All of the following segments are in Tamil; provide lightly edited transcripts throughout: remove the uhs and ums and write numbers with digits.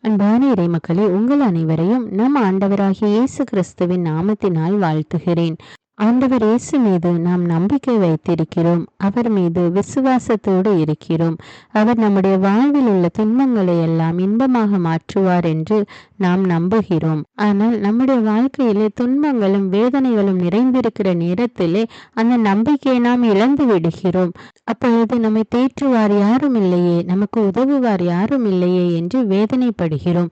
அன்பான இறைமக்களே, உங்கள் அனைவரையும் நம் ஆண்டவராகிய இயேசு கிறிஸ்துவின் நாமத்தினால் வாழ்த்துகிறேன். ஆண்டவர் இயேசு மீது நாம் நம்பிக்கை வைத்திருக்கிறோம். அவர் மீது விசுவாசத்தோடு இருக்கிறோம். அவர் நம்முடைய வாழ்வில் உள்ள துன்பங்களை எல்லாம் இன்பமாக மாற்றுவார் என்று நாம் நம்புகிறோம். ஆனால் நம்முடைய வாழ்க்கையிலே துன்பங்களும் வேதனைகளும் நிறைந்திருக்கிற நேரத்திலே அந்த நம்பிக்கையை நாம் இழந்து விடுகிறோம். அப்பொழுது நம்மை தேற்றுவார் யாரும் இல்லையே, நமக்கு உதவுவார் யாரும் இல்லையே என்று வேதனைப்படுகிறோம்.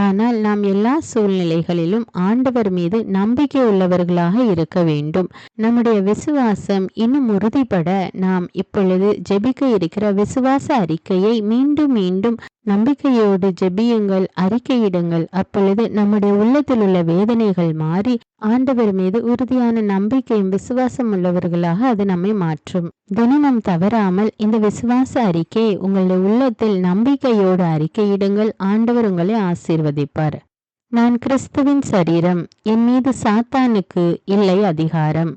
ஆனால் நாம் எல்லா சூழ்நிலைகளிலும் ஆண்டவர் மீது நம்பிக்கை உள்ளவர்களாக இருக்க வேண்டும். நம்முடைய விசுவாசம் இன்னும் உறுதிப்பட நாம் இப்பொழுது ஜெபிக்க இருக்கிற விசுவாச அறிக்கையை மீண்டும் மீண்டும் நம்பிக்கையோடு ஜெபியுங்கள், அறிக்கையிடுங்கள். அப்பொழுது நம்முடைய உள்ளத்தில் உள்ள வேதனைகள் மாறி ஆண்டவர் மீது உறுதியான நம்பிக்கையும் விசுவாசம் உள்ளவர்களாக அது நம்மை மாற்றும். தினமும் தவறாமல் இந்த விசுவாச அறிக்கையை உங்களுடைய உள்ளத்தில் நம்பிக்கையோடு அறிக்கையிடுங்கள். ஆண்டவர் உங்களை ஆசீர்வதிப்பார். நான் கிறிஸ்துவின் சரீரம், என் மீது சாத்தானுக்கு இல்லை அதிகாரம்.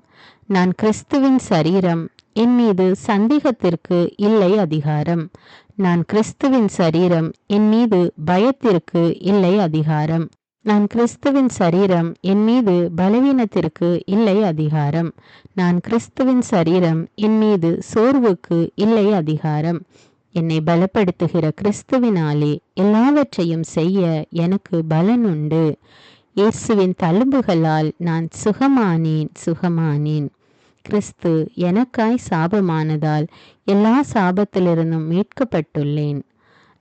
நான் கிறிஸ்துவின் சரீரம், என் மீது சந்தேகத்திற்கு இல்லை அதிகாரம். நான் கிறிஸ்துவின் சரீரம், என் மீது பயத்திற்கு இல்லை அதிகாரம். நான் கிறிஸ்துவின் சரீரம், என் மீது பலவீனத்திற்கு இல்லை அதிகாரம். நான் கிறிஸ்துவின் சரீரம், என் மீது சோர்வுக்கு இல்லை அதிகாரம். என்னை பலப்படுத்துகிற கிறிஸ்துவினாலே எல்லாவற்றையும் செய்ய எனக்கு பலன் உண்டு. இயேசுவின் தழும்புகளால் நான் சுகமானேன். கிறிஸ்து எனக்காய் சாபமானதால் எல்லா சாபத்திலிருந்தும் மீட்கப்பட்டுள்ளேன்.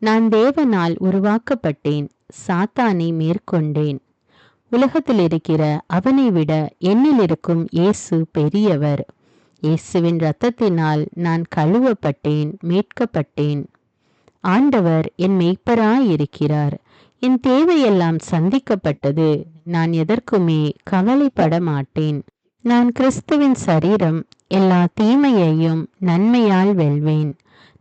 நான் தேவனால் உருவாக்கப்பட்டேன், சாத்தானை மேற்கொண்டேன். உலகத்தில் இருக்கிற அவனை விட என்னில் இருக்கும் இயேசு பெரியவர். இயேசுவின் இரத்தத்தினால் நான் கழுவப்பட்டேன், மீட்கப்பட்டேன். ஆண்டவர் என் மெய்ப்பராயிருக்கிறார். என் தேவையெல்லாம் சந்திக்கப்பட்டது. நான் எதற்குமே கவலைப்பட மாட்டேன். நான் கிறிஸ்துவின் சரீரம், எல்லா தீமையையும் நன்மையால் வெல்வேன்.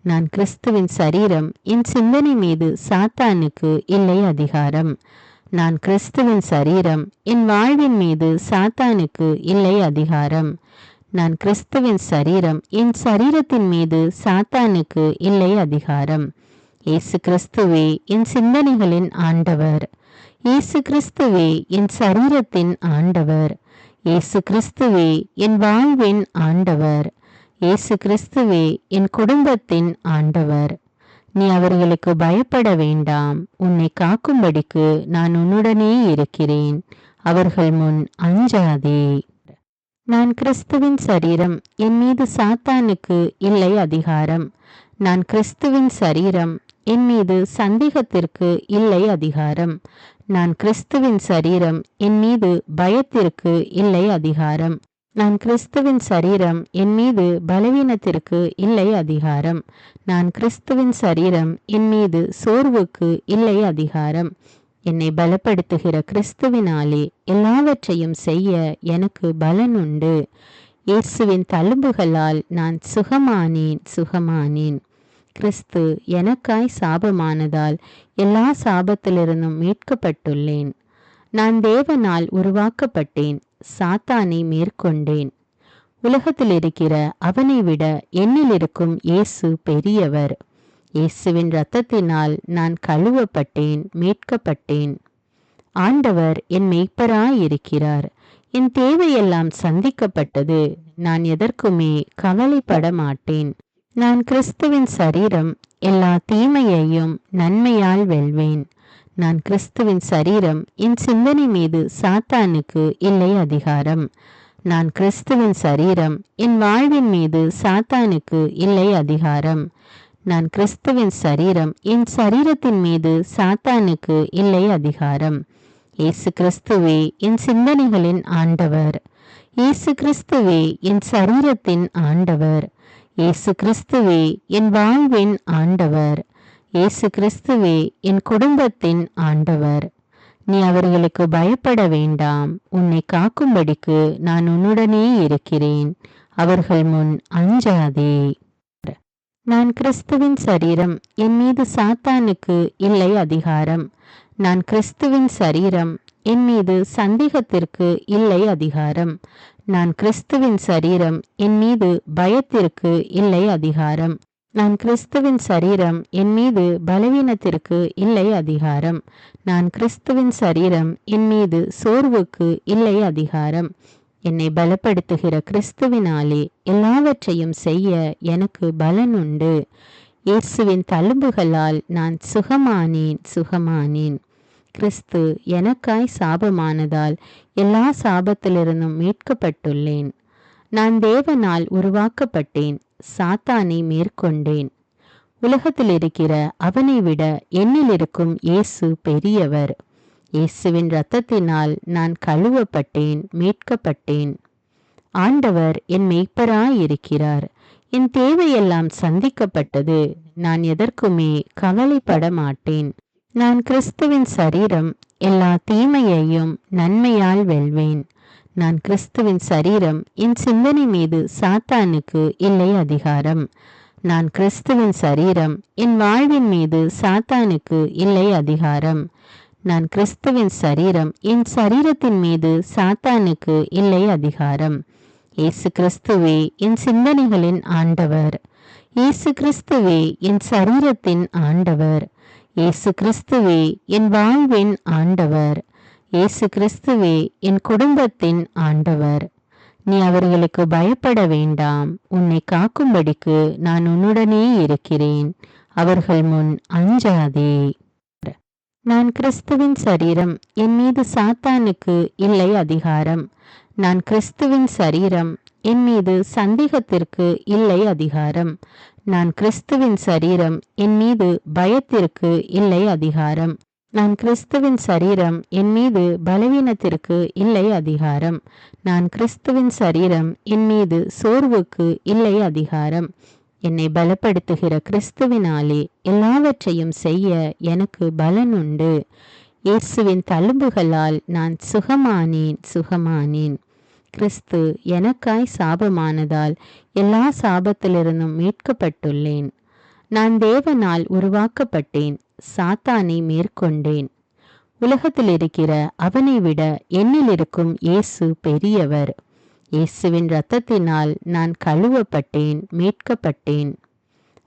நான் கிறிஸ்துவின் சரீரம், என் சிந்தனை மீது சாத்தானுக்கு இல்லை அதிகாரம். நான் கிறிஸ்துவின் சரீரம், என் வாழ்வின் மீது சாத்தானுக்கு இல்லை அதிகாரம். நான் கிறிஸ்துவின் சரீரம், என் சரீரத்தின் மீது சாத்தானுக்கு இல்லை அதிகாரம். இயேசு கிறிஸ்துவே என் சிந்தனைகளின் ஆண்டவர். இயேசு கிறிஸ்துவே என் சரீரத்தின் ஆண்டவர். இயேசு கிறிஸ்துவே என் வாழ்வின் ஆண்டவர். இயேசு கிறிஸ்துவே என் குடும்பத்தின் ஆண்டவர். நீ அவர்களுக்கு பயப்பட வேண்டாம். உன்னை காக்கும்படிக்கு நான் உன்னுடனே இருக்கிறேன். அவர்கள் முன் அஞ்சாதே. நான் கிறிஸ்துவின் சரீரம், என் மீது சாத்தானுக்கு இல்லை அதிகாரம். நான் கிறிஸ்துவின் சரீரம், என் மீது சந்தேகத்திற்கு இல்லை அதிகாரம். நான் கிறிஸ்துவின் சரீரம், என் மீது பயத்திற்கு இல்லை அதிகாரம். நான் கிறிஸ்துவின் சரீரம், என் மீது பலவீனத்திற்கு இல்லை அதிகாரம். நான் கிறிஸ்துவின் சரீரம், என் மீது சோர்வுக்கு இல்லை அதிகாரம். என்னை பலப்படுத்துகிற கிறிஸ்துவினாலே எல்லாவற்றையும் செய்ய எனக்கு பலன் உண்டு. இயேசுவின் தழும்புகளால் நான் சுகமானேன். கிறிஸ்து எனக்காய் சாபமானதால் எல்லா சாபத்திலிருந்தும் மீட்கப்பட்டுள்ளேன். நான் தேவனால் உருவாக்கப்பட்டேன், சாத்தானை மேற்கொண்டேன். உலகத்தில் இருக்கிற அவனை விட என்னில் இருக்கும் இயேசு பெரியவர். இயேசுவின் இரத்தத்தினால் நான் கழுவப்பட்டேன், மீட்கப்பட்டேன். ஆண்டவர் என் மெய்ப்பராயிருக்கிறார். என் தேவையெல்லாம் சந்திக்கப்பட்டது. நான் எதற்குமே கவலைப்பட மாட்டேன். நான் கிறிஸ்துவின் சரீரம், எல்லா தீமையையும் நன்மையால் வெல்வேன். நான் கிறிஸ்துவின் சரீரம், என் சிந்தனை மீது சாத்தானுக்கு இல்லை அதிகாரம். நான் கிறிஸ்துவின் சரீரம், என் வாழ்வின் மீது சாத்தானுக்கு இல்லை அதிகாரம். நான் கிறிஸ்துவின் சரீரம், என் சரீரத்தின் மீது சாத்தானுக்கு இல்லை அதிகாரம். இயேசு கிறிஸ்துவே என் சிந்தனைகளின் ஆண்டவர். இயேசு கிறிஸ்துவே என் சரீரத்தின் ஆண்டவர். இயேசு கிறிஸ்துவே என் வாழ்வின் ஆண்டவர். இயேசு கிறிஸ்துவே என் குடும்பத்தின் ஆண்டவர். நீ அவர்களுக்கு பயப்பட வேண்டாம். உன்னை காக்கும்படிக்கு நான் உன்னுடனே இருக்கிறேன். அவர்கள் முன் அஞ்சாதே. நான் கிறிஸ்துவின் சரீரம், என் மீது சாத்தானுக்கு இல்லை அதிகாரம். நான் கிறிஸ்துவின் சரீரம், என் மீது சந்தேகத்திற்கு இல்லை அதிகாரம். நான் கிறிஸ்துவின் சரீரம், என் மீது பயத்திற்கு இல்லை அதிகாரம். நான் கிறிஸ்துவின் சரீரம், என் மீது பலவீனத்திற்கு இல்லை அதிகாரம். நான் கிறிஸ்துவின் சரீரம், என் மீது சோர்வுக்கு இல்லை அதிகாரம். என்னை பலப்படுத்துகிற கிறிஸ்துவினாலே எல்லாவற்றையும் செய்ய எனக்கு பலன் உண்டு. இயேசுவின் தழும்புகளால் நான் சுகமானேன். கிறிஸ்து எனக்காய் சாபமானதால் எல்லா சாபத்திலிருந்தும் மீட்கப்பட்டுள்ளேன். நான் தேவனால் உருவாக்கப்பட்டேன், சாத்தானை மேற்கொண்டேன். உலகத்தில் இருக்கிற அவனை விட என்னில் இருக்கும் இயேசு பெரியவர். இயேசுவின் இரத்தத்தினால் நான் கழுவப்பட்டேன், மீட்கப்பட்டேன். ஆண்டவர் என் மெய்ப்பராயிருக்கிறார். என் தேவையெல்லாம் சந்திக்கப்பட்டது. நான் எதற்குமே கவலைப்பட மாட்டேன். நான் கிறிஸ்துவின் சரீரம், எல்லா தீமையையும் நன்மையால் வெல்வேன். நான் கிறிஸ்துவின் சரீரம், என் சிந்தனை மீது சாத்தானுக்கு இல்லை அதிகாரம். நான் கிறிஸ்துவின் சரீரம், என் வாழ்வின் மீது சாத்தானுக்கு இல்லை அதிகாரம். நான் கிறிஸ்துவின் சரீரம், என் சரீரத்தின் மீது சாத்தானுக்கு இல்லை அதிகாரம். இயேசு கிறிஸ்துவே என் சிந்தனைகளின் ஆண்டவர். இயேசு கிறிஸ்துவே என் சரீரத்தின் ஆண்டவர். இயேசு கிறிஸ்துவே என் வாழ்வின் ஆண்டவர். இயேசு கிறிஸ்துவே என் குடும்பத்தின் ஆண்டவர். நீ அவர்களுக்கு பயப்பட வேண்டாம். உன்னை காக்கும்படிக்கு நான் உன்னுடனே இருக்கிறேன். அவர்கள் முன் அஞ்சாதே. நான் கிறிஸ்துவின் சரீரம், என் மீது சாத்தானுக்கு இல்லை அதிகாரம். நான் கிறிஸ்துவின் சரீரம், என் மீது சந்தேகத்திற்கு இல்லை அதிகாரம். நான் கிறிஸ்துவின் சரீரம், என் மீது பயத்திற்கு இல்லை அதிகாரம். நான் கிறிஸ்துவின் சரீரம், என் மீது பலவீனத்திற்கு இல்லை அதிகாரம். நான் கிறிஸ்துவின் சரீரம், என் மீது சோர்வுக்கு இல்லை அதிகாரம். என்னை பலப்படுத்துகிற கிறிஸ்துவினாலே எல்லாவற்றையும் செய்ய எனக்கு பலன் உண்டு. இயேசுவின் தழும்புகளால் நான் சுகமானேன். கிறிஸ்து எனக்காய் சாபமானதால் எல்லா சாபத்திலிருந்தும் மீட்கப்பட்டுள்ளேன். நான் தேவனால் உருவாக்கப்பட்டேன், சாத்தானை மேற்கொண்டேன். உலகத்தில் இருக்கிற அவனை விட என்னில் இருக்கும் இயேசு பெரியவர். இயேசுவின் இரத்தத்தினால் நான் கழுவப்பட்டேன், மீட்கப்பட்டேன்.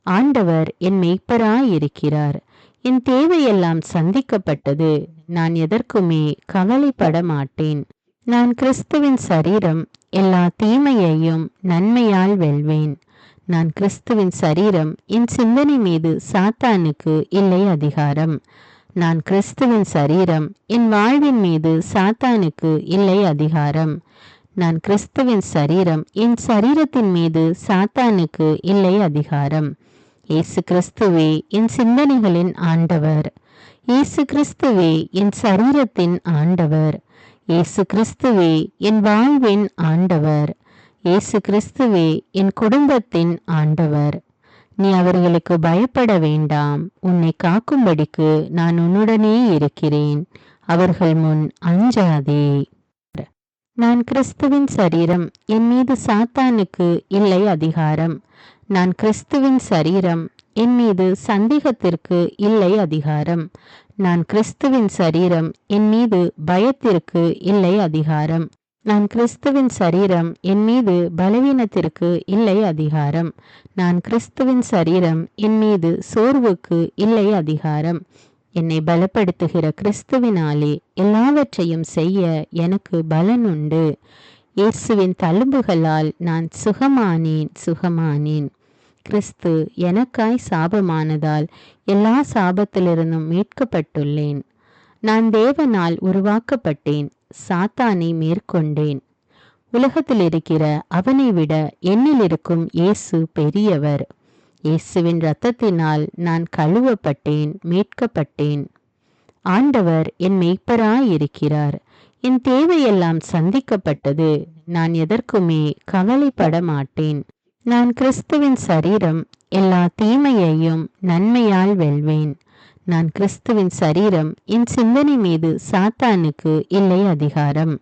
ஆண்டவர் என் மெய்ப்பராயிருக்கிறார். என் தேவையெல்லாம் சந்திக்கப்பட்டது. நான் எதற்குமே கவலைப்பட மாட்டேன். நான் கிறிஸ்துவின் சரீரம், எல்லா தீமையையும் நன்மையால் வெல்வேன். நான் கிறிஸ்துவின் சரீரம், என் சிந்தனை மீது சாத்தானுக்கு இல்லை அதிகாரம். நான் கிறிஸ்துவின் சரீரம், என் வாழ்வின் மீது சாத்தானுக்கு இல்லை அதிகாரம். நான் கிறிஸ்துவின் சரீரம், என் சரீரத்தின் மீது சாத்தானுக்கு இல்லை அதிகாரம். இயேசு கிறிஸ்துவே என் சிந்தனைகளின் ஆண்டவர். இயேசு கிறிஸ்துவே என் சரீரத்தின் ஆண்டவர். இயேசு கிறிஸ்துவே என் வாழ்வின் ஆண்டவர். இயேசு கிறிஸ்துவே என் குடும்பத்தின் ஆண்டவர். நீ அவர்களுக்கு பயப்பட வேண்டாம். உன்னை காக்கும்படிக்கு நான் உன்னுடனே இருக்கிறேன். அவர்கள் முன் அஞ்சாதே. நான் கிறிஸ்துவின் சரீரம், என் மீது சாத்தானுக்கு இல்லை அதிகாரம். நான் கிறிஸ்துவின் சரீரம், என் மீது சந்தேகத்திற்கு இல்லை அதிகாரம். நான் கிறிஸ்துவின் சரீரம், என் மீது பயத்திற்கு இல்லை அதிகாரம். நான் கிறிஸ்துவின் சரீரம், என் மீது பலவீனத்திற்கு இல்லை அதிகாரம். நான் கிறிஸ்துவின் சரீரம், என் மீது சோர்வுக்கு இல்லை அதிகாரம். என்னை பலப்படுத்துகிற கிறிஸ்துவினாலே எல்லாவற்றையும் செய்ய எனக்கு பலன் உண்டு. இயேசுவின் தழும்புகளால் நான் சுகமானேன். கிறிஸ்து எனக்காய் சாபமானதால் எல்லா சாபத்திலிருந்தும் மீட்கப்பட்டுள்ளேன். நான் தேவனால் உருவாக்கப்பட்டேன், சாத்தானை மேற்கொண்டேன். உலகத்தில் இருக்கிற அவனை விட என்னில் இருக்கும் இயேசு பெரியவர். இயேசுவின் இரத்தத்தினால் நான் கழுவப்பட்டேன், மீட்கப்பட்டேன். ஆண்டவர் என் மெய்ப்பராயிருக்கிறார். என் தேவையெல்லாம் சந்திக்கப்பட்டது. நான் எதற்குமே கவலைப்பட மாட்டேன். நான் கிறிஸ்துவின் சரீரம், எல்லா தீமையையும் நன்மையால் வெல்வேன். நான் கிறிஸ்துவின் சரீரம், என் சிந்தனை மீது சாத்தானுக்கு இல்லை அதிகாரம்.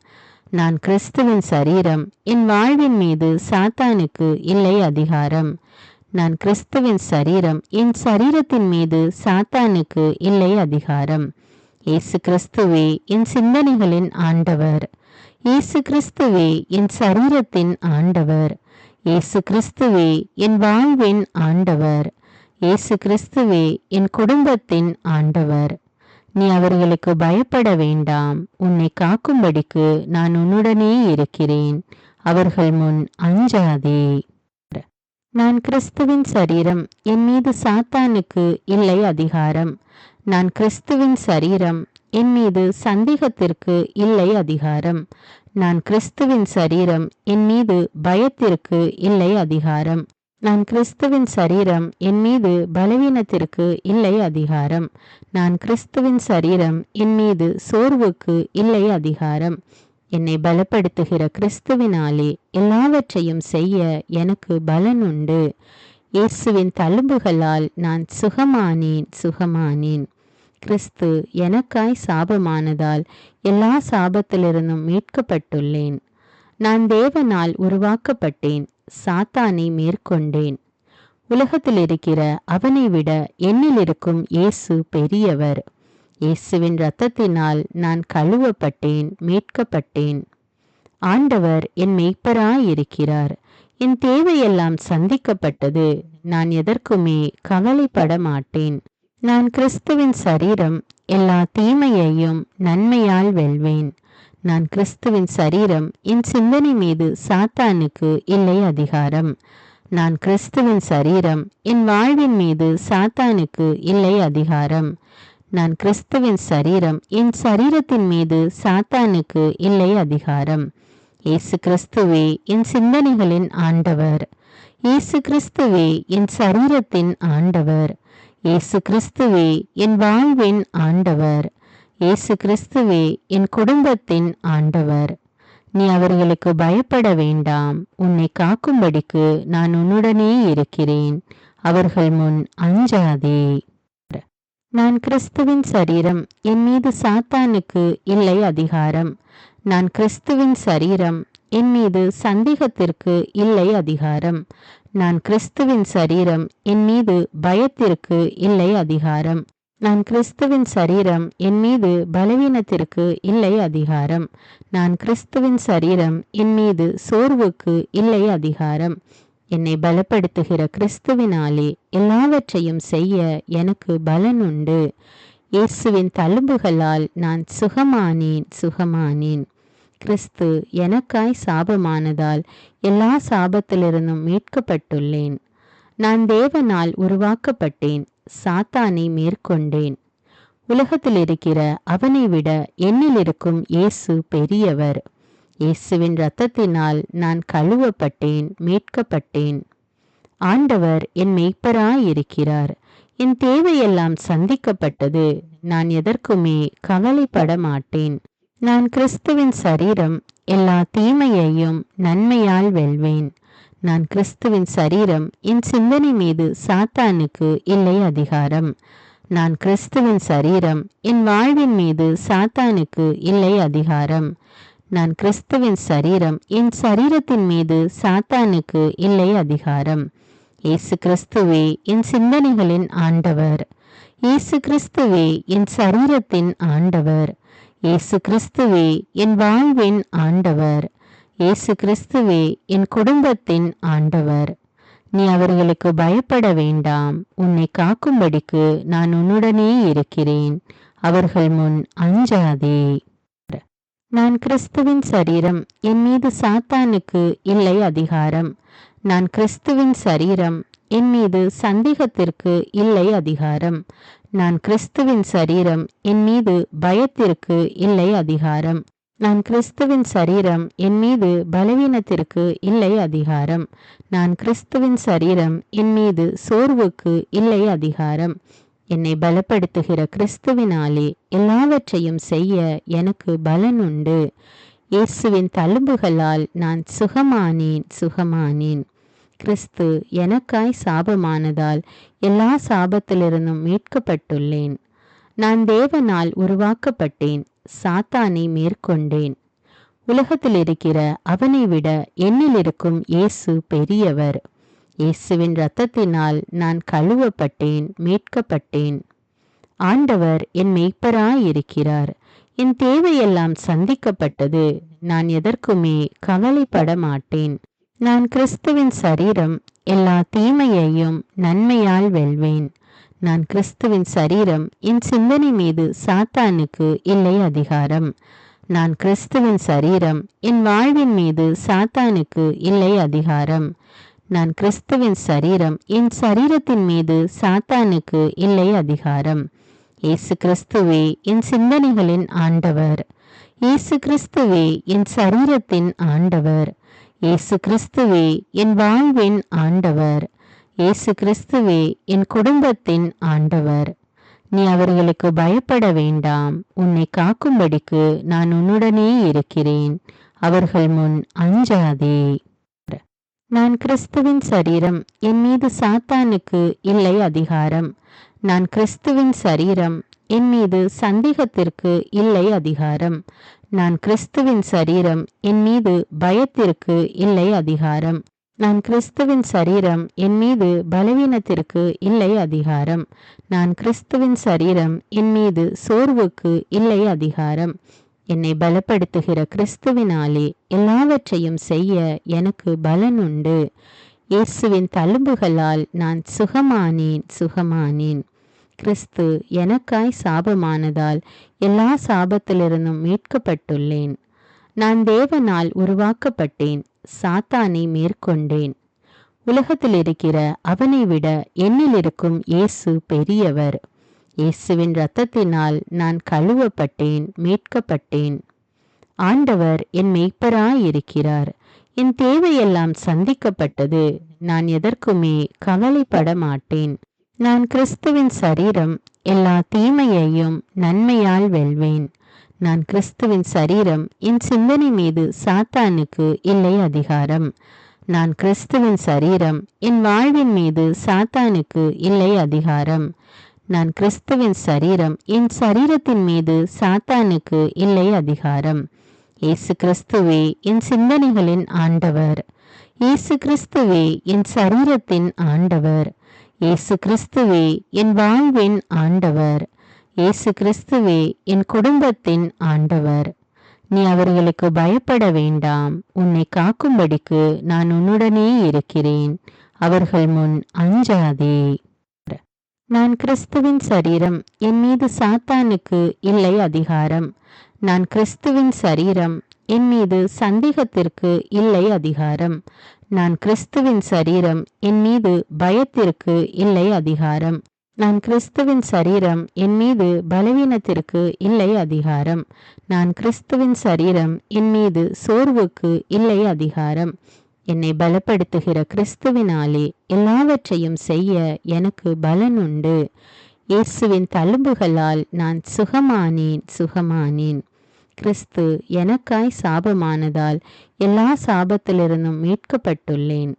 நான் கிறிஸ்துவின் சரீரம், என் வாழ்வின் மீது சாத்தானுக்கு இல்லை அதிகாரம். நான் கிறிஸ்துவின் சரீரம், என் சரீரத்தின் மீது சாத்தானுக்கு இல்லை அதிகாரம். இயேசு கிறிஸ்துவே என் சிந்தனைகளின் ஆண்டவர். இயேசு கிறிஸ்துவே என் சரீரத்தின் ஆண்டவர். இயேசு கிறிஸ்துவே என் வாழ்வின் ஆண்டவர். இயேசு கிறிஸ்துவே என் குடும்பத்தின் ஆண்டவர். நீ அவர்களுக்கு பயப்பட வேண்டாம். உன்னை காக்கும்படிக்கு நான் உன்னுடனே இருக்கிறேன். அவர்கள் முன் அஞ்சாதே. நான் கிறிஸ்துவின் சரீரம். என் மீது சாத்தானுக்கு இல்லை அதிகாரம். நான் கிறிஸ்துவின் சரீரம். என் மீது சந்தேகத்திற்கு இல்லை அதிகாரம். நான் கிறிஸ்துவின் சரீரம். என் மீது பயத்திற்கு இல்லை அதிகாரம். நான் கிறிஸ்துவின் சரீரம். என் மீது பலவீனத்திற்கு இல்லை அதிகாரம். நான் கிறிஸ்துவின் சரீரம். என் மீது சோர்வுக்கு இல்லை அதிகாரம். என்னை பலப்படுத்துகிற கிறிஸ்துவினாலே எல்லாவற்றையும் செய்ய எனக்கு பலன் உண்டு. இயேசுவின் தழும்புகளால் நான் சுகமானேன். கிறிஸ்து எனக்காய் சாபமானதால் எல்லா சாபத்திலிருந்தும் மீட்கப்பட்டுள்ளேன். நான் தேவனால் உருவாக்கப்பட்டேன். சாத்தானை மேற்கொண்டேன். உலகத்தில் இருக்கிற அவனை விட என்னில் இருக்கும் இயேசு பெரியவர். இயேசுவின் இரத்தத்தினால் நான் கழுவப்பட்டேன், மீட்கப்பட்டேன். ஆண்டவர் என் மேய்ப்பராயிருக்கிறார். என் தேவையெல்லாம் சந்திக்கப்பட்டது. நான் எதற்குமே கவலைப்பட மாட்டேன். நான் கிறிஸ்துவின் சரீரம். எல்லா தீமையையும் நன்மையால் வெல்வேன். நான் கிறிஸ்துவின் சரீரம். என் சிந்தனை மீது சாத்தானுக்கு இல்லை அதிகாரம். நான் கிறிஸ்துவின் சரீரம். என் வாழ்வின் மீது சாத்தானுக்கு இல்லை அதிகாரம். நான் கிறிஸ்துவின் சரீரம். என் சரீரத்தின் மீது சாத்தானுக்கு இல்லை அதிகாரம். இயேசு கிறிஸ்துவே என் சிந்தனைகளின் ஆண்டவர். இயேசு கிறிஸ்துவே என் சரீரத்தின் ஆண்டவர். இயேசு கிறிஸ்துவே என் வாழ்வின் ஆண்டவர். இயேசு கிறிஸ்துவே என் குடும்பத்தின் ஆண்டவர். நீ அவர்களுக்கு பயப்பட வேண்டாம். உன்னை காக்கும்படிக்கு நான் உன்னுடனே இருக்கிறேன். அவர்கள் முன் அஞ்சாதே. நான் கிறிஸ்துவின் சரீரம். என் மீது சாத்தானுக்கு இல்லை அதிகாரம். நான் கிறிஸ்துவின் சரீரம். என் மீது சந்தேகத்திற்கு இல்லை அதிகாரம். நான் கிறிஸ்துவின் சரீரம். என் மீது பயத்திற்கு இல்லை அதிகாரம். நான் கிறிஸ்துவின் சரீரம். என் மீது பலவீனத்திற்கு இல்லை அதிகாரம். நான் கிறிஸ்துவின் சரீரம். என் மீது சோர்வுக்கு இல்லை அதிகாரம். என்னை பலப்படுத்துகிற கிறிஸ்துவினாலே எல்லாவற்றையும் செய்ய எனக்கு பலன் உண்டு. இயேசுவின் தழும்புகளால் நான் சுகமானேன். கிறிஸ்து எனக்காய் சாபமானதால் எல்லா சாபத்திலிருந்தும் மீட்கப்பட்டுள்ளேன். நான் தேவனால் உருவாக்கப்பட்டேன். சாத்தானை மேற்கொண்டேன். உலகத்தில் இருக்கிற அவனை விட என்னில் இருக்கும் இயேசு பெரியவர். இயேசுவின் இரத்தத்தினால் நான் கழுவப்பட்டேன், மீட்கப்பட்டேன். ஆண்டவர் என் மேய்ப்பராயிருக்கிறார். என் தேவையெல்லாம் சந்திக்கப்பட்டது. நான் எதற்குமே கவலைப்பட மாட்டேன். நான் கிறிஸ்துவின் சரீரம். எல்லா தீமையையும் நன்மையால் வெல்வேன். நான் கிறிஸ்துவின் சரீரம். என் சிந்தனை மீது சாத்தானுக்கு இல்லை அதிகாரம். நான் கிறிஸ்துவின் சரீரம். என் வாழ்வின் மீது சாத்தானுக்கு இல்லை அதிகாரம். நான் கிறிஸ்துவின் சரீரம். என் சரீரத்தின் மீது சாத்தானுக்கு இல்லை அதிகாரம். இயேசு கிறிஸ்துவே என் சிந்தனைகளின் ஆண்டவர். இயேசு கிறிஸ்துவே என் சரீரத்தின் ஆண்டவர். இயேசு கிறிஸ்துவே என் வாழ்வின் ஆண்டவர். இயேசு கிறிஸ்துவே என் குடும்பத்தின் ஆண்டவர். நீ அவர்களுக்கு பயப்பட வேண்டாம். உன்னை காக்கும்படிக்கு நான் உன்னுடனே இருக்கிறேன். அவர்கள் முன் அஞ்சாதே. நான் கிறிஸ்துவின் சரீரம். என் மீது சாத்தானுக்கு இல்லை அதிகாரம். நான் கிறிஸ்துவின் சரீரம். என் மீது சந்தேகத்திற்கு இல்லை அதிகாரம். நான் கிறிஸ்துவின் சரீரம். என் மீது பயத்திற்கு இல்லை அதிகாரம். நான் கிறிஸ்துவின் சரீரம். என் மீது பலவீனத்திற்கு இல்லை அதிகாரம். நான் கிறிஸ்துவின் சரீரம். என் மீது சோர்வுக்கு இல்லை அதிகாரம். என்னை பலப்படுத்துகிற கிறிஸ்துவினாலே எல்லாவற்றையும் செய்ய எனக்கு பலன் உண்டு. இயேசுவின் தழும்புகளால் நான் சுகமானேன். கிறிஸ்து எனக்காய் சாபமானதால் எல்லா சாபத்திலிருந்தும் மீட்கப்பட்டுள்ளேன். நான் தேவனால் உருவாக்கப்பட்டேன். சாத்தானை மேற்கொண்டேன். உலகத்தில் இருக்கிற அவனை விட என்னில் இருக்கும் இயேசு பெரியவர். இயேசுவின் இரத்தத்தினால் நான் கழுவப்பட்டேன், மீட்கப்பட்டேன். ஆண்டவர் என் மேய்ப்பராயிருக்கிறார். என் தேவையெல்லாம் சந்திக்கப்பட்டது. நான் எதற்குமே கவலைப்பட மாட்டேன். நான் கிறிஸ்துவின் சரீரம். எல்லா தீமையையும் நன்மையால் வெல்வேன். நான் கிறிஸ்துவின் சரீரம். என் சிந்தனை மீது சாத்தானுக்கு இல்லை அதிகாரம். நான் கிறிஸ்துவின் சரீரம். என் வாழ்வின் மீது சாத்தானுக்கு இல்லை அதிகாரம். நான் கிறிஸ்துவின் சரீரம். என் சரீரத்தின் மீது சாத்தானுக்கு இல்லை அதிகாரம். இயேசு கிறிஸ்துவே என் சிந்தனைகளின் ஆண்டவர். இயேசு கிறிஸ்துவே என் சரீரத்தின் ஆண்டவர். இயேசு கிறிஸ்துவே என் வாழ்வின் ஆண்டவர். இயேசு கிறிஸ்துவே என் குடும்பத்தின் ஆண்டவர். நீ அவர்களுக்கு பயப்பட வேண்டாம். உன்னை காக்கும்படிக்கு நான் உன்னுடனே இருக்கிறேன். அவர்கள் முன் அஞ்சாதே. நான் கிறிஸ்துவின் சரீரம். என் மீது சாத்தானுக்கு இல்லை அதிகாரம். நான் கிறிஸ்துவின் சரீரம். என் மீது சந்தேகத்திற்கு இல்லை அதிகாரம். நான் கிறிஸ்துவின் சரீரம். என் மீது பயத்திற்கு இல்லை அதிகாரம். நான் கிறிஸ்துவின் சரீரம். என் மீது பலவீனத்திற்கு இல்லை அதிகாரம். நான் கிறிஸ்துவின் சரீரம். என் மீது சோர்வுக்கு இல்லை அதிகாரம். என்னை பலப்படுத்துகிற கிறிஸ்துவினாலே எல்லாவற்றையும் செய்ய எனக்கு பலன் உண்டு. இயேசுவின் தழும்புகளால் நான் சுகமானேன். கிறிஸ்து எனக்காய் சாபமானதால் எல்லா சாபத்திலிருந்தும் மீட்கப்பட்டுள்ளேன். நான் தேவனால் உருவாக்கப்பட்டேன். சாத்தானை மேற்கொண்டேன். உலகத்தில் இருக்கிற அவனை விட என்னில் இருக்கும் இயேசு பெரியவர். இயேசுவின் இரத்தத்தினால் நான் கழுவப்பட்டேன், மீட்கப்பட்டேன். ஆண்டவர் என் மெய்ப்பராயிருக்கிறார். என் தேவையெல்லாம் சந்திக்கப்பட்டது. நான் எதற்குமே கவலைப்பட மாட்டேன். நான் கிறிஸ்துவின் சரீரம். எல்லா தீமையையும் நன்மையால் வெல்வேன். நான் கிறிஸ்துவின் சரீரம். என் சிந்தனை மீது சாத்தானுக்கு இல்லை அதிகாரம். நான் கிறிஸ்துவின் சரீரம். என் வாழ்வின் மீது சாத்தானுக்கு இல்லை அதிகாரம். நான் கிறிஸ்துவின் சரீரம். என் சரீரத்தின் மீது சாத்தானுக்கு இல்லை அதிகாரம். இயேசு கிறிஸ்துவே என் சிந்தனைகளின் ஆண்டவர். இயேசு கிறிஸ்துவே என் சரீரத்தின் ஆண்டவர். இயேசு கிறிஸ்துவே என் வாழ்வின் ஆண்டவர். இயேசு கிறிஸ்துவே என் குடும்பத்தின் ஆண்டவர். நீ அவர்களுக்கு பயப்பட வேண்டாம். உன்னை காக்கும்படிக்கு நான் உன்னுடனே இருக்கிறேன். அவர்கள் முன் அஞ்சாதே. நான் கிறிஸ்துவின் சரீரம். என் மீது சாத்தானுக்கு இல்லை அதிகாரம். நான் கிறிஸ்துவின் சரீரம். என் மீது சந்தேகத்திற்கு இல்லை அதிகாரம். நான் கிறிஸ்துவின் சரீரம். என் மீது பயத்திற்கு இல்லை அதிகாரம். நான் கிறிஸ்துவின் சரீரம். என் மீது பலவீனத்திற்கு இல்லை அதிகாரம். நான் கிறிஸ்துவின் சரீரம். என் மீது சோர்வுக்கு இல்லை அதிகாரம். என்னை பலப்படுத்துகிற கிறிஸ்துவினாலே எல்லாவற்றையும் செய்ய எனக்கு பலன் உண்டு. இயேசுவின் தழும்புகளால் நான் சுகமானேன். கிறிஸ்து எனக்காய் சாபமானதால் எல்லா சாபத்திலிருந்தும் மீட்கப்பட்டுள்ளேன்.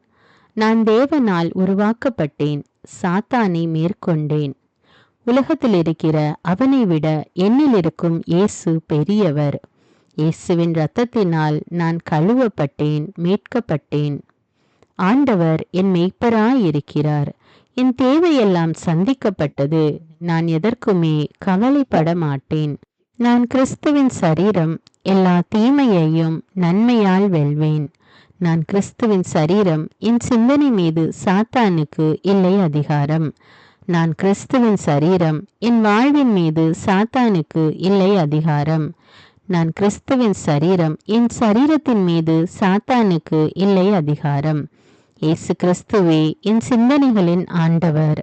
நான் தேவனால் உருவாக்கப்பட்டேன். சாத்தானை மேற்கொண்டேன். உலகத்தில் இருக்கிற அவனை விட என்னில் இருக்கும் இயேசு பெரியவர். இயேசுவின் இரத்தத்தினால் நான் கழுவப்பட்டேன், மீட்கப்பட்டேன். ஆண்டவர் என் மெய்ப்பராயிருக்கிறார். என் தேவையெல்லாம் சந்திக்கப்பட்டது. நான் எதற்குமே கவலைப்பட மாட்டேன். நான் கிறிஸ்துவின் சரீரம். எல்லா தீமையையும் நன்மையால் வெல்வேன். நான் கிறிஸ்துவின் சரீரம். என் சிந்தனை மீது சாத்தானுக்கு இல்லை அதிகாரம். நான் கிறிஸ்துவின் சரீரம். என் வாழ்வின் மீது சாத்தானுக்கு இல்லை அதிகாரம். நான் கிறிஸ்துவின் சரீரம். என் சரீரத்தின் மீது சாத்தானுக்கு இல்லை அதிகாரம். இயேசு கிறிஸ்துவே என் சிந்தனைகளின் ஆண்டவர்.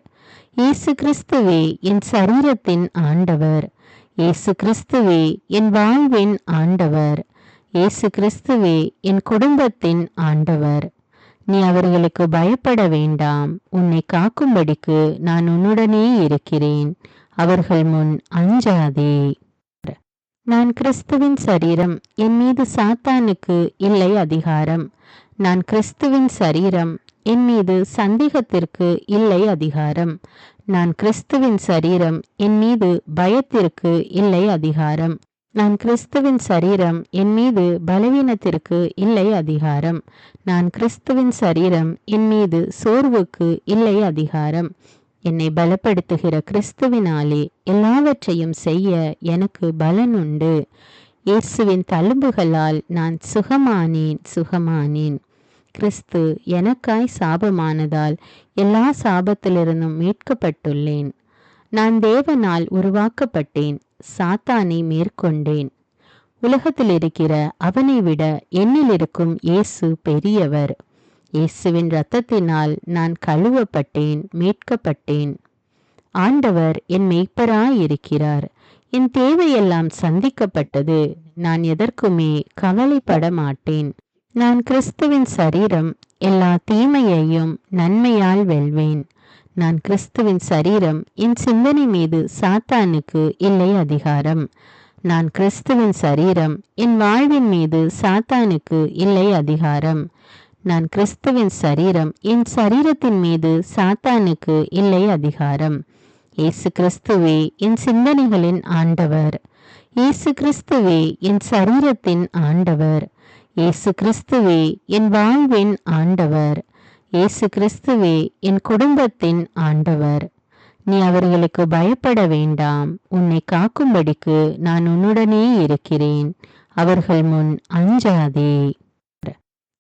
இயேசு கிறிஸ்துவே என் சரீரத்தின் ஆண்டவர். இயேசு கிறிஸ்துவே என் வாழ்வின் ஆண்டவர். இயேசு கிறிஸ்துவே என் குடும்பத்தின் ஆண்டவர். நீ அவர்களுக்கு பயப்பட வேண்டாம். உன்னை காக்கும்படிக்கு நான் உன்னுடனே இருக்கிறேன். அவர்கள் முன் அஞ்சாதே. நான் கிறிஸ்துவின் சரீரம். என் மீது சாத்தானுக்கு இல்லை அதிகாரம். நான் கிறிஸ்துவின் சரீரம். என் மீது சந்தேகத்திற்கு இல்லை அதிகாரம். நான் கிறிஸ்துவின் சரீரம். என் மீது பயத்திற்கு இல்லை அதிகாரம். நான் கிறிஸ்துவின் சரீரம். என் மீது பலவீனத்திற்கு இல்லை அதிகாரம். நான் கிறிஸ்துவின் சரீரம். என் மீது சோர்வுக்கு இல்லை அதிகாரம். என்னை பலப்படுத்துகிற கிறிஸ்துவினாலே எல்லாவற்றையும் செய்ய எனக்கு பலன் உண்டு. இயேசுவின் தழும்புகளால் நான் சுகமானேன். கிறிஸ்து எனக்காய் சாபமானதால் எல்லா சாபத்திலிருந்தும் மீட்கப்பட்டுள்ளேன். நான் தேவனால் உருவாக்கப்பட்டேன், சாத்தானை மேற்கொண்டேன். உலகத்தில் இருக்கிற அவனை விட என்னில் இருக்கும் இயேசு பெரியவர். இயேசுவின் இரத்தத்தினால் நான் கழுவப்பட்டேன், மீட்கப்பட்டேன். ஆண்டவர் என் மெய்ப்பராயிருக்கிறார். என் தேவையெல்லாம் சந்திக்கப்பட்டது. நான் எதற்குமே கவலைப்பட மாட்டேன். நான் கிறிஸ்துவின் சரீரம், எல்லா தீமையையும் நன்மையால் வெல்வேன். நான் கிறிஸ்துவின் சரீரம், என் சிந்தனை மீது சாத்தானுக்கு இல்லை அதிகாரம். நான் கிறிஸ்துவின் சரீரம், என் வாழ்வின் மீது சாத்தானுக்கு இல்லை அதிகாரம். நான் கிறிஸ்துவின் சரீரம், என் சரீரத்தின் மீது சாத்தானுக்கு இல்லை அதிகாரம். இயேசு கிறிஸ்துவே என் சிந்தனைகளின் ஆண்டவர். இயேசு கிறிஸ்துவே என் சரீரத்தின் ஆண்டவர். இயேசு கிறிஸ்துவே என் வாழ்வின் ஆண்டவர். இயேசு கிறிஸ்துவே என் குடும்பத்தின் ஆண்டவர். நீ அவர்களுக்கு பயப்பட வேண்டாம். உன்னை காக்கும்படிக்கு நான் உன்னுடனே இருக்கிறேன். அவர்கள் முன் அஞ்சாதே.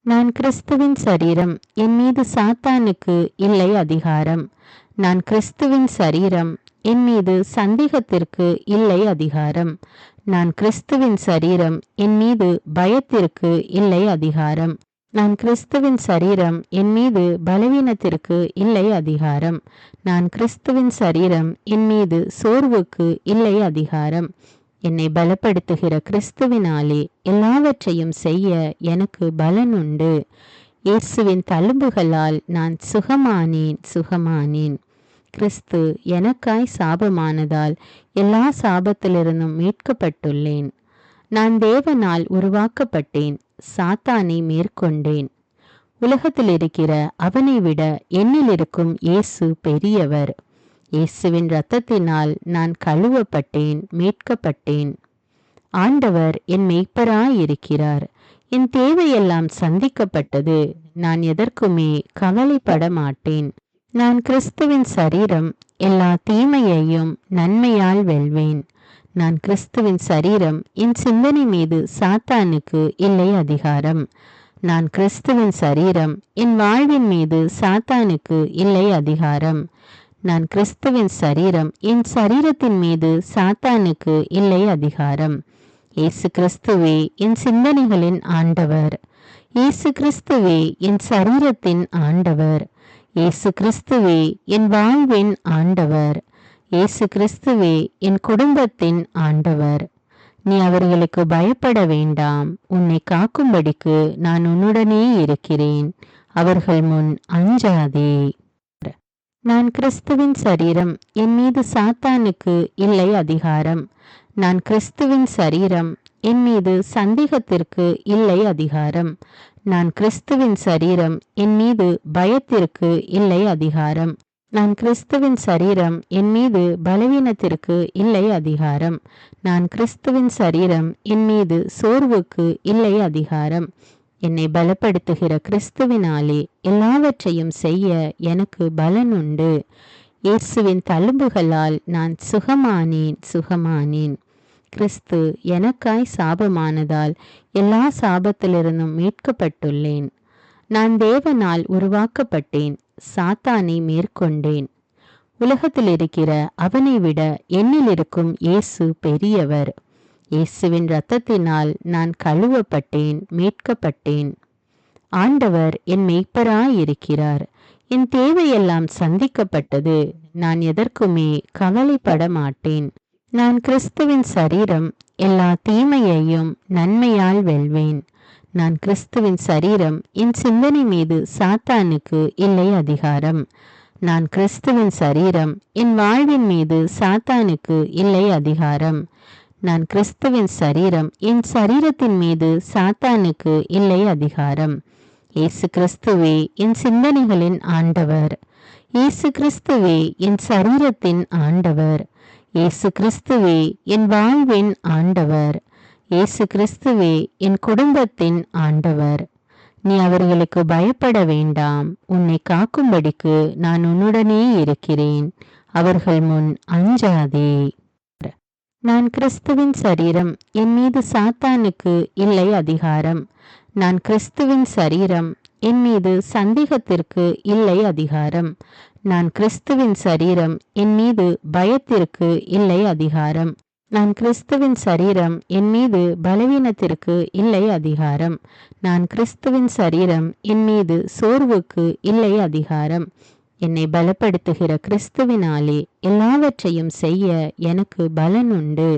நான் கிறிஸ்துவின் சரீரம், என் மீது சாத்தானுக்கு இல்லை அதிகாரம். நான் கிறிஸ்துவின் சரீரம், என் மீது சந்தேகத்திற்கு இல்லை அதிகாரம். நான் கிறிஸ்துவின் சரீரம், என் மீது பயத்திற்கு இல்லை அதிகாரம். நான் கிறிஸ்துவின் சரீரம், என் மீது பலவீனத்திற்கு இல்லை அதிகாரம். நான் கிறிஸ்துவின் சரீரம், என் மீது சோர்வுக்கு இல்லை அதிகாரம். என்னை பலப்படுத்துகிற கிறிஸ்துவினாலே எல்லாவற்றையும் செய்ய எனக்கு பலன் உண்டு. இயேசுவின் தழும்புகளால் நான் சுகமானேன். கிறிஸ்து எனக்காய் சாபமானதால் எல்லா சாபத்திலிருந்தும் மீட்கப்பட்டுள்ளேன். நான் தேவனால் உருவாக்கப்பட்டேன், சாத்தானை மேற்கொண்டேன். உலகத்தில் இருக்கிற அவனை விட என்னில் இருக்கும் இயேசு பெரியவர். இயேசுவின் இரத்தத்தினால் நான் கழுவப்பட்டேன், மீட்கப்பட்டேன். ஆண்டவர் என் மெய்ப்பராயிருக்கிறார். என் தேவையெல்லாம் சந்திக்கப்பட்டது. நான் எதற்குமே கவலைப்பட மாட்டேன். நான் கிறிஸ்துவின் சரீரம், எல்லா தீமையையும் நன்மையால் வெல்வேன். நான் கிறிஸ்துவின் சரீரம், என் சிந்தனை மீது சாத்தானுக்கு இல்லை அதிகாரம். நான் கிறிஸ்துவின் சரீரம், என் வாழ்வின் மீது சாத்தானுக்கு இல்லை அதிகாரம். நான் கிறிஸ்துவின் சரீரம், என் சரீரத்தின் மீது சாத்தானுக்கு இல்லை அதிகாரம். இயேசு கிறிஸ்துவே என் சிந்தனைகளின் ஆண்டவர். இயேசு கிறிஸ்துவே என் சரீரத்தின் ஆண்டவர். இயேசு கிறிஸ்துவே என் வாழ்வின் ஆண்டவர். இயேசு கிறிஸ்துவே என் குடும்பத்தின் ஆண்டவர். நீ அவர்களுக்கு பயப்பட வேண்டாம். உன்னை காக்கும்படிக்கு நான் உன்னுடனே இருக்கிறேன். அவர்கள் முன் அஞ்சாதே. நான் கிறிஸ்துவின் சரீரம், என் மீது சாத்தானுக்கு இல்லை அதிகாரம். நான் கிறிஸ்துவின் சரீரம், என் மீது சந்தேகத்திற்கு இல்லை அதிகாரம். நான் கிறிஸ்துவின் சரீரம், என் மீது பயத்திற்கு இல்லை அதிகாரம். நான் கிறிஸ்துவின் சரீரம், என் மீது பலவீனத்திற்கு இல்லை அதிகாரம். நான் கிறிஸ்துவின் சரீரம், என் மீது சோர்வுக்கு இல்லை அதிகாரம். என்னை பலப்படுத்துகிற கிறிஸ்துவினாலே எல்லாவற்றையும் செய்ய எனக்கு பலன் உண்டு. இயேசுவின் தழும்புகளால் நான் சுகமானேன். கிறிஸ்து எனக்காய் சாபமானதால் எல்லா சாபத்திலிருந்தும் மீட்கப்பட்டுள்ளேன். நான் தேவனால் உருவாக்கப்பட்டேன், சாத்தானை மேற்கொண்டேன். உலகத்தில் இருக்கிற அவனை விட என்னில் இருக்கும் இயேசு பெரியவர். இயேசுவின் இரத்தத்தினால் நான் கழுவப்பட்டேன், மீட்கப்பட்டேன். ஆண்டவர் என் மெய்ப்பராயிருக்கிறார். என் தேவையெல்லாம் சந்திக்கப்பட்டது. நான் எதற்குமே கவலைப்பட மாட்டேன். நான் கிறிஸ்துவின் சரீரம், எல்லா தீமையையும் நன்மையால் வெல்வேன். நான் கிறிஸ்துவின் சரீரம், என் சிந்தனை மீது சாத்தானுக்கு இல்லை அதிகாரம். நான் கிறிஸ்துவின் சரீரம், என் வாழ்வின் மீது சாத்தானுக்கு இல்லை அதிகாரம். நான் கிறிஸ்துவின் சரீரம், என் சரீரத்தின் மீது சாத்தானுக்கு இல்லை அதிகாரம். இயேசு கிறிஸ்துவே என் சிந்தனைகளின் ஆண்டவர். இயேசு கிறிஸ்துவே என் சரீரத்தின் ஆண்டவர். இயேசு கிறிஸ்துவே என் வாழ்வின் ஆண்டவர். இயேசு கிறிஸ்துவே என் குடும்பத்தின் ஆண்டவர். நீ அவர்களுக்கு பயப்பட வேண்டாம். உன்னை காக்கும்படிக்கு நான் உன்னுடனே இருக்கிறேன். அவர்கள் முன் அஞ்சாதே. நான் கிறிஸ்துவின் சரீரம், என் மீது சாத்தானுக்கு இல்லை அதிகாரம். நான் கிறிஸ்துவின் சரீரம், என் மீது சந்தேகத்திற்கு இல்லை அதிகாரம். நான் கிறிஸ்துவின் சரீரம், என் மீது பயத்திற்கு இல்லை அதிகாரம். நான் கிறிஸ்துவின் சரீரம், என் மீது பலவீனத்திற்கு இல்லை அதிகாரம். நான் கிறிஸ்துவின் சரீரம், என் மீது சோர்வுக்கு இல்லை அதிகாரம். என்னை பலப்படுத்துகிற கிறிஸ்துவினாலே எல்லாவற்றையும் செய்ய எனக்கு பலன் உண்டு.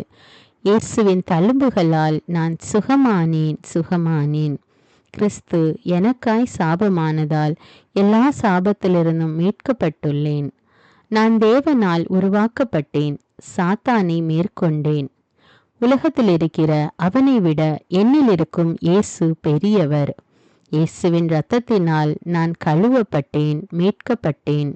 இயேசுவின் தழும்புகளால் நான் சுகமானேன். கிறிஸ்து எனக்காய் சாபமானதால் எல்லா சாபத்திலிருந்தும் மீட்கப்பட்டுள்ளேன். நான் தேவனால் உருவாக்கப்பட்டேன், சாத்தானை மேற்கொண்டேன். உலகத்தில் இருக்கிற அவனை விட என்னில் இருக்கும் இயேசு பெரியவர். இயேசுவின் இரத்தத்தினால் நான் கழுவப்பட்டேன், மீட்கப்பட்டேன்.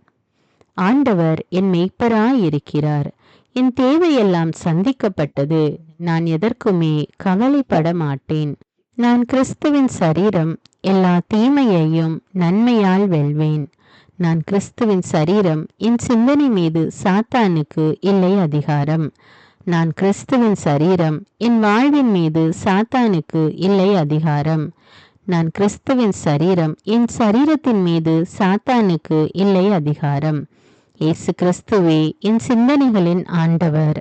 ஆண்டவர் என் மேய்ப்பராயிருக்கிறார். என் தேவையெல்லாம் சந்திக்கப்பட்டது. நான் எதற்குமே கவலைப்பட மாட்டேன். நான் கிறிஸ்துவின் சரீரம், எல்லா தீமையையும் நன்மையால் வெல்வேன். நான் கிறிஸ்துவின் சரீரம், என் சிந்தனை மீது சாத்தானுக்கு இல்லை அதிகாரம். நான் கிறிஸ்துவின் சரீரம், என் வாழ்வின் மீது சாத்தானுக்கு இல்லை அதிகாரம். நான் கிறிஸ்துவின் சரீரம், என் சரீரத்தின் மீது சாத்தானுக்கு இல்லை அதிகாரம். இயேசு கிறிஸ்துவே என் சிந்தனைகளின் ஆண்டவர்.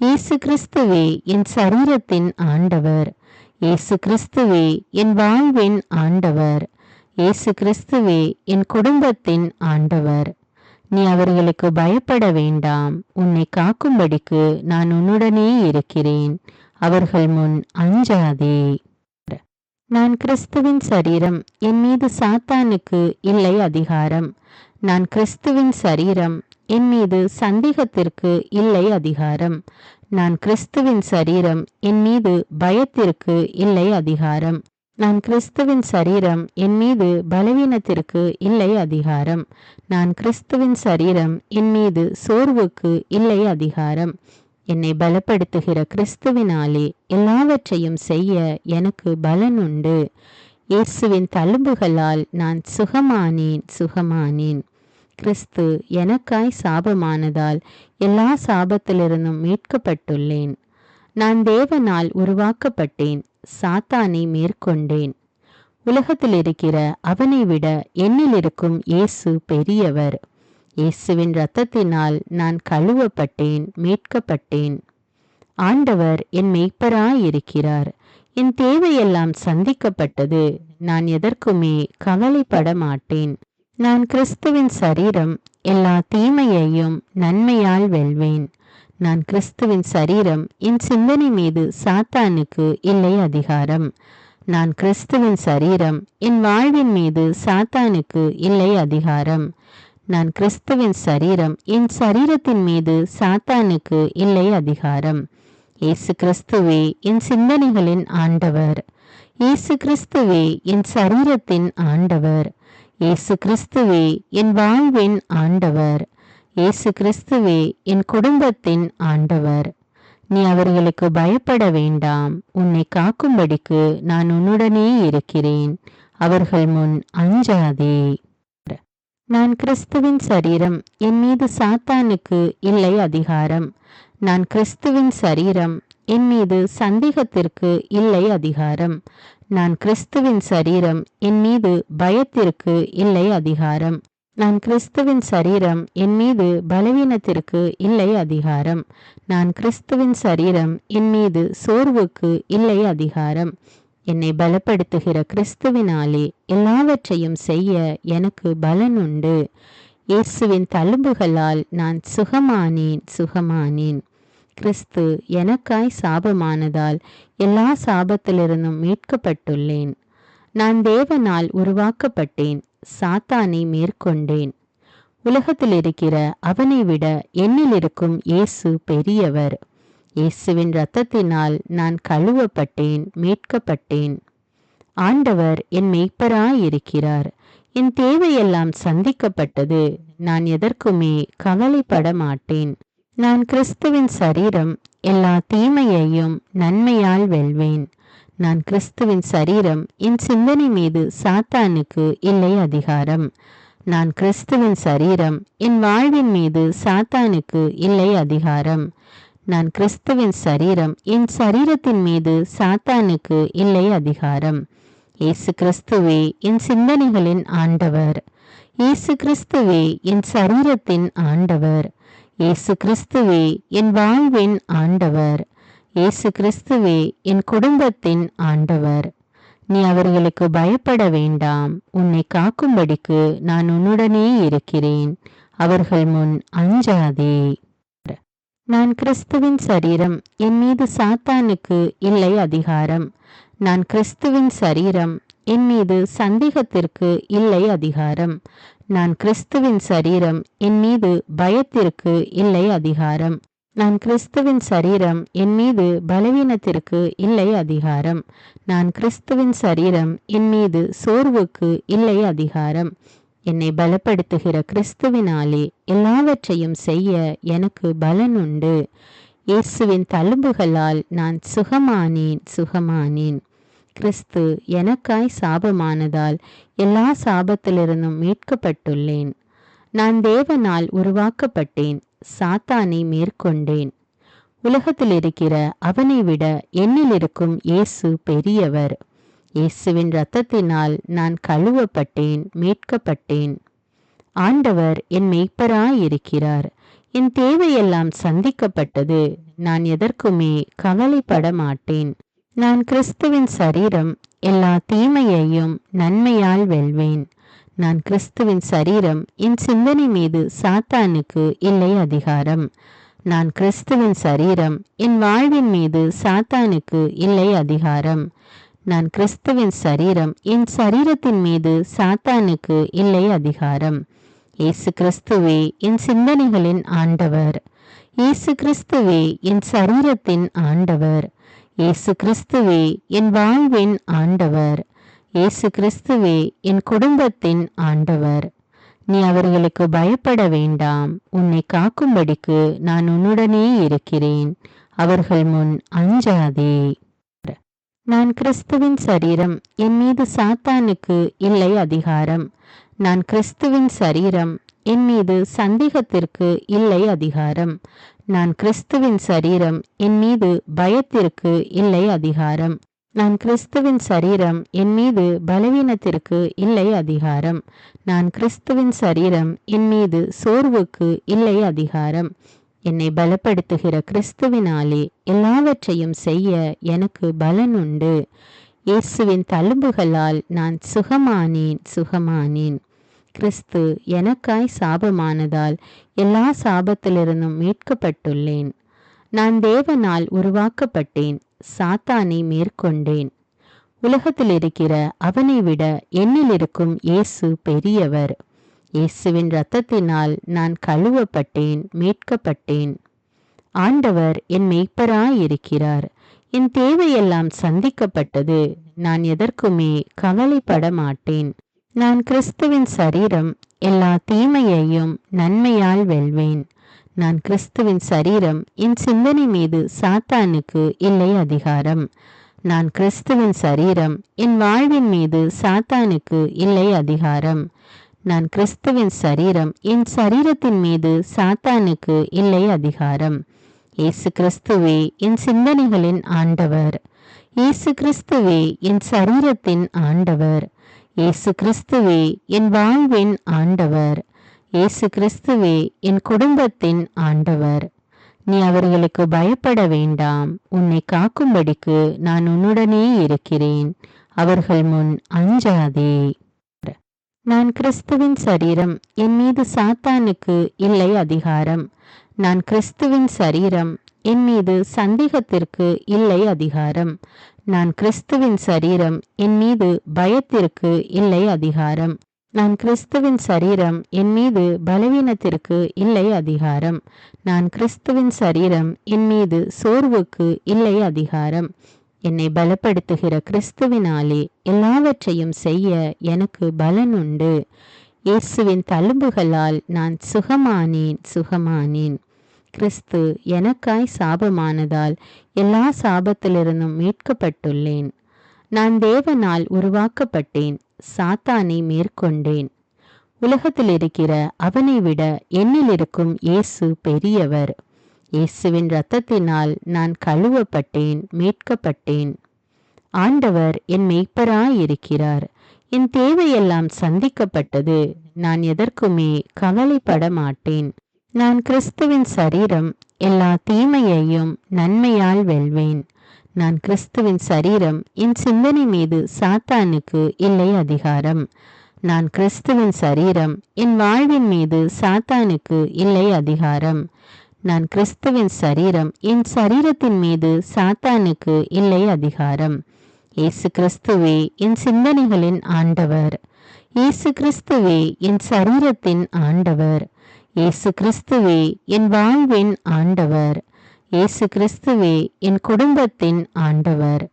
இயேசு கிறிஸ்துவே என் சரீரத்தின் ஆண்டவர். இயேசு கிறிஸ்துவே என் வாழ்வின் ஆண்டவர். இயேசு கிறிஸ்துவே என் குடும்பத்தின் ஆண்டவர். நீ அவர்களுக்கு பயப்பட வேண்டாம். உன்னை காக்கும்படிக்கு நான் உன்னுடனே இருக்கிறேன். அவர்கள் முன் அஞ்சாதே. நான் கிறிஸ்துவின் சரீரம், என் மீது சாத்தானுக்கு இல்லை அதிகாரம். நான் கிறிஸ்துவின் சரீரம், என் மீது சந்தேகத்திற்கு இல்லை அதிகாரம். நான் கிறிஸ்துவின் சரீரம், என் மீது பயத்திற்கு இல்லை அதிகாரம். நான் கிறிஸ்துவின் சரீரம், என் மீது பலவீனத்திற்கு இல்லை அதிகாரம். நான் கிறிஸ்துவின் சரீரம், என் மீது சோர்வுக்கு இல்லை அதிகாரம். என்னை பலப்படுத்துகிற கிறிஸ்துவினாலே எல்லாவற்றையும் செய்ய எனக்கு பலன் உண்டு. இயேசுவின் தழும்புகளால் நான் சுகமானேன். கிறிஸ்து எனக்காய் சாபமானதால் எல்லா சாபத்திலிருந்தும் மீட்கப்பட்டுள்ளேன். நான் தேவனால் உருவாக்கப்பட்டேன், சாத்தானை மேற்கொண்டேன். உலகத்தில் இருக்கிற அவனை விட என்னில் இருக்கும் இயேசு பெரியவர். இயேசுவின் இரத்தத்தினால் நான் கழுவப்பட்டேன், மீட்கப்பட்டேன். ஆண்டவர் என் மேய்ப்பராயிருக்கிறார். என் தேவையெல்லாம் சந்திக்கப்பட்டது. நான் எதற்குமே கவலைப்பட மாட்டேன். நான் கிறிஸ்துவின் சரீரம், எல்லா தீமையையும் நன்மையால் வெல்வேன். நான் கிறிஸ்துவின் சரீரம், என் சிந்தனை மீது சாத்தானுக்கு இல்லை அதிகாரம். நான் கிறிஸ்துவின் சரீரம், என் வாழ்வின் மீது சாத்தானுக்கு இல்லை அதிகாரம். நான் கிறிஸ்துவின் சரீரம், என் சரீரத்தின் மீது சாத்தானுக்கு இல்லை அதிகாரம். இயேசு கிறிஸ்துவே என் சிந்தனைகளின் ஆண்டவர். இயேசு கிறிஸ்துவே என் சரீரத்தின் ஆண்டவர். இயேசு கிறிஸ்துவே என் வாழ்வின் ஆண்டவர். இயேசு கிறிஸ்துவே என் குடும்பத்தின் ஆண்டவர். நீ அவர்களுக்கு பயப்பட வேண்டாம். உன்னை காக்கும்படிக்கு நான் உன்னுடனே இருக்கிறேன். அவர்கள் முன் அஞ்சாதே. நான் கிறிஸ்துவின் சரீரம், என் மீது சாத்தானுக்கு இல்லை அதிகாரம். நான் கிறிஸ்துவின் சரீரம், என் மீது சந்தேகத்திற்கு இல்லை அதிகாரம். நான் கிறிஸ்துவின் சரீரம், என் மீது பயத்திற்கு இல்லை அதிகாரம். நான் கிறிஸ்துவின் சரீரம், என் மீது பலவீனத்திற்கு இல்லை அதிகாரம். நான் கிறிஸ்துவின் சரீரம், என் மீது சோர்வுக்கு இல்லை அதிகாரம். என்னை பலப்படுத்துகிற கிறிஸ்துவினாலே எல்லாவற்றையும் செய்ய எனக்கு பலன் உண்டு. இயேசுவின் தழும்புகளால் நான் சுகமானேன். கிறிஸ்து எனக்காய் சாபமானதால் எல்லா சாபத்திலிருந்தும் மீட்கப்பட்டுள்ளேன். நான் தேவனால் உருவாக்கப்பட்டேன், சாத்தானை மேற்கொண்டேன். உலகத்தில் இருக்கிற அவனை விட என்னில் இருக்கும் இயேசு பெரியவர். இயேசுவின் இரத்தத்தினால் நான் கழுவப்பட்டேன், மீட்கப்பட்டேன். ஆண்டவர் என் மேய்ப்பராயிருக்கிறார். என் தேவையெல்லாம் சந்திக்கப்பட்டது. நான் எதற்குமே கவலைப்பட மாட்டேன். நான் கிறிஸ்துவின் சரீரம், எல்லா தீமையையும் நன்மையால் வெல்வேன். நான் கிறிஸ்துவின் சரீரம், என் சிந்தனை மீது சாத்தானுக்கு இல்லை அதிகாரம். நான் கிறிஸ்துவின் சரீரம், என் வாழ்வின் மீது சாத்தானுக்கு இல்லை அதிகாரம். நான் கிறிஸ்துவின் சரீரம், என் சரீரத்தின் மீது சாத்தானுக்கு இல்லை அதிகாரம். இயேசு கிறிஸ்துவே என் சிந்தனைகளின் ஆண்டவர். இயேசு கிறிஸ்துவே என் சரீரத்தின் ஆண்டவர். இயேசு கிறிஸ்துவே என் வாழ்வின் ஆண்டவர். இயேசு கிறிஸ்துவே என் குடும்பத்தின் ஆண்டவர். நீ அவர்களுக்கு பயப்பட வேண்டாம். உன்னை காக்கும்படிக்கு நான் உன்னுடனே இருக்கிறேன். அவர்கள் முன் அஞ்சாதே. நான் கிறிஸ்துவின் சரீரம். என் மீது சாத்தானுக்கு இல்லை அதிகாரம். நான் கிறிஸ்துவின் சரீரம். என் மீது சந்தேகத்திற்கு இல்லை அதிகாரம். நான் கிறிஸ்துவின் சரீரம். என் மீது பயத்திற்கு இல்லை அதிகாரம். நான் கிறிஸ்துவின் சரீரம். என் மீது பலவீனத்திற்கு இல்லை அதிகாரம். நான் கிறிஸ்துவின் சரீரம். என் மீது சோர்வுக்கு இல்லை அதிகாரம். என்னை பலப்படுத்துகிற கிறிஸ்துவினாலே எல்லாவற்றையும் செய்ய எனக்கு பலன் உண்டு. இயேசுவின் தழும்புகளால் நான் சுகமானேன். கிறிஸ்து எனக்காய் சாபமானதால் எல்லா சாபத்திலிருந்தும் மீட்கப்பட்டுள்ளேன். நான் தேவனால் உருவாக்கப்பட்டேன். சாத்தானை மேற்கொண்டேன். உலகத்தில் இருக்கிற அவனை விட என்னில் இருக்கும் இயேசு பெரியவர். இயேசுவின் இரத்தத்தினால் நான் கழுவப்பட்டேன், மீட்கப்பட்டேன். ஆண்டவர் என் மெய்ப்பராயிருக்கிறார். என் தேவையெல்லாம் சந்திக்கப்பட்டது. நான் எதற்குமே கவலைப்பட மாட்டேன். நான் கிறிஸ்துவின் சரீரம். எல்லா தீமையையும் நன்மையால் வெல்வேன். நான் கிறிஸ்துவின் சரீரம். என் சிந்தனை மீது சாத்தானுக்கு இல்லை அதிகாரம். நான் கிறிஸ்துவின் சரீரம். என் வாழ்வின் மீது சாத்தானுக்கு இல்லை அதிகாரம். நான் கிறிஸ்துவின் சரீரம். என் சரீரத்தின் மீது சாத்தானுக்கு இல்லை அதிகாரம். இயேசு கிறிஸ்துவே என் சிந்தனைகளின் ஆண்டவர். இயேசு கிறிஸ்துவே என் சரீரத்தின் ஆண்டவர். இயேசு கிறிஸ்துவே என் வாழ்வின் ஆண்டவர். இயேசு கிறிஸ்துவே என் குடும்பத்தின் ஆண்டவர். நீ அவர்களுக்கு பயப்பட வேண்டாம். உன்னை காக்கும்படிக்கு நான் உன்னுடனே இருக்கிறேன். அவர்கள் முன் அஞ்சாதே. நான் கிறிஸ்துவின் சரீரம். என் மீது சாத்தானுக்கு இல்லை அதிகாரம். நான் கிறிஸ்துவின் சரீரம். என் மீது சந்தேகத்திற்கு இல்லை அதிகாரம். நான் கிறிஸ்துவின் சரீரம். என் மீது பயத்திற்கு இல்லை அதிகாரம். நான் கிறிஸ்துவின் சரீரம். என் மீது பலவீனத்திற்கு இல்லை அதிகாரம். நான் கிறிஸ்துவின் சரீரம். என் மீது சோர்வுக்கு இல்லை அதிகாரம். என்னை பலப்படுத்துகிற கிறிஸ்துவினாலே எல்லாவற்றையும் செய்ய எனக்கு பலன் உண்டு. இயேசுவின் தழும்புகளால் நான் சுகமானேன். கிறிஸ்து எனக்காய் சாபமானதால் எல்லா சாபத்திலிருந்தும் மீட்கப்பட்டுள்ளேன். நான் தேவனால் உருவாக்கப்பட்டேன். சாத்தானை மேற்கொண்டேன். உலகத்தில் இருக்கிற அவனை விட என்னில் இருக்கும் இயேசு பெரியவர். இயேசுவின் இரத்தத்தினால் நான் கழுவப்பட்டேன், மீட்கப்பட்டேன். ஆண்டவர் என் மெய்ப்பராயிருக்கிறார். என் தேவையெல்லாம் சந்திக்கப்பட்டது. நான் எதற்குமே கவலைப்பட மாட்டேன். நான் கிறிஸ்துவின் சரீரம். எல்லா தீமையையும் நன்மையால் வெல்வேன். நான் கிறிஸ்துவின் சரீரம். என் சிந்தனை மீது சாத்தானுக்கு இல்லை அதிகாரம். நான் கிறிஸ்துவின் சரீரம். என் வாழ்வின் மீது சாத்தானுக்கு இல்லை அதிகாரம். நான் கிறிஸ்துவின் சரீரம். என் சரீரத்தின் மீது சாத்தானுக்கு இல்லை அதிகாரம். இயேசு கிறிஸ்துவே என் சிந்தனைகளின் ஆண்டவர். இயேசு கிறிஸ்துவே என் சரீரத்தின் ஆண்டவர். இயேசு கிறிஸ்துவே என் வாழ்வின் ஆண்டவர். இயேசு கிறிஸ்துவே என் குடும்பத்தின் ஆண்டவர். நீ அவர்களுக்கு பயப்பட வேண்டாம். உன்னை காக்கும்படிக்கு நான் உன்னுடனே இருக்கிறேன். அவர்கள் முன் அஞ்சாதே. நான் கிறிஸ்துவின் சரீரம். என் மீது சாத்தானுக்கு இல்லை அதிகாரம். நான் கிறிஸ்துவின் சரீரம். என் மீது சந்தேகத்திற்கு இல்லை அதிகாரம். நான் கிறிஸ்துவின் சரீரம். என் மீது பயத்திற்கு இல்லை அதிகாரம். நான் கிறிஸ்துவின் சரீரம். என் மீது பலவீனத்திற்கு இல்லை அதிகாரம். நான் கிறிஸ்துவின் சரீரம். என் மீது சோர்வுக்கு இல்லை அதிகாரம். என்னை பலப்படுத்துகிற கிறிஸ்துவினாலே எல்லாவற்றையும் செய்ய எனக்கு பலன் உண்டு. இயேசுவின் தழும்புகளால் நான் சுகமானேன். கிறிஸ்து எனக்காய் சாபமானதால் எல்லா சாபத்திலிருந்தும் மீட்கப்பட்டுள்ளேன். நான் தேவனால் உருவாக்கப்பட்டேன். சாத்தானை மேற்கொண்டேன். உலகத்தில் இருக்கிற அவனை விட என்னில் இருக்கும் இயேசு பெரியவர். இயேசுவின் இரத்தத்தினால் நான் கழுவப்பட்டேன், மீட்கப்பட்டேன். ஆண்டவர் என் மெய்ப்பராயிருக்கிறார். என் தேவையெல்லாம் சந்திக்கப்பட்டது. நான் எதற்குமே கவலைப்பட மாட்டேன். நான் கிறிஸ்துவின் சரீரம், எல்லா தீமையையும் நன்மையால் வெல்வேன். நான் கிறிஸ்துவின் சரீரம், என் சிந்தனை மீது சாத்தானுக்கு இல்லை அதிகாரம். நான் கிறிஸ்துவின் சரீரம், என் வாழ்வின் மீது சாத்தானுக்கு இல்லை அதிகாரம். நான் கிறிஸ்துவின் சரீரம், என் சரீரத்தின் மீது சாத்தானுக்கு இல்லை அதிகாரம். இயேசு கிறிஸ்துவே என் சிந்தனைகளின் ஆண்டவர். இயேசு கிறிஸ்துவே என் சரீரத்தின் ஆண்டவர். இயேசு கிறிஸ்துவே என் வாழ்வின் ஆண்டவர். இயேசு கிறிஸ்துவே என் குடும்பத்தின் ஆண்டவர்.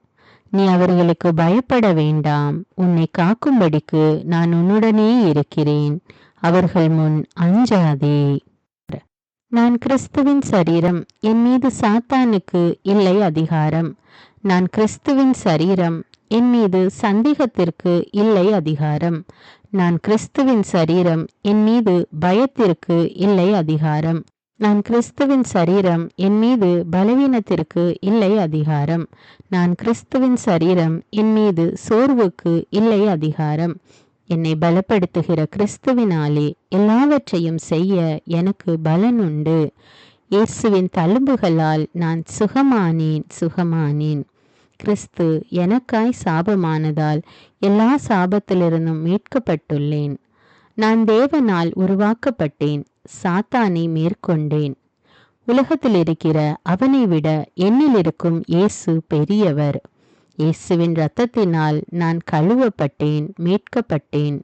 நீ அவர்களுக்கு பயப்பட வேண்டாம். உன்னை காக்கும்படிக்கு நான் உன்னுடனே இருக்கிறேன். அவர்கள் முன் அஞ்சாதே. நான் கிறிஸ்துவின் சரீரம், என் மீது சாத்தானுக்கு இல்லை அதிகாரம். நான் கிறிஸ்துவின் சரீரம், என் மீது சந்தேகத்திற்கு இல்லை அதிகாரம். நான் கிறிஸ்துவின் சரீரம், என் மீது பயத்திற்கு இல்லை அதிகாரம். நான் கிறிஸ்துவின் சரீரம், என் மீது பலவீனத்திற்கு இல்லை அதிகாரம். நான் கிறிஸ்துவின் சரீரம், என் மீது சோர்வுக்கு இல்லை அதிகாரம். என்னை பலப்படுத்துகிற கிறிஸ்துவினாலே எல்லாவற்றையும் செய்ய எனக்கு பலன் உண்டு. இயேசுவின் தழும்புகளால் நான் சுகமானேன். கிறிஸ்து எனக்காய் சாபமானதால் எல்லா சாபத்திலிருந்தும் மீட்கப்பட்டுள்ளேன். நான் தேவனால் உருவாக்கப்பட்டேன். சாத்தானை மேற்கொண்டேன். உலகத்தில் இருக்கிற அவனை விட என்னில் இருக்கும் இயேசு பெரியவர். இயேசுவின் இரத்தத்தினால் நான் கழுவப்பட்டேன், மீட்கப்பட்டேன்.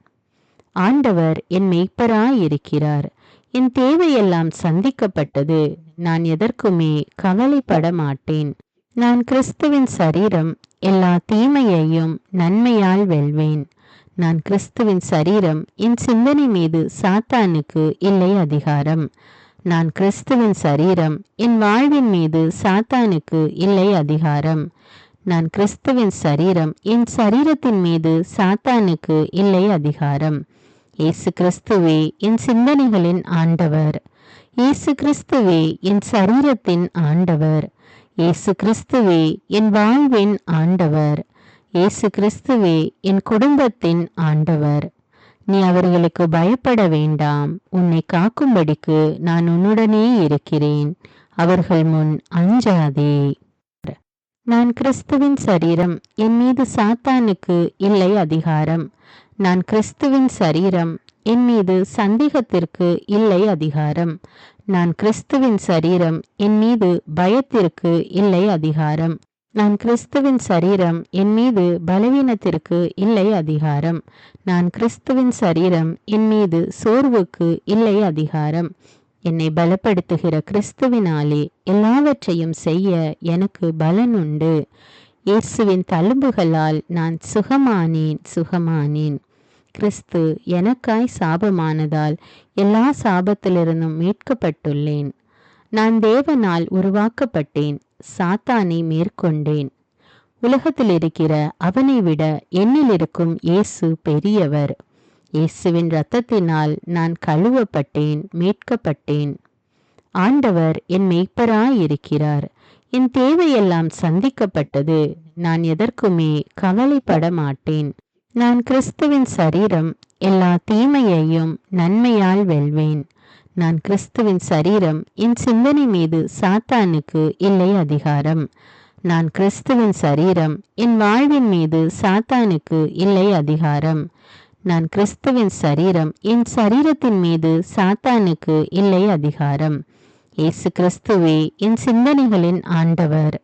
ஆண்டவர் என் மெய்ப்பராயிருக்கிறார். என் தேவையெல்லாம் சந்திக்கப்பட்டது. நான் எதற்குமே கவலைப்பட மாட்டேன். நான் கிறிஸ்துவின் சரீரம், எல்லா தீமையையும் நன்மையால் வெல்வேன். நான் கிறிஸ்துவின் சரீரம், என் சிந்தனை மீது சாத்தானுக்கு இல்லை அதிகாரம். நான் கிறிஸ்துவின் சரீரம், என் வாழ்வின் மீது சாத்தானுக்கு இல்லை அதிகாரம். நான் கிறிஸ்துவின் சரீரம், என் சரீரத்தின் மீது சாத்தானுக்கு இல்லை அதிகாரம். இயேசு கிறிஸ்துவே என் சிந்தனைகளின் ஆண்டவர். இயேசு கிறிஸ்துவே என் சரீரத்தின் ஆண்டவர். இயேசு கிறிஸ்துவே என் வாழ்வின் ஆண்டவர். இயேசு கிறிஸ்துவே என் குடும்பத்தின் ஆண்டவர். நீ அவர்களுக்கு பயப்பட வேண்டாம். உன்னை காக்கும்படிக்கு நான் உன்னுடனே இருக்கிறேன். அவர்கள் முன் அஞ்சாதே. நான் கிறிஸ்துவின் சரீரம், என் மீது சாத்தானுக்கு இல்லை அதிகாரம். நான் கிறிஸ்துவின் சரீரம், என் மீது சந்தேகத்திற்கு இல்லை அதிகாரம். நான் கிறிஸ்துவின் சரீரம், என் மீது பயத்திற்கு இல்லை அதிகாரம். நான் கிறிஸ்துவின் சரீரம், என் மீது பலவீனத்திற்கு இல்லை அதிகாரம். நான் கிறிஸ்துவின் சரீரம், என் மீது சோர்வுக்கு இல்லை அதிகாரம். என்னை பலப்படுத்துகிற கிறிஸ்துவினாலே எல்லாவற்றையும் செய்ய எனக்கு பலன் உண்டு. இயேசுவின் தழும்புகளால் நான் சுகமானேன். கிறிஸ்து எனக்காய் சாபமானதால் எல்லா சாபத்திலிருந்தும் மீட்கப்பட்டுள்ளேன். நான் தேவனால் உருவாக்கப்பட்டேன். சாத்தானை மேற்கொண்டேன். உலகத்தில் இருக்கிற அவனை விட என்னில் இருக்கும் இயேசு பெரியவர். இயேசுவின் இரத்தத்தினால் நான் கழுவப்பட்டேன், மீட்கப்பட்டேன். ஆண்டவர் என் மெய்ப்பராயிருக்கிறார். என் தேவையெல்லாம் சந்திக்கப்பட்டது. நான் எதற்குமே கவலைப்பட மாட்டேன். நான் கிறிஸ்துவின் சரீரம், எல்லா தீமையையும் நன்மையால் வெல்வேன். நான் கிறிஸ்துவின் சரீரம், என் சிந்தனை மீது சாத்தானுக்கு இல்லை அதிகாரம். நான் கிறிஸ்துவின் சரீரம், என் வாழ்வின் மீது சாத்தானுக்கு இல்லை அதிகாரம். நான் கிறிஸ்துவின் சரீரம், என் சரீரத்தின் மீது சாத்தானுக்கு இல்லை அதிகாரம். இயேசு கிறிஸ்துவே என் சிந்தனைகளின் ஆண்டவர்.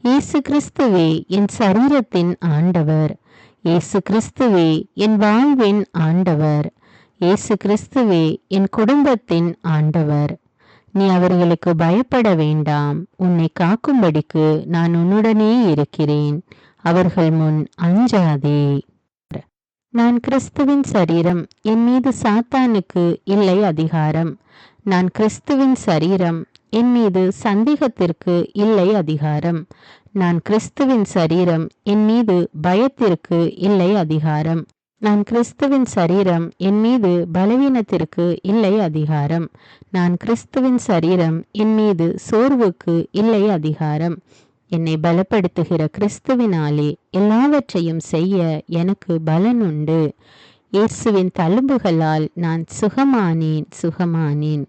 இயேசு கிறிஸ்துவே என் சரீரத்தின் ஆண்டவர். இயேசு கிறிஸ்துவே என் வாழ்வின் ஆண்டவர். இயேசு கிறிஸ்துவே என் குடும்பத்தின் ஆண்டவர். நீ அவர்களுக்கு பயப்பட வேண்டாம். உன்னை காக்கும்படிக்கு நான் உன்னுடனே இருக்கிறேன். அவர்கள் முன் அஞ்சாதே. நான் கிறிஸ்துவின் சரீரம், என் மீது சாத்தானுக்கு இல்லை அதிகாரம். நான் கிறிஸ்துவின் சரீரம், என் மீது சந்தேகத்திற்கு இல்லை அதிகாரம். நான் கிறிஸ்துவின் சரீரம், என் மீது பயத்திற்கு இல்லை அதிகாரம். நான் கிறிஸ்துவின் சரீரம், என் மீது பலவீனத்திற்கு இல்லை அதிகாரம். நான் கிறிஸ்துவின் சரீரம், என் மீது சோர்வுக்கு இல்லை அதிகாரம். என்னை பலப்படுத்துகிற கிறிஸ்துவினாலே எல்லாவற்றையும் செய்ய எனக்கு பலன் உண்டு. இயேசுவின் தழும்புகளால் நான் சுகமானேன்.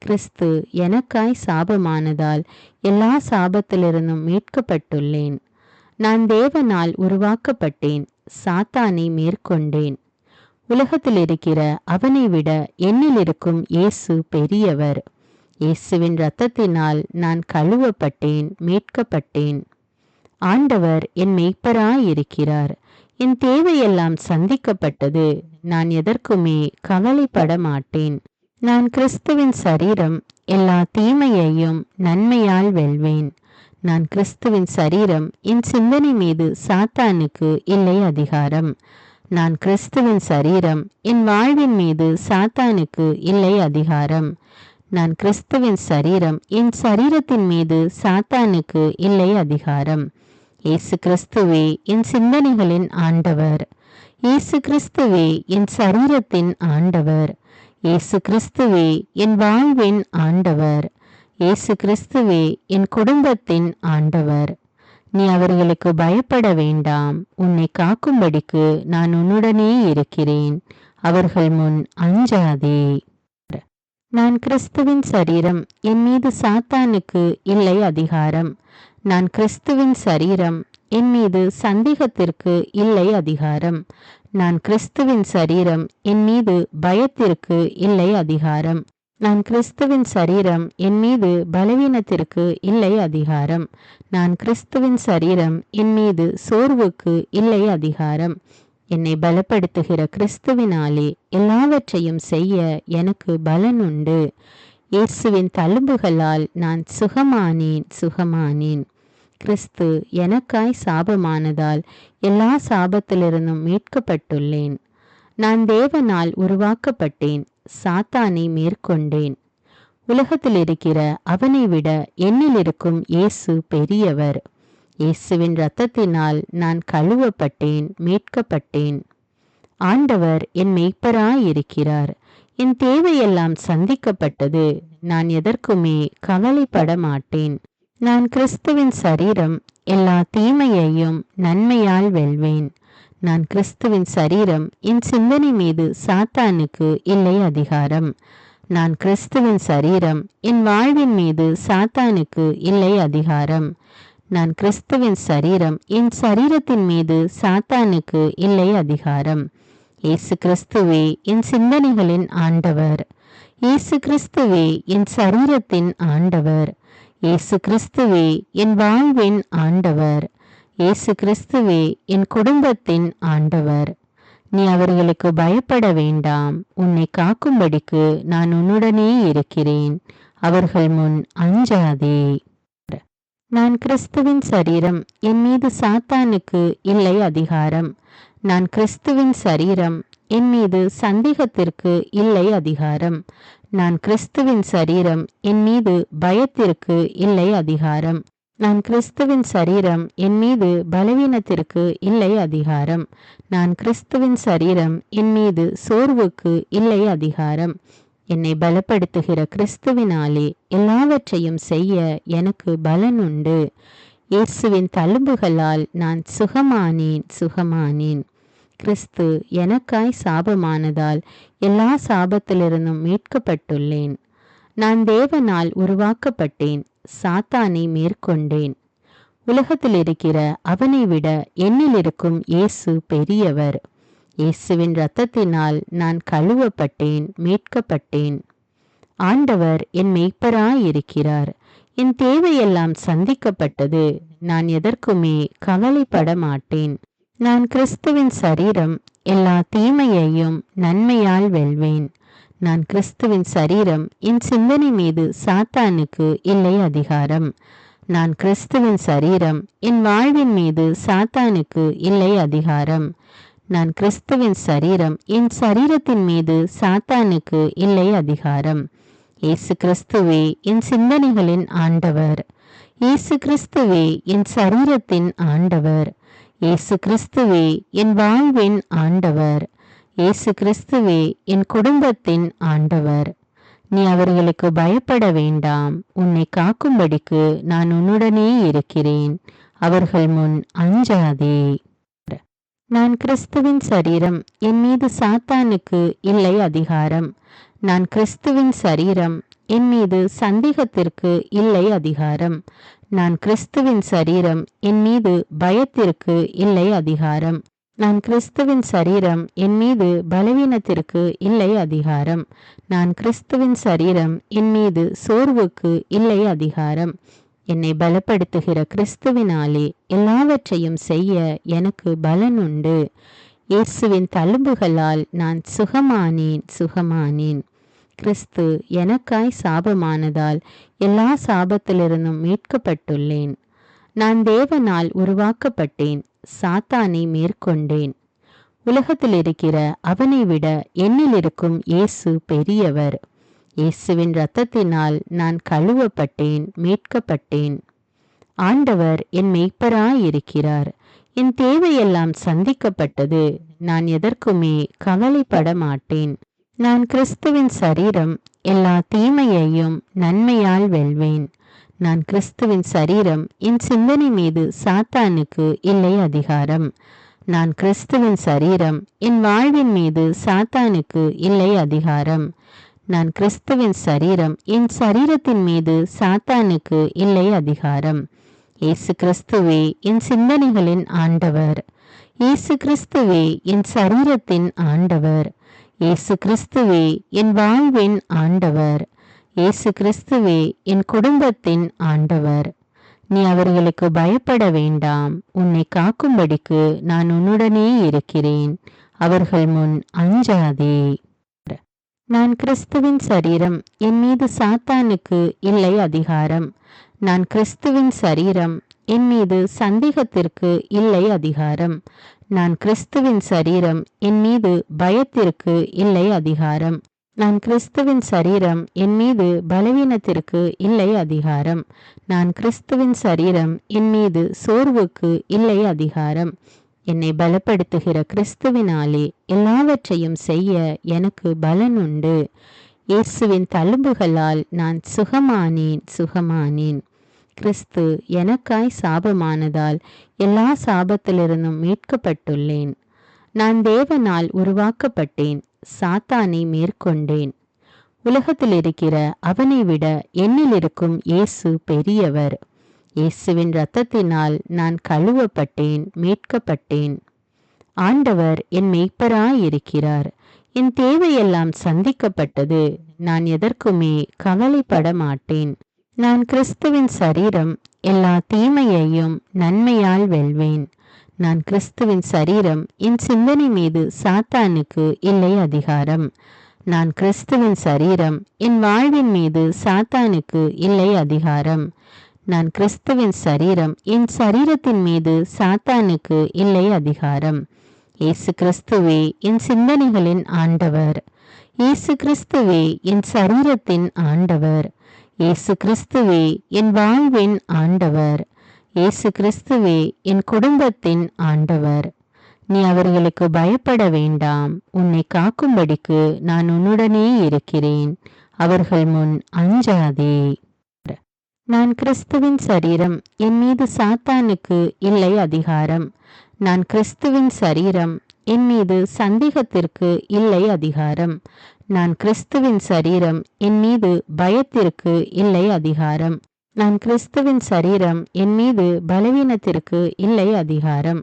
கிறிஸ்து எனக்காய் சாபமானதால் எல்லா சாபத்திலிருந்தும் மீட்கப்பட்டுள்ளேன். நான் தேவனால் உருவாக்கப்பட்டேன், சாத்தானை மேற்கொண்டேன். உலகத்தில் இருக்கிற அவனை விட என்னில் இருக்கும் இயேசு பெரியவர். இயேசுவின் இரத்தத்தினால் நான் கழுவப்பட்டேன், மீட்கப்பட்டேன். ஆண்டவர் என் மெய்ப்பராயிருக்கிறார். என் தேவையெல்லாம் சந்திக்கப்பட்டது. நான் எதற்குமே கவலைப்பட மாட்டேன். நான் கிறிஸ்துவின் சரீரம், எல்லா தீமையையும் நன்மையால் வெல்வேன். நான் கிறிஸ்துவின் சரீரம், என் சிந்தனை மீது சாத்தானுக்கு இல்லை அதிகாரம். நான் கிறிஸ்துவின் சரீரம், என் வாழ்வின் மீது சாத்தானுக்கு இல்லை அதிகாரம். நான் கிறிஸ்துவின் சரீரம், என் சரீரத்தின் மீது சாத்தானுக்கு இல்லை அதிகாரம். இயேசு கிறிஸ்துவே என் சிந்தனைகளின் ஆண்டவர். இயேசு கிறிஸ்துவே என் சரீரத்தின் ஆண்டவர். இயேசு கிறிஸ்துவே என் வாழ்வின் ஆண்டவர். இயேசு கிறிஸ்துவே என் குடும்பத்தின் ஆண்டவர். நீ அவர்களுக்கு பயப்பட வேண்டாம். உன்னை காக்கும்படிக்கு நான் உன்னுடனே இருக்கிறேன். அவர்கள் முன் அஞ்சாதே. நான் கிறிஸ்துவின் சரீரம், என் மீது சாத்தானுக்கு இல்லை அதிகாரம். நான் கிறிஸ்துவின் சரீரம், என் மீது சந்தேகத்திற்கு இல்லை அதிகாரம். நான் கிறிஸ்துவின் சரீரம், என் மீது பயத்திற்கு இல்லை அதிகாரம். நான் கிறிஸ்துவின் சரீரம், என் மீது பலவீனத்திற்கு இல்லை அதிகாரம். நான் கிறிஸ்துவின் சரீரம், என் மீது சோர்வுக்கு இல்லை அதிகாரம். என்னை பலப்படுத்துகிற கிறிஸ்துவினாலே எல்லாவற்றையும் செய்ய எனக்கு பலன் உண்டு. இயேசுவின் தழும்புகளால் நான் சுகமானேன். கிறிஸ்து எனக்காய் சாபமானதால் எல்லா சாபத்திலிருந்தும் மீட்கப்பட்டுள்ளேன். நான் தேவனால் உருவாக்கப்பட்டேன், சாத்தானை மேற்கொண்டேன். உலகத்தில் இருக்கிற அவனை விட என்னில் இருக்கும் இயேசு பெரியவர். இயேசுவின் இரத்தத்தினால் நான் கழுவப்பட்டேன், மீட்கப்பட்டேன். ஆண்டவர் என் மெய்ப்பராயிருக்கிறார். என் தேவையெல்லாம் சந்திக்கப்பட்டது. நான் எதற்குமே கவலைப்பட மாட்டேன். நான் கிறிஸ்துவின் சரீரம், எல்லா தீமையையும் நன்மையால் வெல்வேன். நான் கிறிஸ்துவின் சரீரம், என் சிந்தனை மீது சாத்தானுக்கு இல்லை அதிகாரம். நான் கிறிஸ்துவின் சரீரம், என் வாழ்வின் மீது சாத்தானுக்கு இல்லை அதிகாரம். நான் கிறிஸ்துவின் சரீரம், என் சரீரத்தின் மீது சாத்தானுக்கு இல்லை அதிகாரம். இயேசு கிறிஸ்துவே என் சிந்தனைகளின் ஆண்டவர். இயேசு கிறிஸ்துவே என் சரீரத்தின் ஆண்டவர். இயேசு கிறிஸ்துவே என் வாழ்வின் ஆண்டவர். இயேசு கிறிஸ்துவே என் குடும்பத்தின் ஆண்டவர். நீ அவர்களுக்கு பயப்பட வேண்டாம். உன்னை காக்கும்படிக்கு நான் உன்னுடனே இருக்கிறேன். அவர்கள் முன் அஞ்சாதே. நான் கிறிஸ்துவின் சரீரம், என் மீது சாத்தானுக்கு இல்லை அதிகாரம். நான் கிறிஸ்துவின் சரீரம், என் மீது சந்தேகத்திற்கு இல்லை அதிகாரம். நான் கிறிஸ்துவின் சரீரம், என் மீது பயத்திற்கு இல்லை அதிகாரம். நான் கிறிஸ்துவின் சரீரம், என் மீது பலவீனத்திற்கு இல்லை அதிகாரம். நான் கிறிஸ்துவின் சரீரம், என் மீது சோர்வுக்கு இல்லை அதிகாரம். என்னை பலப்படுத்துகிற கிறிஸ்துவினாலே எல்லாவற்றையும் செய்ய எனக்கு பலன் உண்டு. இயேசுவின் தழும்புகளால் நான் சுகமானேன். கிறிஸ்து எனக்காய் சாபமானதால் எல்லா சாபத்திலிருந்தும் மீட்கப்பட்டுள்ளேன். நான் தேவனால் உருவாக்கப்பட்டேன், சாத்தானை மேற்கொண்டேன். உலகத்தில் இருக்கிற அவனை விட என்னில் இருக்கும் இயேசு பெரியவர். இயேசுவின் இரத்தத்தினால் நான் கழுவப்பட்டேன், மீட்கப்பட்டேன். ஆண்டவர் என் மெய்ப்பராயிருக்கிறார். என் தேவையெல்லாம் சந்திக்கப்பட்டது. நான் எதற்குமே கவலைப்பட மாட்டேன். நான் கிறிஸ்துவின் சரீரம், எல்லா தீமையையும் நன்மையால் வெல்வேன். நான் கிறிஸ்துவின் சரீரம், என் சிந்தனை மீது சாத்தானுக்கு இல்லை அதிகாரம். நான் கிறிஸ்துவின் சரீரம், என் வாழ்வின் மீது சாத்தானுக்கு இல்லை அதிகாரம். நான் கிறிஸ்துவின் சரீரம், என் சரீரத்தின் மீது சாத்தானுக்கு இல்லை அதிகாரம். இயேசு கிறிஸ்துவே என் சிந்தனைகளின் ஆண்டவர். இயேசு கிறிஸ்துவே என் சரீரத்தின் ஆண்டவர். இயேசு கிறிஸ்துவே என் வாழ்வின் ஆண்டவர். இயேசு கிறிஸ்துவே என் குடும்பத்தின் ஆண்டவர். நீ அவர்களுக்கு பயப்பட வேண்டாம். உன்னை காக்கும்படிக்கு நான் உன்னுடனே இருக்கிறேன். அவர்கள் முன் அஞ்சாதே. நான் கிறிஸ்துவின் சரீரம். என் மீது சாத்தானுக்கு இல்லை அதிகாரம். நான் கிறிஸ்துவின் சரீரம். என் மீது சந்தேகத்திற்கு இல்லை அதிகாரம். நான் கிறிஸ்துவின் சரீரம். என் மீது பயத்திற்கு இல்லை அதிகாரம். நான் கிறிஸ்துவின் சரீரம். என் மீது பலவீனத்திற்கு இல்லை அதிகாரம். நான் கிறிஸ்துவின் சரீரம். என் மீது சோர்வுக்கு இல்லை அதிகாரம். என்னை பலப்படுத்துகிற கிறிஸ்துவினாலே எல்லாவற்றையும் செய்ய எனக்கு பலன் உண்டு. இயேசுவின் தழும்புகளால் நான் சுகமானேன். கிறிஸ்து எனக்காய் சாபமானதால் எல்லா சாபத்திலிருந்தும் மீட்கப்பட்டுள்ளேன். நான் தேவனால் உருவாக்கப்பட்டேன். சாத்தானை மேற்கொண்டேன். உலகத்தில் இருக்கிற அவனை விட என்னில் இருக்கும் இயேசு பெரியவர். இயேசுவின் இரத்தத்தினால் நான் கழுவப்பட்டேன், மீட்கப்பட்டேன். ஆண்டவர் என் மெய்ப்பராயிருக்கிறார். என் தேவையெல்லாம் சந்திக்கப்பட்டது. நான் எதற்குமே கவலைப்பட மாட்டேன். நான் கிறிஸ்துவின் சரீரம். எல்லா தீமையையும் நன்மையால் வெல்வேன். நான் கிறிஸ்துவின் சரீரம். என் சிந்தனை மீது சாத்தானுக்கு இல்லை அதிகாரம். நான் கிறிஸ்துவின் சரீரம். என் வாழ்வின் மீது சாத்தானுக்கு இல்லை அதிகாரம். நான் கிறிஸ்துவின் சரீரம். என் சரீரத்தின் மீது சாத்தானுக்கு இல்லை அதிகாரம். இயேசு கிறிஸ்துவே என் சிந்தனைகளின் ஆண்டவர். இயேசு கிறிஸ்துவே என் சரீரத்தின் ஆண்டவர். இயேசு கிறிஸ்துவே என் வாழ்வின் ஆண்டவர். இயேசு கிறிஸ்துவே என் குடும்பத்தின் ஆண்டவர். நீ அவர்களுக்கு பயப்பட வேண்டாம். உன்னை காக்கும்படிக்கு நான் உன்னுடனே இருக்கிறேன். அவர்கள் முன் அஞ்சாதே. நான் கிறிஸ்துவின் சரீரம். என் மீது சாத்தானுக்கு இல்லை அதிகாரம். நான் கிறிஸ்துவின் சரீரம். என் மீது சந்தேகத்திற்கு இல்லை அதிகாரம். நான் கிறிஸ்துவின் சரீரம். என் மீது பயத்திற்கு இல்லை அதிகாரம். நான் கிறிஸ்துவின் சரீரம். என் மீது பலவீனத்திற்கு இல்லை அதிகாரம். நான் கிறிஸ்துவின் சரீரம். என் மீது சோர்வுக்கு இல்லை அதிகாரம். என்னை பலப்படுத்துகிற கிறிஸ்துவினாலே எல்லாவற்றையும் செய்ய எனக்கு பலன் உண்டு. இயேசுவின் தழும்புகளால் நான் சுகமானேன். கிறிஸ்து எனக்காய் சாபமானதால் எல்லா சாபத்திலிருந்தும் மீட்கப்பட்டுள்ளேன். நான் தேவனால் உருவாக்கப்பட்டேன். சாத்தானை மேற்கொண்டேன். உலகத்தில் இருக்கிற அவனை விட என்னில் இருக்கும் இயேசு பெரியவர். இயேசுவின் இரத்தத்தினால் நான் கழுவப்பட்டேன், மீட்கப்பட்டேன். ஆண்டவர் என் மெய்ப்பராயிருக்கிறார். என் தேவையெல்லாம் சந்திக்கப்பட்டது. நான் எதற்குமே கவலைப்பட மாட்டேன். நான் கிறிஸ்துவின் சரீரம். எல்லா தீமையையும் நன்மையால் வெல்வேன். நான் கிறிஸ்துவின் சரீரம். என் சிந்தனை மீது சாத்தானுக்கு இல்லை அதிகாரம். நான் கிறிஸ்துவின் சரீரம். என் வாழ்வின் மீது சாத்தானுக்கு இல்லை அதிகாரம். நான் கிறிஸ்துவின் சரீரம். என் சரீரத்தின் மீது சாத்தானுக்கு இல்லை அதிகாரம். இயேசு கிறிஸ்துவே என் சிந்தனைகளின் ஆண்டவர். இயேசு கிறிஸ்துவே என் சரீரத்தின் ஆண்டவர். இயேசு கிறிஸ்துவே என் வாழ்வின் ஆண்டவர். இயேசு கிறிஸ்துவே என் குடும்பத்தின் ஆண்டவர். நீ அவர்களுக்கு பயப்பட வேண்டாம். உன்னை காக்கும்படிக்கு நான் உன்னுடனே இருக்கிறேன். அவர்கள் முன் அஞ்சாதே. நான் கிறிஸ்துவின் சரீரம். என் மீது சாத்தானுக்கு இல்லை அதிகாரம். நான் கிறிஸ்துவின் சரீரம். என் மீது சந்தேகத்திற்கு இல்லை அதிகாரம். நான் கிறிஸ்துவின் சரீரம். என் மீது பயத்திற்கு இல்லை அதிகாரம். நான் கிறிஸ்துவின் சரீரம். என் மீது பலவீனத்திற்கு இல்லை அதிகாரம்.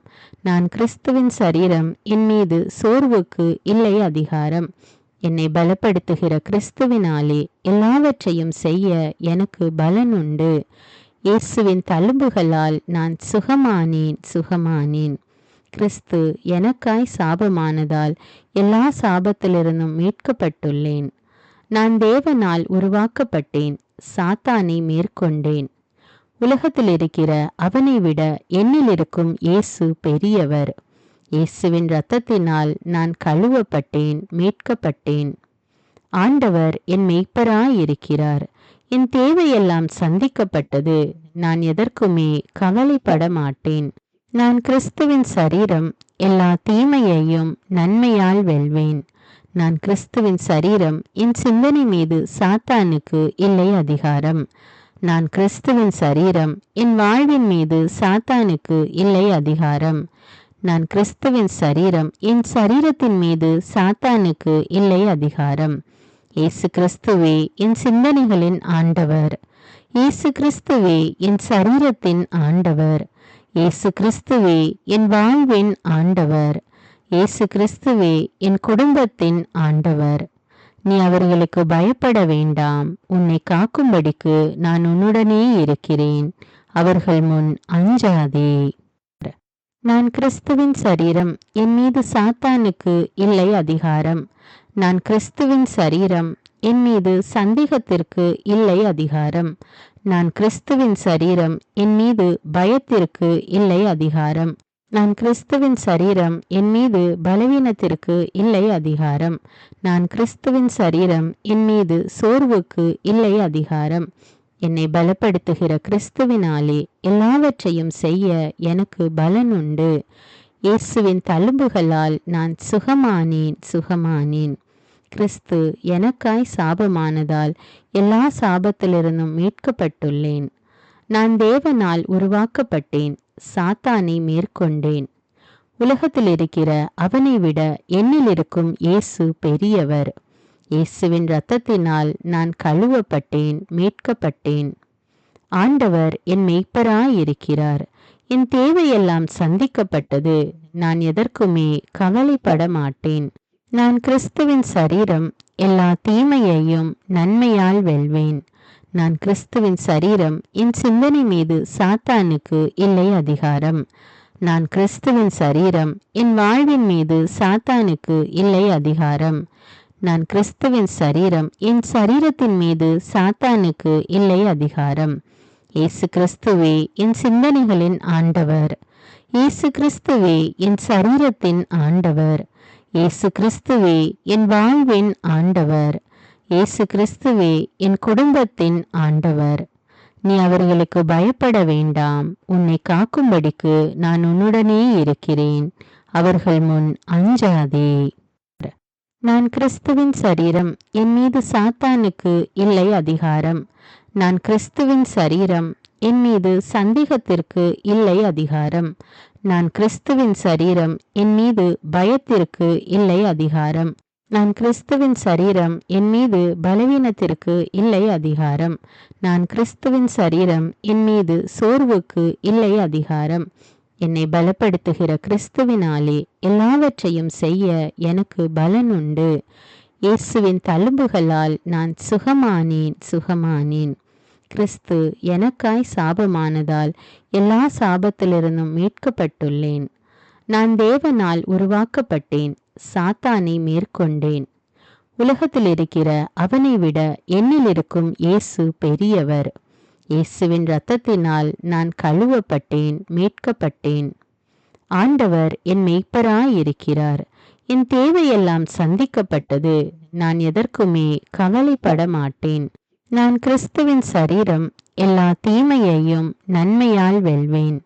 நான் கிறிஸ்துவின் சரீரம். என் மீது சோர்வுக்கு இல்லை அதிகாரம். என்னை பலப்படுத்துகிற கிறிஸ்துவினாலே எல்லாவற்றையும் செய்ய எனக்கு பலன் உண்டு. இயேசுவின் தழும்புகளால் நான் சுகமானேன். கிறிஸ்து எனக்காய் சாபமானதால் எல்லா சாபத்திலிருந்தும் மீட்கப்பட்டுள்ளேன். நான் தேவனால் உருவாக்கப்பட்டேன். சாத்தானை மேற்கொண்டேன். உலகத்தில் இருக்கிற அவனை விட என்னில் இருக்கும் இயேசு பெரியவர். இயேசுவின் இரத்தத்தினால் நான் கழுவப்பட்டேன், மீட்கப்பட்டேன். ஆண்டவர் என் மெய்ப்பராயிருக்கிறார். என் தேவையெல்லாம் சந்திக்கப்பட்டது. நான் எதற்குமே கவலைப்பட மாட்டேன். நான் கிறிஸ்துவின் சரீரம். எல்லா தீமையையும் நன்மையால் வெல்வேன். நான் கிறிஸ்துவின் சரீரம். என் சிந்தனை மீது சாத்தானுக்கு இல்லை அதிகாரம். நான் கிறிஸ்துவின் சரீரம். என் வாழ்வின் மீது சாத்தானுக்கு இல்லை அதிகாரம். நான் கிறிஸ்துவின் சரீரம். என் சரீரத்தின் மீது சாத்தானுக்கு இல்லை அதிகாரம். இயேசு கிறிஸ்துவே என் சிந்தனைகளின் ஆண்டவர். இயேசு கிறிஸ்துவே என் சரீரத்தின் ஆண்டவர். இயேசு கிறிஸ்துவே என் வாழ்வின் ஆண்டவர். இயேசு கிறிஸ்துவே என் குடும்பத்தின் ஆண்டவர். நீ அவர்களுக்கு பயப்பட வேண்டாம். உன்னை காக்கும்படிக்கு நான் உன்னுடனே இருக்கிறேன். அவர்கள் முன் அஞ்சாதே. நான் கிறிஸ்துவின் சரீரம். என் மீது சாத்தானுக்கு இல்லை அதிகாரம். நான் கிறிஸ்துவின் சரீரம். என் மீது சந்தேகத்திற்கு இல்லை அதிகாரம். நான் கிறிஸ்துவின் சரீரம். என் மீது பயத்திற்கு இல்லை அதிகாரம். நான் கிறிஸ்துவின் சரீரம். என் மீது பலவீனத்திற்கு இல்லை அதிகாரம். நான் கிறிஸ்துவின் சரீரம். என் மீது சோர்வுக்கு இல்லை அதிகாரம். என்னை பலப்படுத்துகிற கிறிஸ்துவினாலே எல்லாவற்றையும் செய்ய எனக்கு பலன் உண்டு. இயேசுவின் தழும்புகளால் நான் சுகமானேன். கிறிஸ்து எனக்காய் சாபமானதால் எல்லா சாபத்திலிருந்தும் மீட்கப்பட்டுள்ளேன். நான் தேவனால் உருவாக்கப்பட்டேன். சாத்தானை மேற்கொண்டேன். உலகத்தில் இருக்கிற அவனை விட என்னில் இருக்கும் இயேசு பெரியவர். இயேசுவின் இரத்தத்தினால் நான் கழுவப்பட்டேன், மீட்கப்பட்டேன். ஆண்டவர் என் மெய்ப்பராயிருக்கிறார். என் தேவையெல்லாம் சந்திக்கப்பட்டது. நான் எதற்குமே கவலைப்பட மாட்டேன். நான் கிறிஸ்துவின் சரீரம். எல்லா தீமையையும் நன்மையால் வெல்வேன். நான் கிறிஸ்துவின் சரீரம். என் சிந்தனை மீது சாத்தானுக்கு இல்லை அதிகாரம். நான் கிறிஸ்துவின் சரீரம். என் வாழ்வின் மீது சாத்தானுக்கு இல்லை அதிகாரம். நான் கிறிஸ்துவின் சரீரம். என் சரீரத்தின் மீது சாத்தானுக்கு இல்லை அதிகாரம். இயேசு கிறிஸ்துவே என் சிந்தனைகளின் ஆண்டவர். இயேசு கிறிஸ்துவே என் சரீரத்தின் ஆண்டவர். இயேசு கிறிஸ்துவே என் வாழ்வின் ஆண்டவர். இயேசு கிறிஸ்துவே என் குடும்பத்தின் ஆண்டவர். நீ அவர்களுக்கு பயப்பட வேண்டாம். உன்னை காக்கும்படிக்கு நான் உன்னுடனே இருக்கிறேன். அவர்கள் முன் அஞ்சாதே. நான் கிறிஸ்துவின் சரீரம். என் மீது சாத்தானுக்கு இல்லை அதிகாரம். நான் கிறிஸ்துவின் சரீரம். என் மீது சந்தேகத்திற்கு இல்லை அதிகாரம். நான் கிறிஸ்துவின் சரீரம். என் மீது பயத்திற்கு இல்லை அதிகாரம். நான் கிறிஸ்துவின் சரீரம். என் மீது பலவீனத்திற்கு இல்லை அதிகாரம். நான் கிறிஸ்துவின் சரீரம். என் மீது சோர்வுக்கு இல்லை அதிகாரம். என்னை பலப்படுத்துகிற கிறிஸ்துவினாலே எல்லாவற்றையும் செய்ய எனக்கு பலன் உண்டு. இயேசுவின் தழும்புகளால் நான் சுகமானேன். கிறிஸ்து எனக்காய் சாபமானதால் எல்லா சாபத்திலிருந்தும் மீட்கப்பட்டுள்ளேன். நான் தேவனால் உருவாக்கப்பட்டேன். சாத்தானை மேற்கொண்டேன். உலகத்தில் இருக்கிற அவனை விட என்னில் இருக்கும் இயேசு பெரியவர். இயேசுவின் இரத்தத்தினால் நான் கழுவப்பட்டேன், மீட்கப்பட்டேன். ஆண்டவர் என் மெய்ப்பராயிருக்கிறார். என் தேவையெல்லாம் சந்திக்கப்பட்டது. நான் எதற்குமே கவலைப்பட மாட்டேன். நான் கிறிஸ்துவின் சரீரம். எல்லா தீமையையும் நன்மையால் வெல்வேன்.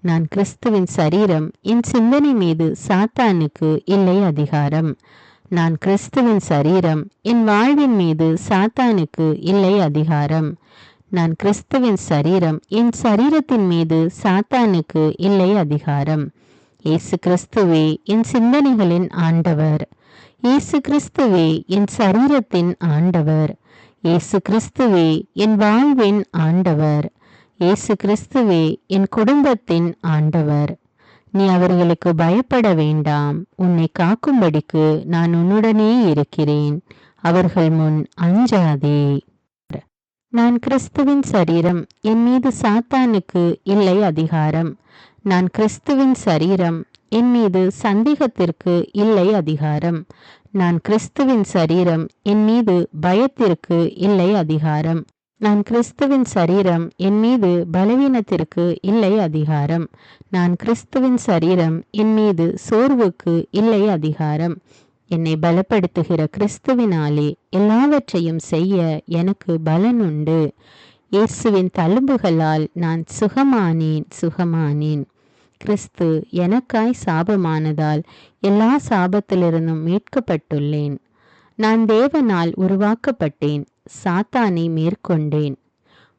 நான் கிறிஸ்துவின் சரீரம். என் சிந்தனை மீது சாத்தானுக்கு இல்லை அதிகாரம். நான் கிறிஸ்துவின் சரீரம். என் வாழ்வின் மீது சாத்தானுக்கு இல்லை அதிகாரம். நான் கிறிஸ்துவின் சரீரம். என் சரீரத்தின் மீது சாத்தானுக்கு இல்லை அதிகாரம். இயேசு கிறிஸ்துவே என் சிந்தனைகளின் ஆண்டவர். இயேசு கிறிஸ்துவே என் சரீரத்தின் ஆண்டவர். இயேசு கிறிஸ்துவே என் வாழ்வின் ஆண்டவர். இயேசு கிறிஸ்துவே என் குடும்பத்தின் ஆண்டவர். நீ அவர்களுக்கு பயப்பட வேண்டாம். உன்னை காக்கும்படிக்கு நான் உன்னுடனே இருக்கிறேன். அவர்கள் முன் அஞ்சாதே. நான் கிறிஸ்துவின் சரீரம். என் மீது சாத்தானுக்கு இல்லை அதிகாரம். நான் கிறிஸ்துவின் சரீரம். என் மீது சந்தேகத்திற்கு இல்லை அதிகாரம். நான் கிறிஸ்துவின் சரீரம். என் மீது பயத்திற்கு இல்லை அதிகாரம். நான் கிறிஸ்துவின் சரீரம். என் மீது பலவீனத்திற்கு இல்லை அதிகாரம். நான் கிறிஸ்துவின் சரீரம். என் மீது சோர்வுக்கு இல்லை அதிகாரம். என்னை பலப்படுத்துகிற கிறிஸ்துவினாலே எல்லாவற்றையும் செய்ய எனக்கு பலன் உண்டு. இயேசுவின் தழும்புகளால் நான் சுகமானேன். கிறிஸ்து எனக்காய் சாபமானதால் எல்லா சாபத்திலிருந்தும் மீட்கப்பட்டுள்ளேன். நான் தேவனால் உருவாக்கப்பட்டேன், சாத்தானை மேற்கொண்டேன்.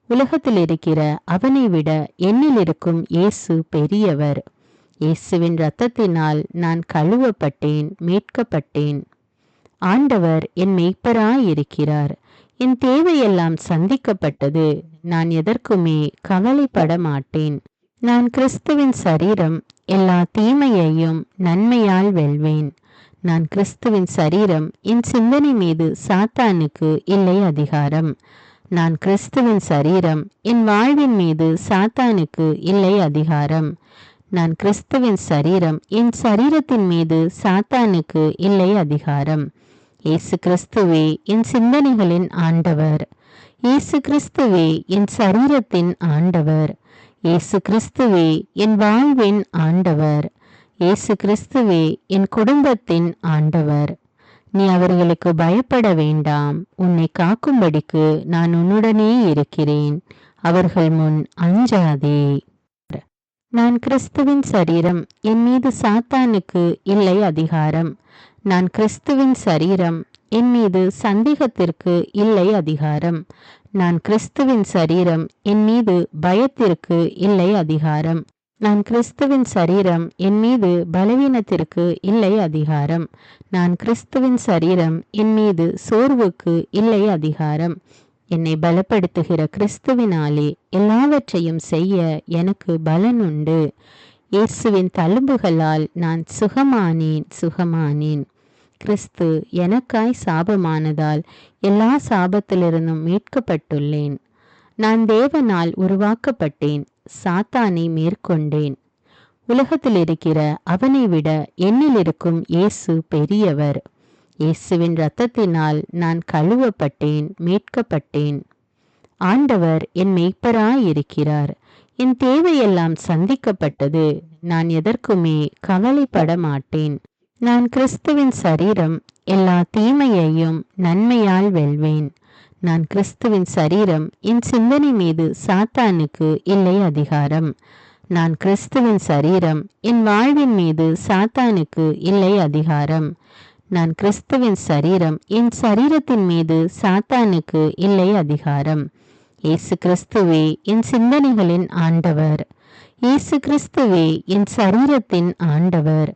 உலகத்தில் இருக்கிற அவனை விட என்னில் இருக்கும் இயேசு பெரியவர். இயேசுவின் இரத்தத்தினால் நான் கழுவப்பட்டேன், மீட்கப்பட்டேன். ஆண்டவர் என் மெய்ப்பராயிருக்கிறார். என் தேவையெல்லாம் சந்திக்கப்பட்டது. நான் எதற்குமே கவலைப்பட மாட்டேன். நான் கிறிஸ்துவின் சரீரம், எல்லா தீமையையும் நன்மையால் வெல்வேன். நான் கிறிஸ்துவின் சரீரம், என் சிந்தனை மீது சாத்தானுக்கு இல்லை அதிகாரம். நான் கிறிஸ்துவின் சரீரம், என் வாழ்வின் மீது சாத்தானுக்கு இல்லை அதிகாரம். நான் கிறிஸ்துவின் சரீரம், என் சரீரத்தின் மீது சாத்தானுக்கு இல்லை அதிகாரம். இயேசு கிறிஸ்துவே என் சிந்தனைகளின் ஆண்டவர். இயேசு கிறிஸ்துவே என் சரீரத்தின் ஆண்டவர். இயேசு கிறிஸ்துவே என் வாழ்வின் ஆண்டவர். இயேசு கிறிஸ்துவே என் குடும்பத்தின் ஆண்டவர். நீ அவர்களுக்கு பயப்பட வேண்டாம். உன்னை காக்கும்படிக்கு நான் உன்னுடனே இருக்கிறேன். அவர்கள் முன் அஞ்சாதே. நான் கிறிஸ்துவின் சரீரம், என் மீது சாத்தானுக்கு இல்லை அதிகாரம். நான் கிறிஸ்துவின் சரீரம், என் மீது சந்தேகத்திற்கு இல்லை அதிகாரம். நான் கிறிஸ்துவின் சரீரம், என் மீது பயத்திற்கு இல்லை அதிகாரம். நான் கிறிஸ்துவின் சரீரம், என் மீது பலவீனத்திற்கு இல்லை அதிகாரம். நான் கிறிஸ்துவின் சரீரம், என் மீது சோர்வுக்கு இல்லை அதிகாரம். என்னை பலப்படுத்துகிற கிறிஸ்துவினாலே எல்லாவற்றையும் செய்ய எனக்கு பலன் உண்டு. இயேசுவின் தழும்புகளால் நான் சுகமானேன். கிறிஸ்து எனக்காய் சாபமானதால் எல்லா சாபத்திலிருந்தும் மீட்கப்பட்டுள்ளேன். நான் தேவனால் உருவாக்கப்பட்டேன், சாத்தானை மேற்கொண்டேன். உலகத்தில் இருக்கிற அவனை விட என்னில் இருக்கும் இயேசு பெரியவர். இயேசுவின் இரத்தத்தினால் நான் கழுவப்பட்டேன், மீட்கப்பட்டேன். ஆண்டவர் என் மெய்ப்பராயிருக்கிறார். என் தேவையெல்லாம் சந்திக்கப்பட்டது. நான் எதற்குமே கவலைப்பட மாட்டேன். நான் கிறிஸ்துவின் சரீரம், எல்லா தீமையையும் நன்மையால் வெல்வேன். நான் கிறிஸ்துவின் சரீரம், என் சிந்தனை மீது சாத்தானுக்கு இல்லை அதிகாரம். நான் கிறிஸ்துவின் சரீரம், என் வாழ்வின் மீது சாத்தானுக்கு இல்லை அதிகாரம். நான் கிறிஸ்துவின் சரீரம், என் சரீரத்தின் மீது சாத்தானுக்கு இல்லை அதிகாரம். இயேசு கிறிஸ்துவே என் சிந்தனைகளின் ஆண்டவர். இயேசு கிறிஸ்துவே என் சரீரத்தின் ஆண்டவர்.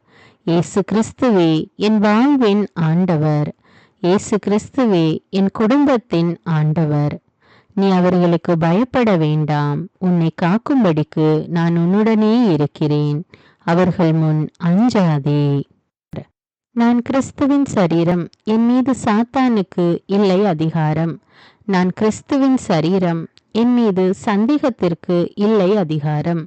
இயேசு கிறிஸ்துவே என் வாழ்வின் ஆண்டவர். இயேசு கிறிஸ்துவே என் குடும்பத்தின் ஆண்டவர். நீ அவர்களுக்கு பயப்பட வேண்டாம். உன்னை காக்கும்படிக்கு நான் உன்னுடனே இருக்கிறேன். அவர்கள் முன் அஞ்சாதே. நான் கிறிஸ்துவின் சரீரம், என் மீது சாத்தானுக்கு இல்லை அதிகாரம். நான் கிறிஸ்துவின் சரீரம், என் மீது சந்தேகத்திற்கு இல்லை அதிகாரம்.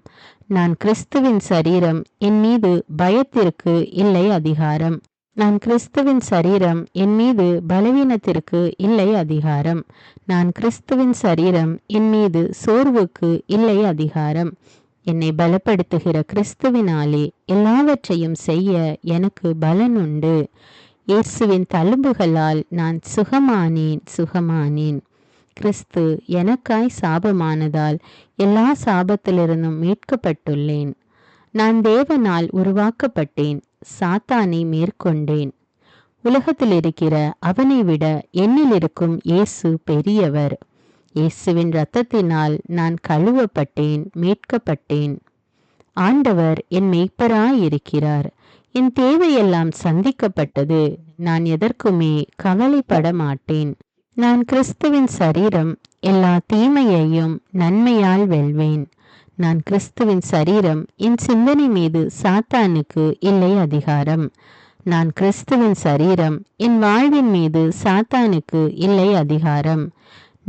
நான் கிறிஸ்துவின் சரீரம், என் மீது பயத்திற்கு இல்லை அதிகாரம். நான் கிறிஸ்துவின் சரீரம், என் மீது பலவீனத்திற்கு இல்லை அதிகாரம். நான் கிறிஸ்துவின் சரீரம், என் மீது சோர்வுக்கு இல்லை அதிகாரம். என்னை பலப்படுத்துகிற கிறிஸ்துவினாலே எல்லாவற்றையும் செய்ய எனக்கு பலன் உண்டு. இயேசுவின் தழும்புகளால் நான் சுகமானேன். கிறிஸ்து எனக்காய் சாபமானதால் எல்லா சாபத்திலிருந்தும் மீட்கப்பட்டுள்ளேன். நான் தேவனால் உருவாக்கப்பட்டேன், சாத்தானை மேற்கொண்டேன். உலகத்தில் இருக்கிற அவனை விட என்னில் இருக்கும் இயேசு பெரியவர். இயேசுவின் இரத்தத்தினால் நான் கழுவப்பட்டேன், மீட்கப்பட்டேன். ஆண்டவர் என் மெய்ப்பராயிருக்கிறார். என் தேவையெல்லாம் சந்திக்கப்பட்டது. நான் எதற்குமே கவலைப்பட மாட்டேன். நான் கிறிஸ்துவின் சரீரம், எல்லா தீமையையும் நன்மையால் வெல்வேன். நான் கிறிஸ்துவின் சரீரம், என் சிந்தனை மீது சாத்தானுக்கு இல்லை அதிகாரம். நான் கிறிஸ்துவின் சரீரம், என் வாழ்வின் மீது சாத்தானுக்கு இல்லை அதிகாரம்.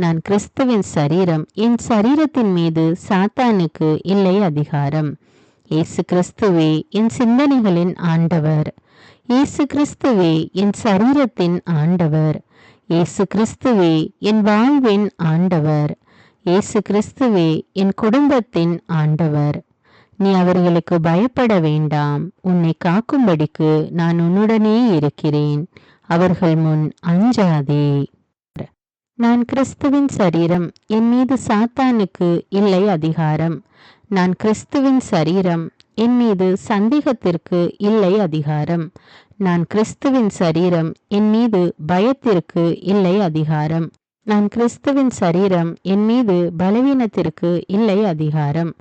நான் கிறிஸ்துவின் சரீரம், என் சரீரத்தின் மீது சாத்தானுக்கு இல்லை அதிகாரம். இயேசு கிறிஸ்துவே என் சிந்தனைகளின் ஆண்டவர். இயேசு கிறிஸ்துவே என் சரீரத்தின் ஆண்டவர். இயேசு கிறிஸ்துவே என் வாழ்வின் ஆண்டவர். இயேசு கிறிஸ்துவே என் குடும்பத்தின் ஆண்டவர். நீ அவர்களுக்கு பயப்பட வேண்டாம். உன்னை காக்கும்படிக்கு நான் உன்னுடனே இருக்கிறேன். அவர்கள் முன் அஞ்சாதே. நான் கிறிஸ்துவின் சரீரம், என் மீது சாத்தானுக்கு இல்லை அதிகாரம். நான் கிறிஸ்துவின் சரீரம், என் மீது சந்தேகத்திற்கு இல்லை அதிகாரம். நான் கிறிஸ்துவின் சரீரம், என் மீது பயத்திற்கு இல்லை அதிகாரம். நான் கிறிஸ்துவின் சரீரம், என் மீது பலவீனத்திற்கு இல்லை அதிகாரம்.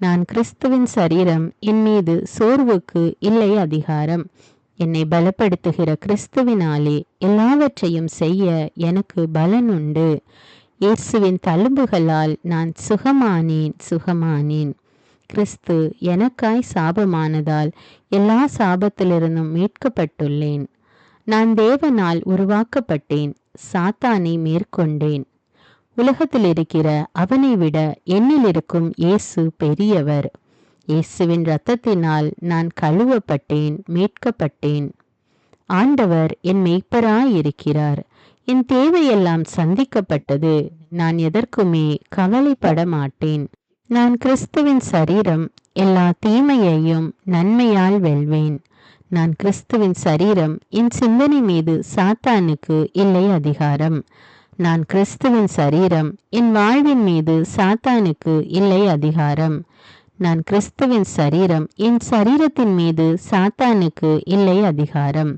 நான் கிறிஸ்துவின் சரீரம், என் மீது சோர்வுக்கு இல்லை அதிகாரம். என்னை பலப்படுத்துகிற கிறிஸ்துவினாலே எல்லாவற்றையும் செய்ய எனக்கு பலன் உண்டு. இயேசுவின் தழும்புகளால் நான் சுகமானேன். கிறிஸ்து எனக்காய் சாபமானதால் எல்லா சாபத்திலிருந்தும் மீட்கப்பட்டுள்ளேன். நான் தேவனால் உருவாக்கப்பட்டேன், சாத்தானை மேற்கொண்டேன். உலகத்தில் இருக்கிற அவனை விட என்னில் இருக்கும் இயேசு பெரியவர். இயேசுவின் இரத்தத்தினால் நான் கழுவப்பட்டேன், மீட்கப்பட்டேன். ஆண்டவர் என் மெய்ப்பராயிருக்கிறார். என் தேவையெல்லாம் சந்திக்கப்பட்டது. நான் எதற்குமே கவலைப்பட மாட்டேன். நான் கிறிஸ்துவின் சரீரம், எல்லா தீமையையும் நன்மையால் வெல்வேன். நான் கிறிஸ்துவின் சரீரம், என் சிந்தனை மீது சாத்தானுக்கு இல்லை அதிகாரம். நான் கிறிஸ்துவின் சரீரம், என் வாழ்வின் மீது சாத்தானுக்கு இல்லை அதிகாரம். நான் கிறிஸ்துவின் சரீரம், என் சரீரத்தின் மீது சாத்தானுக்கு இல்லை அதிகாரம்.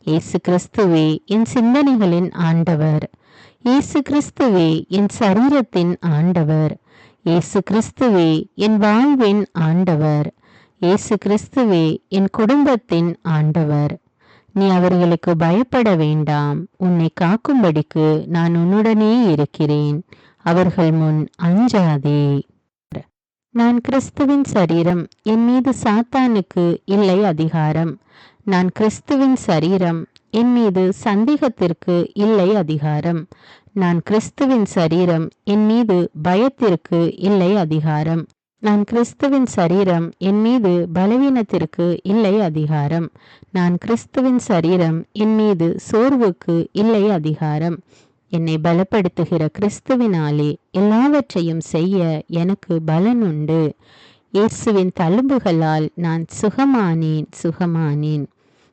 இயேசு கிறிஸ்துவே என் சிந்தனைகளின் ஆண்டவர். இயேசு கிறிஸ்துவே என் சரீரத்தின் ஆண்டவர். இயேசு கிறிஸ்துவே என் வாழ்வின் ஆண்டவர். இயேசு கிறிஸ்துவே என் குடும்பத்தின் ஆண்டவர். நீ அவர்களுக்கு பயப்பட வேண்டாம். உன்னை காக்கும்படிக்கு நான் உன்னுடனே இருக்கிறேன். அவர்கள் முன் அஞ்சாதே. நான் கிறிஸ்துவின் சரீரம், என் மீது சாத்தானுக்கு இல்லை அதிகாரம். நான் கிறிஸ்துவின் சரீரம், என் மீது சந்தேகத்திற்கு இல்லை அதிகாரம். நான் கிறிஸ்துவின் சரீரம், என் மீது பயத்திற்கு இல்லை அதிகாரம். நான் கிறிஸ்துவின் சரீரம், என் மீது பலவீனத்திற்கு இல்லை அதிகாரம். நான் கிறிஸ்துவின் சரீரம், என் மீது சோர்வுக்கு இல்லை அதிகாரம். என்னை பலப்படுத்துகிற கிறிஸ்துவினாலே எல்லாவற்றையும் செய்ய எனக்கு பலன் உண்டு. இயேசுவின் தழும்புகளால் நான் சுகமானேன்.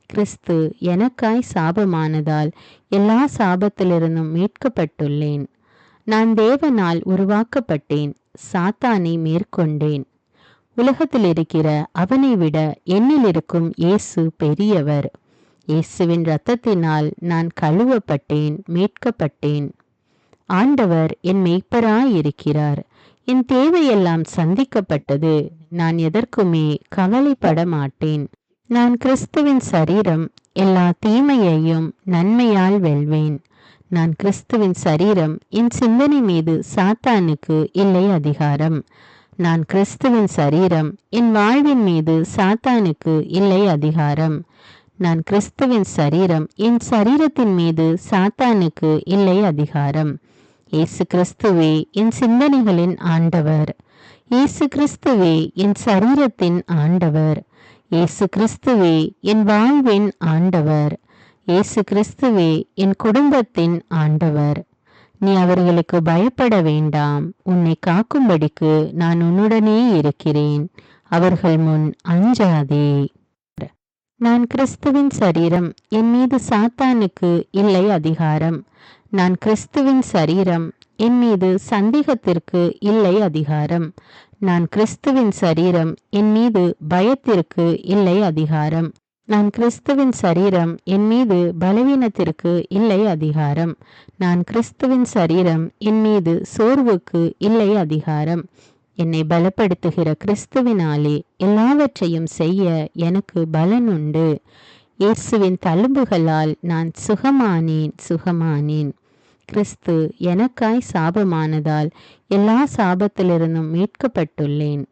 கிறிஸ்து எனக்காய் சாபமானதால் எல்லா சாபத்திலிருந்தும் மீட்கப்பட்டுள்ளேன். நான் தேவனால் உருவாக்கப்பட்டேன், சாத்தானை மேற்கொண்டேன். உலகத்தில் இருக்கிற அவனை விட என்னில் இருக்கும் இயேசு பெரியவர். இயேசுவின் இரத்தத்தினால் நான் கழுவப்பட்டேன், மீட்கப்பட்டேன். ஆண்டவர் என் மெய்ப்பராயிருக்கிறார். என் தேவையெல்லாம் சந்திக்கப்பட்டது. நான் எதற்குமே கவலைப்பட மாட்டேன். நான் கிறிஸ்துவின் சரீரம், எல்லா தீமையையும் நன்மையால் வெல்வேன். நான் கிறிஸ்துவின் சரீரம், என் சிந்தனை மீது சாத்தானுக்கு இல்லை அதிகாரம். நான் கிறிஸ்துவின் சரீரம், என் வாழ்வின் மீது சாத்தானுக்கு இல்லை அதிகாரம். நான் கிறிஸ்துவின் சரீரம், என் சரீரத்தின் மீது சாத்தானுக்கு இல்லை அதிகாரம். இயேசு கிறிஸ்துவே என் சிந்தனைகளின் ஆண்டவர். இயேசு கிறிஸ்துவே என் சரீரத்தின் ஆண்டவர். இயேசு கிறிஸ்துவே என் வாழ்வின் ஆண்டவர். இயேசு கிறிஸ்துவே என் குடும்பத்தின் ஆண்டவர். நீ அவர்களுக்கு பயப்பட வேண்டாம். உன்னை காக்கும்படிக்கு நான் உன்னுடனே இருக்கிறேன். அவர்கள் முன் அஞ்சாதே. நான் கிறிஸ்துவின் சரீரம், என் மீது சாத்தானுக்கு இல்லை அதிகாரம். நான் கிறிஸ்துவின் சரீரம், என் மீது சந்தேகத்திற்கு இல்லை அதிகாரம். நான் கிறிஸ்துவின் சரீரம், என் மீது பயத்திற்கு இல்லை அதிகாரம். நான் கிறிஸ்துவின் சரீரம், என் மீது பலவீனத்திற்கு இல்லை அதிகாரம். நான் கிறிஸ்துவின் சரீரம், என் மீது சோர்வுக்கு இல்லை அதிகாரம். என்னை பலப்படுத்துகிற கிறிஸ்துவினாலே எல்லாவற்றையும் செய்ய எனக்கு பலன் உண்டு. இயேசுவின் தழும்புகளால் நான் சுகமானேன். கிறிஸ்து எனக்காய் சாபமானதால் எல்லா சாபத்திலிருந்தும் மீட்கப்பட்டுள்ளேன்.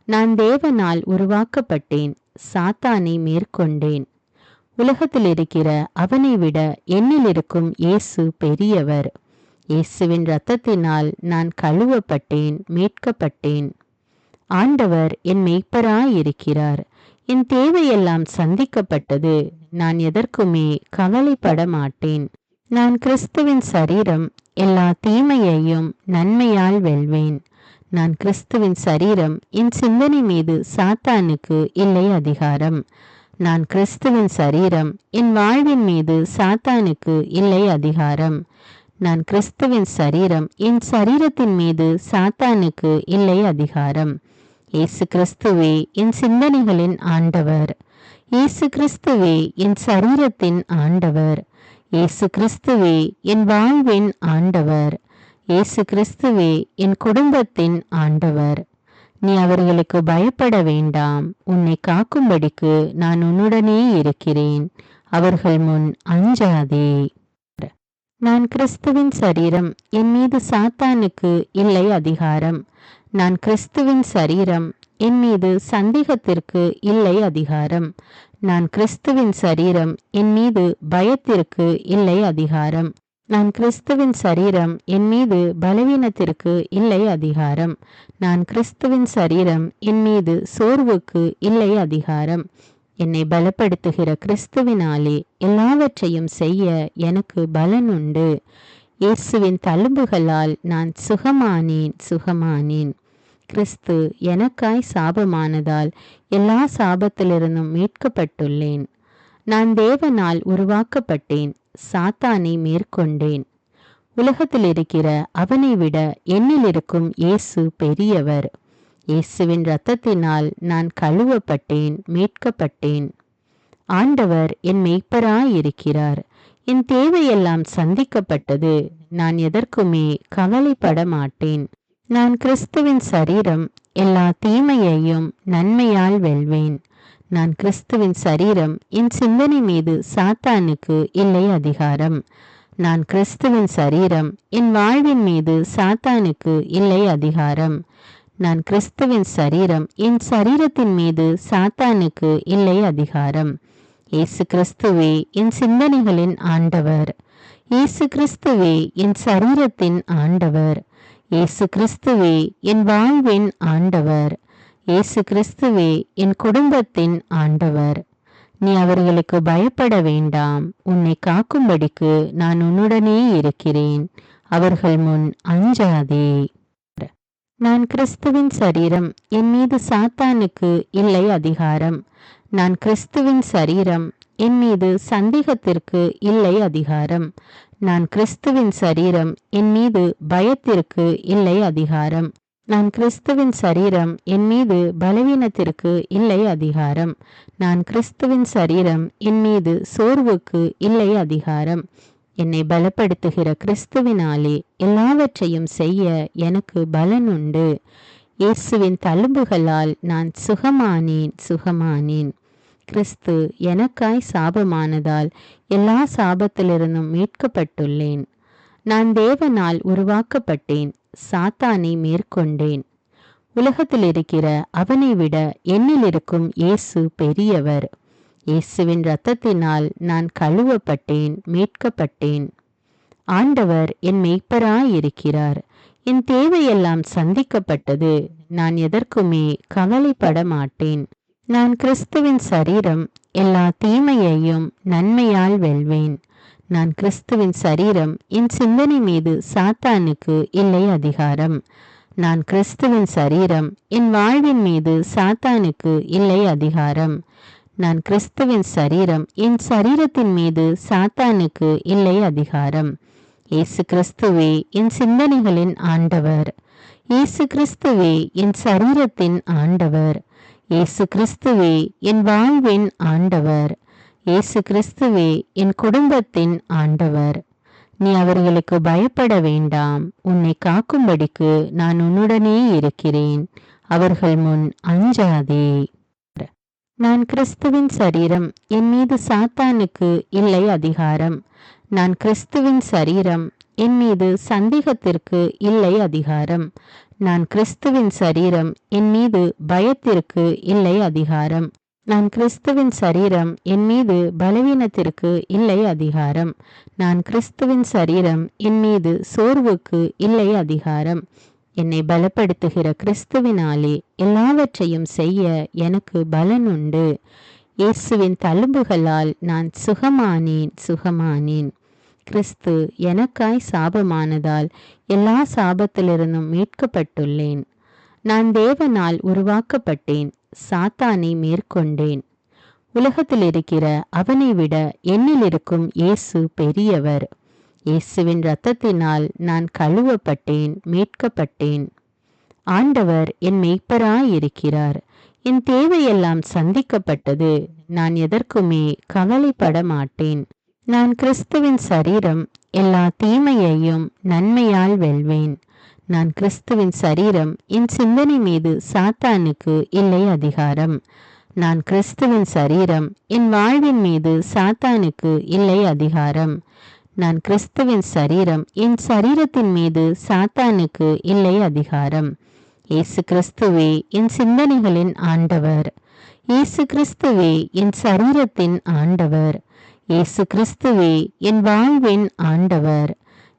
நான் தேவனால் உருவாக்கப்பட்டேன், சாத்தானை மேற்கொண்டேன். உலகத்தில் இருக்கிற அவனை விட என்னில் இருக்கும் இயேசு பெரியவர். இயேசுவின் இரத்தத்தினால் நான் கழுவப்பட்டேன், மீட்கப்பட்டேன். ஆண்டவர் என் மெய்ப்பராயிருக்கிறார். என் தேவையெல்லாம் சந்திக்கப்பட்டது. நான் எதற்குமே கவலைப்பட மாட்டேன். நான் கிறிஸ்துவின் சரீரம், எல்லா தீமையையும் நன்மையால் வெல்வேன். நான் கிறிஸ்துவின் சரீரம், என் சிந்தனை மீது சாத்தானுக்கு இல்லை அதிகாரம். நான் கிறிஸ்துவின் சரீரம், என் வாழ்வின் மீது சாத்தானுக்கு இல்லை அதிகாரம். நான் கிறிஸ்துவின் சரீரம், என் சரீரத்தின் மீது சாத்தானுக்கு இல்லை அதிகாரம். இயேசு கிறிஸ்துவே என் சிந்தனைகளின் ஆண்டவர். இயேசு கிறிஸ்துவே என் சரீரத்தின் ஆண்டவர். இயேசு கிறிஸ்துவே என் வாழ்வின் ஆண்டவர். இயேசு கிறிஸ்துவே என் குடும்பத்தின் ஆண்டவர். நீ அவர்களுக்கு பயப்பட வேண்டாம். உன்னை காக்கும்படிக்கு நான் உன்னுடனே இருக்கிறேன். அவர்கள் முன் அஞ்சாதே. நான் கிறிஸ்துவின் சரீரம். என் மீது சாத்தானுக்கு இல்லை அதிகாரம். நான் கிறிஸ்துவின் சரீரம். என் மீது சந்தேகத்திற்கு இல்லை அதிகாரம். நான் கிறிஸ்துவின் சரீரம். என் மீது பயத்திற்கு இல்லை அதிகாரம். நான் கிறிஸ்துவின் சரீரம். என் மீது பலவீனத்திற்கு இல்லை அதிகாரம். நான் கிறிஸ்துவின் சரீரம். என் மீது சோர்வுக்கு இல்லை அதிகாரம். என்னை பலப்படுத்துகிற கிறிஸ்துவினாலே எல்லாவற்றையும் செய்ய எனக்கு பலன் உண்டு. இயேசுவின் தழும்புகளால் நான் சுகமானேன். கிறிஸ்து எனக்காய் சாபமானதால் எல்லா சாபத்திலிருந்தும் மீட்கப்பட்டுள்ளேன். நான் தேவனால் உருவாக்கப்பட்டேன். சாத்தானை மேற்கொண்டேன். உலகத்தில் இருக்கிற அவனை விட என்னில் இருக்கும் இயேசு பெரியவர். இயேசுவின் இரத்தத்தினால் நான் கழுவப்பட்டேன், மீட்கப்பட்டேன். ஆண்டவர் என் மெய்ப்பராயிருக்கிறார். என் தேவையெல்லாம் சந்திக்கப்பட்டது. நான் எதற்குமே கவலைப்பட மாட்டேன். நான் கிறிஸ்துவின் சரீரம். எல்லா தீமையையும் நன்மையால் வெல்வேன். நான் கிறிஸ்துவின் சரீரம். என் சிந்தனை மீது சாத்தானுக்கு இல்லை அதிகாரம். நான் கிறிஸ்துவின் சரீரம். என் வாழ்வின் மீது சாத்தானுக்கு இல்லை அதிகாரம். நான் கிறிஸ்துவின் சரீரம். என் சரீரத்தின் மீது சாத்தானுக்கு இல்லை அதிகாரம். இயேசு கிறிஸ்துவே என் சிந்தனைகளின் ஆண்டவர். இயேசு கிறிஸ்துவே என் சரீரத்தின் ஆண்டவர். இயேசு கிறிஸ்துவே என் வாழ்வின் ஆண்டவர். இயேசு கிறிஸ்துவே என் குடும்பத்தின் ஆண்டவர். நீ அவர்களுக்கு பயப்பட வேண்டாம். உன்னை காக்கும்படிக்கு நான் உன்னுடனே இருக்கிறேன். அவர்கள் முன் அஞ்சாதே. நான் கிறிஸ்துவின் சரீரம். என் மீது சாத்தானுக்கு இல்லை அதிகாரம். நான் கிறிஸ்துவின் சரீரம். என் மீது சந்தேகத்திற்கு இல்லை அதிகாரம். நான் கிறிஸ்துவின் சரீரம். என் மீது பயத்திற்கு இல்லை அதிகாரம். நான் கிறிஸ்துவின் சரீரம். என் மீது பலவீனத்திற்கு இல்லை அதிகாரம். நான் கிறிஸ்துவின் சரீரம். என் மீது சோர்வுக்கு இல்லை அதிகாரம். என்னை பலப்படுத்துகிற கிறிஸ்துவினாலே எல்லாவற்றையும் செய்ய எனக்கு பலன் உண்டு. இயேசுவின் தழும்புகளால் நான் சுகமானேன். கிறிஸ்து எனக்காய் சாபமானதால் எல்லா சாபத்திலிருந்தும் மீட்கப்பட்டுள்ளேன். நான் தேவனால் உருவாக்கப்பட்டேன். சாத்தானை மேற்கொண்டேன். உலகத்தில் இருக்கிற அவனை விட என்னில் இருக்கும் இயேசு பெரியவர். இயேசுவின் இரத்தத்தினால் நான் கழுவப்பட்டேன், மீட்கப்பட்டேன். ஆண்டவர் என் மெய்ப்பராயிருக்கிறார். என் தேவையெல்லாம் சந்திக்கப்பட்டது. நான் எதற்குமே கவலைப்பட மாட்டேன். நான் கிறிஸ்துவின் சரீரம். எல்லா தீமையையும் நன்மையால் வெல்வேன். நான் கிறிஸ்துவின் சரீரம். என் சிந்தனை மீது சாத்தானுக்கு இல்லை அதிகாரம். நான் கிறிஸ்துவின் சரீரம். என் வாழ்வின் மீது சாத்தானுக்கு இல்லை அதிகாரம். நான் கிறிஸ்துவின் சரீரம். என் சரீரத்தின் மீது சாத்தானுக்கு இல்லை அதிகாரம். இயேசு கிறிஸ்துவே என் சிந்தனைகளின் ஆண்டவர். இயேசு கிறிஸ்துவே என் சரீரத்தின் ஆண்டவர். இயேசு கிறிஸ்துவே என் வாழ்வின் ஆண்டவர். இயேசு கிறிஸ்துவே என் குடும்பத்தின் ஆண்டவர். நீ அவர்களுக்கு பயப்பட வேண்டாம். உன்னை காக்கும்படிக்கு நான் உன்னுடனே இருக்கிறேன். அவர்கள் முன் அஞ்சாதே. நான் கிறிஸ்துவின் சரீரம். என் மீது சாத்தானுக்கு இல்லை அதிகாரம். நான் கிறிஸ்துவின் சரீரம். என் மீது சந்தேகத்திற்கு இல்லை அதிகாரம். நான் கிறிஸ்துவின் சரீரம். என் மீது பயத்திற்கு இல்லை அதிகாரம். நான் கிறிஸ்துவின் சரீரம். என் மீது பலவீனத்திற்கு இல்லை அதிகாரம். நான் கிறிஸ்துவின் சரீரம். என் மீது சோர்வுக்கு இல்லை அதிகாரம். என்னை பலப்படுத்துகிற கிறிஸ்துவினாலே எல்லாவற்றையும் செய்ய எனக்கு பலன் உண்டு. இயேசுவின் தழும்புகளால் நான் சுகமானேன். கிறிஸ்து எனக்காய் சாபமானதால் எல்லா சாபத்திலிருந்தும் மீட்கப்பட்டுள்ளேன். நான் தேவனால் உருவாக்கப்பட்டேன். சாத்தானை மேற்கொண்டேன். உலகத்தில் இருக்கிற அவனை விட என்னில் இருக்கும் இயேசு பெரியவர். இயேசுவின் இரத்தத்தினால் நான் கழுவப்பட்டேன், மீட்கப்பட்டேன். ஆண்டவர் என் மெய்ப்பராயிருக்கிறார். என் தேவையெல்லாம் சந்திக்கப்பட்டது. நான் எதற்குமே கவலைப்பட மாட்டேன். நான் கிறிஸ்துவின் சரீரம், எல்லா தீமையையும் நன்மையால் வெல்வேன். நான் கிறிஸ்துவின் சரீரம், என் சிந்தனை மீது சாத்தானுக்கு இல்லை அதிகாரம். நான் கிறிஸ்துவின் சரீரம், என் வாழ்வின் மீது சாத்தானுக்கு இல்லை அதிகாரம். நான் கிறிஸ்துவின் சரீரம், என் சரீரத்தின் மீது சாத்தானுக்கு இல்லை அதிகாரம். இயேசு கிறிஸ்துவே என் சிந்தனைகளின் ஆண்டவர். இயேசு கிறிஸ்துவே என் சரீரத்தின் ஆண்டவர். இயேசு கிறிஸ்துவே என் வாழ்வின் ஆண்டவர்.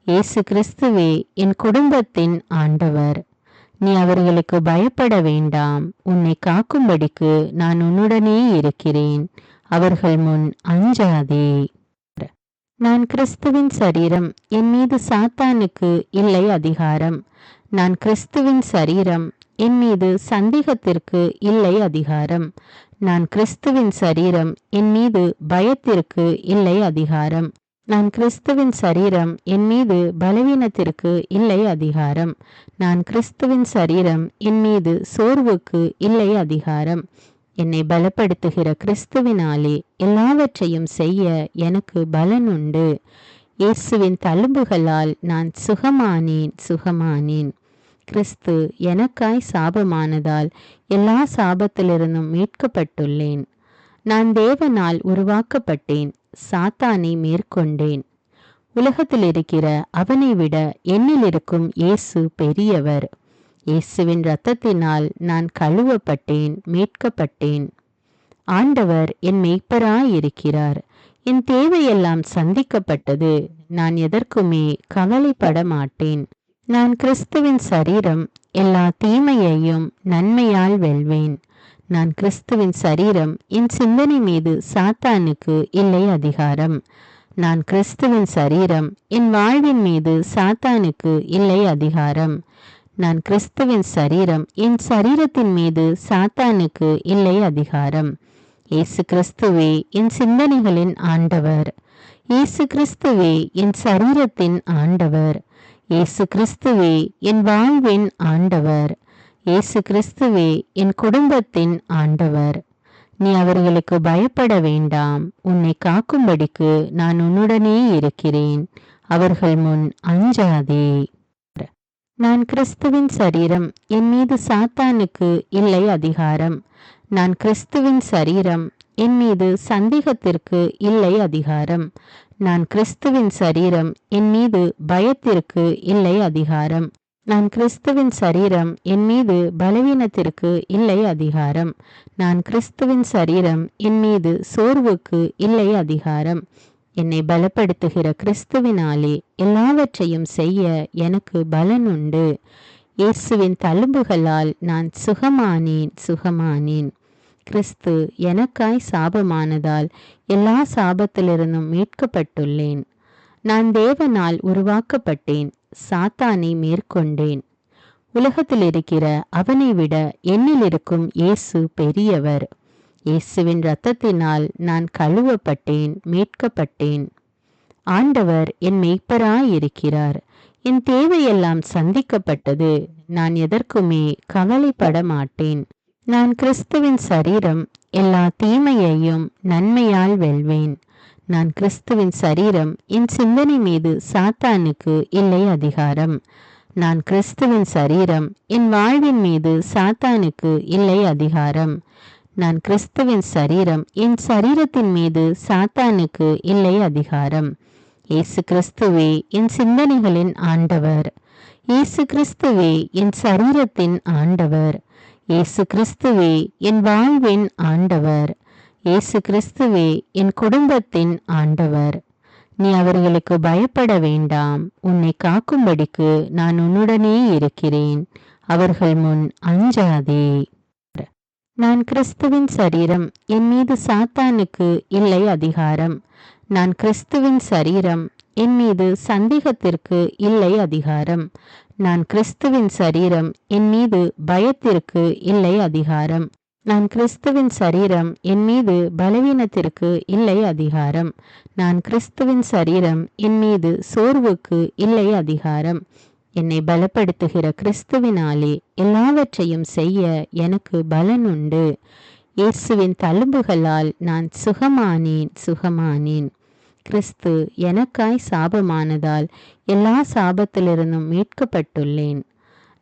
இயேசு கிறிஸ்துவே என் குடும்பத்தின் ஆண்டவர். நீ அவர்களுக்கு பயப்பட வேண்டாம். உன்னை காக்கும்படிக்கு நான் உன்னுடனே இருக்கிறேன். அவர்கள் முன் அஞ்சாதே. நான் கிறிஸ்துவின் சரீரம், என் மீது சாத்தானுக்கு இல்லை அதிகாரம். நான் கிறிஸ்துவின் சரீரம், என் மீது சந்தேகத்திற்கு இல்லை அதிகாரம். நான் கிறிஸ்துவின் சரீரம், என் மீது பயத்திற்கு இல்லை அதிகாரம். நான் கிறிஸ்துவின் சரீரம், என் மீது பலவீனத்திற்கு இல்லை அதிகாரம். நான் கிறிஸ்துவின் சரீரம், என் மீது சோர்வுக்கு இல்லை அதிகாரம். என்னை பலப்படுத்துகிற கிறிஸ்துவினாலே எல்லாவற்றையும் செய்ய எனக்கு பலன் உண்டு. இயேசுவின் தழும்புகளால் நான் சுகமானேன். கிறிஸ்து எனக்காய் சாபமானதால் எல்லா சாபத்திலிருந்தும் மீட்கப்பட்டுள்ளேன். நான் தேவனால் உருவாக்கப்பட்டேன். சாத்தானை மேற்கொண்டேன். உலகத்தில் இருக்கிற அவனை விட என்னில் இருக்கும் இயேசு பெரியவர். இயேசுவின் இரத்தத்தினால் நான் கழுவப்பட்டேன், மீட்கப்பட்டேன். ஆண்டவர் என் மேய்ப்பராயிருக்கிறார். என் தேவையெல்லாம் சந்திக்கப்பட்டது. நான் எதற்குமே கவலைப்பட மாட்டேன். நான் கிறிஸ்துவின் சரீரம், எல்லா தீமையையும் நன்மையால் வெல்வேன். நான் கிறிஸ்துவின் சரீரம், என் சிந்தனை மீது சாத்தானுக்கு இல்லை அதிகாரம். நான் கிறிஸ்துவின் சரீரம், என் வாழ்வின் மீது சாத்தானுக்கு இல்லை அதிகாரம். நான் கிறிஸ்துவின் சரீரம், என் சரீரத்தின் மீது சாத்தானுக்கு இல்லை அதிகாரம். இயேசு கிறிஸ்துவே என் சிந்தனைகளின் ஆண்டவர். இயேசு கிறிஸ்துவே என் சரீரத்தின் ஆண்டவர். இயேசு கிறிஸ்துவே என் வாழ்வின் ஆண்டவர். இயேசு கிறிஸ்துவே என் குடும்பத்தின் ஆண்டவர். நீ அவர்களுக்கு பயப்பட வேண்டாம். உன்னை காக்கும்படிக்கு நான் உன்னுடனே இருக்கிறேன். அவர்கள் முன் அஞ்சாதே. நான் கிறிஸ்துவின் சரீரம், என் மீது சாத்தானுக்கு இல்லை அதிகாரம். நான் கிறிஸ்துவின் சரீரம், என் மீது சந்தேகத்திற்கு இல்லை அதிகாரம். நான் கிறிஸ்துவின் சரீரம், என் மீது பயத்திற்கு இல்லை அதிகாரம். நான் கிறிஸ்துவின் சரீரம், என் மீது பலவீனத்திற்கு இல்லை அதிகாரம். நான் கிறிஸ்துவின் சரீரம், என் மீது சோர்வுக்கு இல்லை அதிகாரம். என்னை பலப்படுத்துகிற கிறிஸ்துவினாலே எல்லாவற்றையும் செய்ய எனக்கு பலன் உண்டு. இயேசுவின் தழும்புகளால் நான் சுகமானேன். கிறிஸ்து எனக்காய் சாபமானதால் எல்லா சாபத்திலிருந்தும் மீட்கப்பட்டுள்ளேன். நான் தேவனால் உருவாக்கப்பட்டேன். சாத்தானை மேற்கொண்டேன். உலகத்தில் இருக்கிற அவனை விட என்னில் இருக்கும் இயேசு பெரியவர். இயேசுவின் இரத்தத்தினால் நான் கழுவப்பட்டேன், மீட்கப்பட்டேன். ஆண்டவர் என் மேய்ப்பராயிருக்கிறார். என் தேவையெல்லாம் சந்திக்கப்பட்டது. நான் எதற்குமே கவலைப்பட மாட்டேன். நான் கிறிஸ்துவின் சரீரம், எல்லா தீமையையும் நன்மையால் வெல்வேன். நான் கிறிஸ்துவின் சரீரம், என் சிந்தனை மீது சாத்தானுக்கு இல்லை அதிகாரம். நான் கிறிஸ்துவின் சரீரம், என் வாழ்வின் மீது சாத்தானுக்கு இல்லை அதிகாரம். நான் கிறிஸ்துவின் சரீரம், என் சரீரத்தின் மீது சாத்தானுக்கு இல்லை அதிகாரம். இயேசு கிறிஸ்துவே என் சிந்தனைகளின் ஆண்டவர். இயேசு கிறிஸ்துவே என் சரீரத்தின் ஆண்டவர். இயேசு கிறிஸ்துவே என் வாழ்வின் ஆண்டவர். இயேசு கிறிஸ்துவே என் குடும்பத்தின் ஆண்டவர். நீ அவர்களுக்கு பயப்பட வேண்டாம். உன்னை காக்கும்படிக்கு நான் உன்னுடனே இருக்கிறேன். அவர்கள் முன் அஞ்சாதே. நான் கிறிஸ்துவின் சரீரம், என் மீது சாத்தானுக்கு இல்லை அதிகாரம். நான் கிறிஸ்துவின் சரீரம், என் மீது சந்தேகத்திற்கு இல்லை அதிகாரம். நான் கிறிஸ்துவின் சரீரம், என் மீது பயத்திற்கு இல்லை அதிகாரம். நான் கிறிஸ்துவின் சரீரம், என் மீது பலவீனத்திற்கு இல்லை அதிகாரம். நான் கிறிஸ்துவின் சரீரம், என் மீது சோர்வுக்கு இல்லை அதிகாரம். என்னை பலப்படுத்துகிற கிறிஸ்துவினாலே எல்லாவற்றையும் செய்ய எனக்கு பலன் உண்டு. இயேசுவின் தழும்புகளால் நான் சுகமானேன். கிறிஸ்து எனக்காய் சாபமானதால் எல்லா சாபத்திலிருந்தும் மீட்கப்பட்டுள்ளேன்.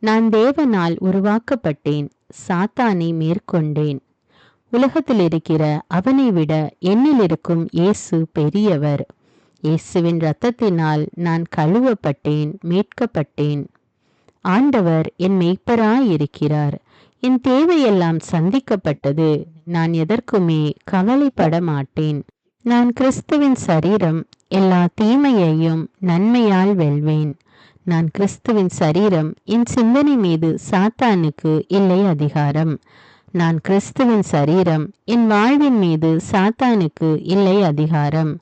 நான் தேவனால் உருவாக்கப்பட்டேன், சாத்தானை மேற்கொண்டேன். உலகத்தில் இருக்கிற அவனை விட என்னில் இருக்கும் இயேசு பெரியவர். இயேசுவின் இரத்தத்தினால் நான் கழுவப்பட்டேன், மீட்கப்பட்டேன். ஆண்டவர் என் மெய்ப்பராயிருக்கிறார். என் தேவையெல்லாம் சந்திக்கப்பட்டது. நான் எதற்குமே கவலைப்பட மாட்டேன். நான் கிறிஸ்துவின் சரீரம், எல்லா தீமையையும் நன்மையால் வெல்வேன். நான் கிறிஸ்துவின் சரீரம், என் சிந்தனை மீது சாத்தானுக்கு இல்லை அதிகாரம். நான் கிறிஸ்துவின் சரீரம், என் வாழ்வின் மீது சாத்தானுக்கு இல்லை அதிகாரம்.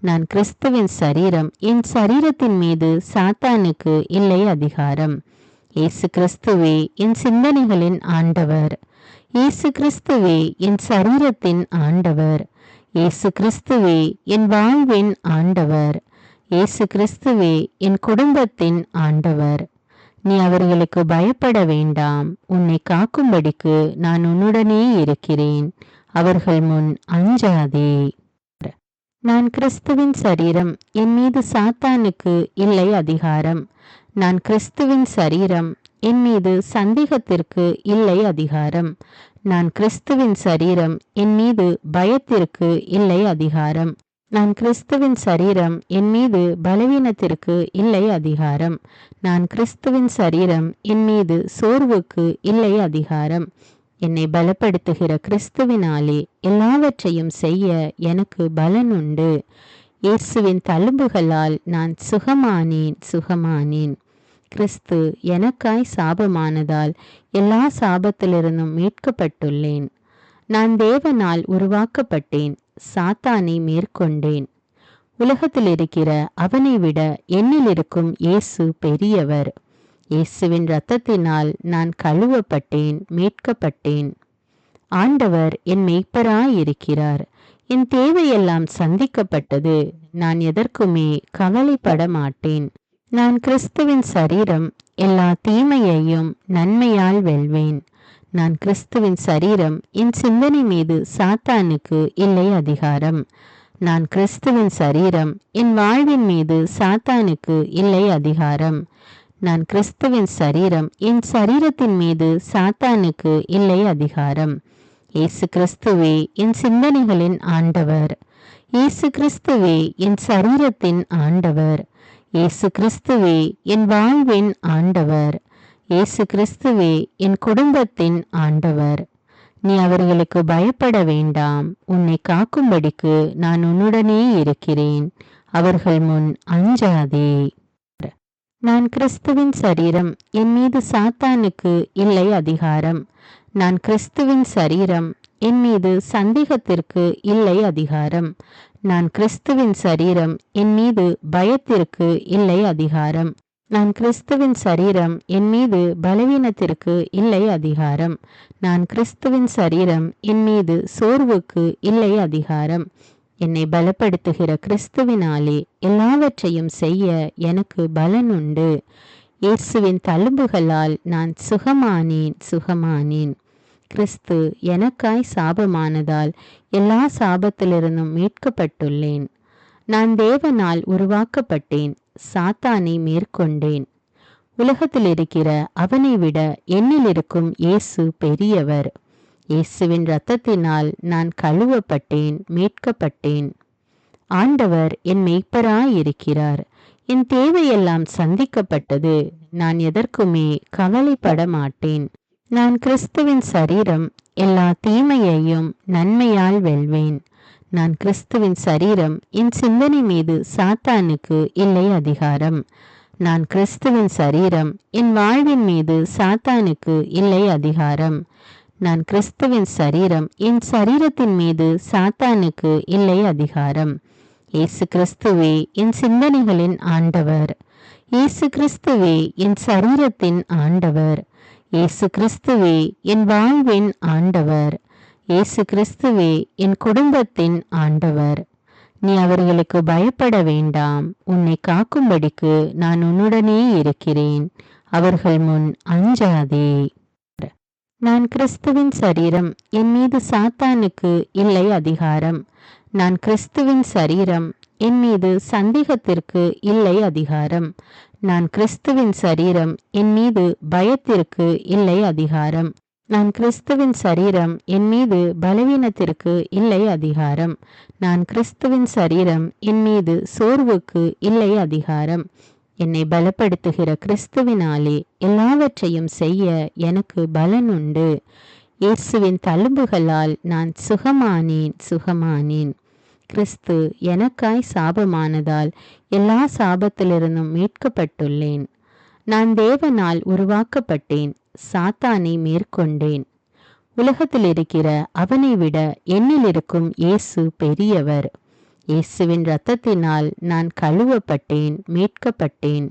நான் கிறிஸ்துவின் சரீரம், என் சரீரத்தின் மீது சாத்தானுக்கு இல்லை அதிகாரம். இயேசு கிறிஸ்துவே என் சிந்தனைகளின் ஆண்டவர். இயேசு கிறிஸ்துவே என் சரீரத்தின் ஆண்டவர். இயேசு கிறிஸ்துவே என் வாழ்வின் ஆண்டவர். இயேசு கிறிஸ்துவே என் குடும்பத்தின் ஆண்டவர். நீ அவர்களுக்கு பயப்பட வேண்டாம். உன்னை காக்கும்படிக்கு நான் உன்னுடனே இருக்கிறேன். அவர்கள் முன் அஞ்சாதே. நான் கிறிஸ்துவின் சரீரம், என் மீது சாத்தானுக்கு இல்லை அதிகாரம். நான் கிறிஸ்துவின் சரீரம், என் மீது சந்தேகத்திற்கு இல்லை அதிகாரம். நான் கிறிஸ்துவின் சரீரம், என் மீது பயத்திற்கு இல்லை அதிகாரம். நான் கிறிஸ்துவின் சரீரம், என் மீது பலவீனத்திற்கு இல்லை அதிகாரம். நான் கிறிஸ்துவின் சரீரம், என் மீது சோர்வுக்கு இல்லை அதிகாரம். என்னை பலப்படுத்துகிற கிறிஸ்துவினாலே எல்லாவற்றையும் செய்ய எனக்கு பலன் உண்டு. இயேசுவின் தழும்புகளால் நான் சுகமானேன். கிறிஸ்து எனக்காய் சாபமானதால் எல்லா சாபத்திலிருந்தும் மீட்கப்பட்டுள்ளேன். நான் தேவனால் உருவாக்கப்பட்டேன், சாத்தானை மேற்கொண்டேன். உலகத்தில் இருக்கிற அவனை விட என்னில் இருக்கும் இயேசு பெரியவர். இயேசுவின் இரத்தத்தினால் நான் கழுவப்பட்டேன், மீட்கப்பட்டேன். ஆண்டவர் என் மெய்ப்பராயிருக்கிறார். என் தேவையெல்லாம் சந்திக்கப்பட்டது. நான் எதற்குமே கவலைப்பட மாட்டேன். நான் கிறிஸ்துவின் சரீரம், எல்லா தீமையையும் நன்மையால் வெல்வேன். நான் கிறிஸ்துவின் சரீரம், என் சிந்தனை மீது சாத்தானுக்கு இல்லை அதிகாரம். நான் கிறிஸ்துவின் சரீரம், என் வாழ்வின் மீது சாத்தானுக்கு இல்லை அதிகாரம். நான் கிறிஸ்துவின் சரீரம், என் சரீரத்தின் மீது சாத்தானுக்கு இல்லை அதிகாரம். இயேசு கிறிஸ்துவே என் சிந்தனைகளின் ஆண்டவர். இயேசு கிறிஸ்துவே என் சரீரத்தின் ஆண்டவர். இயேசு கிறிஸ்துவே என் வாழ்வின் ஆண்டவர். இயேசு கிறிஸ்துவே என் குடும்பத்தின் ஆண்டவர். நீ அவர்களுக்கு பயப்பட வேண்டாம். உன்னை காக்கும்படிக்கு நான் உன்னுடனே இருக்கிறேன். அவர்கள் முன் அஞ்சாதே. நான் கிறிஸ்துவின் சரீரம், என் மீது சாத்தானுக்கு இல்லை அதிகாரம். நான் கிறிஸ்துவின் சரீரம், என் மீது சந்தேகத்திற்கு இல்லை அதிகாரம். நான் கிறிஸ்துவின் சரீரம், என் மீது பயத்திற்கு இல்லை அதிகாரம். நான் கிறிஸ்துவின் சரீரம், என் மீது பலவீனத்திற்கு இல்லை அதிகாரம். நான் கிறிஸ்துவின் சரீரம், என் மீது சோர்வுக்கு இல்லை அதிகாரம். என்னை பலப்படுத்துகிற கிறிஸ்துவினாலே எல்லாவற்றையும் செய்ய எனக்கு பலன் உண்டு. இயேசுவின் தழும்புகளால் நான் சுகமானேன். கிறிஸ்து எனக்காய் சாபமானதால் எல்லா சாபத்திலிருந்தும் மீட்கப்பட்டுள்ளேன். நான் தேவனால் உருவாக்கப்பட்டேன், சாத்தானை மேற்கொண்டேன். உலகத்தில் இருக்கிற அவனை விட என்னில் இருக்கும் இயேசு பெரியவர். இயேசுவின் இரத்தத்தினால் நான் கழுவப்பட்டேன், மீட்கப்பட்டேன். ஆண்டவர் என் மெய்ப்பராயிருக்கிறார். என் தேவையெல்லாம் சந்திக்கப்பட்டது. நான் எதற்குமே கவலைப்பட மாட்டேன். நான் கிறிஸ்துவின் சரீரம், எல்லா தீமையையும் நன்மையால் வெல்வேன். நான் கிறிஸ்துவின் சரீரம், என் சிந்தனை மீது சாத்தானுக்கு இல்லை அதிகாரம். நான் கிறிஸ்துவின் சரீரம், என் வாழ்வின் மீது சாத்தானுக்கு இல்லை அதிகாரம். நான் கிறிஸ்துவின் சரீரம், என் சரீரத்தின் மீது சாத்தானுக்கு இல்லை அதிகாரம். இயேசு கிறிஸ்துவே என் சிந்தனைகளின் ஆண்டவர். இயேசு கிறிஸ்துவே என் சரீரத்தின் ஆண்டவர். இயேசு கிறிஸ்துவே என் வாழ்வின் ஆண்டவர். இயேசு கிறிஸ்துவே என் குடும்பத்தின் ஆண்டவர். நீ அவர்களுக்கு பயப்பட வேண்டாம். உன்னை காக்கும்படிக்கு நான் உன்னுடனே இருக்கிறேன். அவர்கள் முன் அஞ்சாதே. நான் கிறிஸ்துவின் சரீரம். என் மீது சாத்தானுக்கு இல்லை அதிகாரம். நான் கிறிஸ்துவின் சரீரம். என் மீது சந்தேகத்திற்கு இல்லை அதிகாரம். நான் கிறிஸ்துவின் சரீரம். என் மீது பயத்திற்கு இல்லை அதிகாரம். நான் கிறிஸ்துவின் சரீரம். என் மீது பலவீனத்திற்கு இல்லை அதிகாரம். நான் கிறிஸ்துவின் சரீரம். என் மீது சோர்வுக்கு இல்லை அதிகாரம். என்னை பலப்படுத்துகிற கிறிஸ்துவினாலே எல்லாவற்றையும் செய்ய எனக்கு பலன் உண்டு. இயேசுவின் தழும்புகளால் நான் சுகமானேன். கிறிஸ்து எனக்காய் சாபமானதால் எல்லா சாபத்திலிருந்தும் மீட்கப்பட்டுள்ளேன். நான் தேவனால் உருவாக்கப்பட்டேன். சாத்தானை மேற்கொண்டேன். உலகத்தில் இருக்கிற அவனை விட என்னில் இருக்கும் இயேசு பெரியவர். இயேசுவின் இரத்தத்தினால் நான் கழுவப்பட்டேன், மீட்கப்பட்டேன்.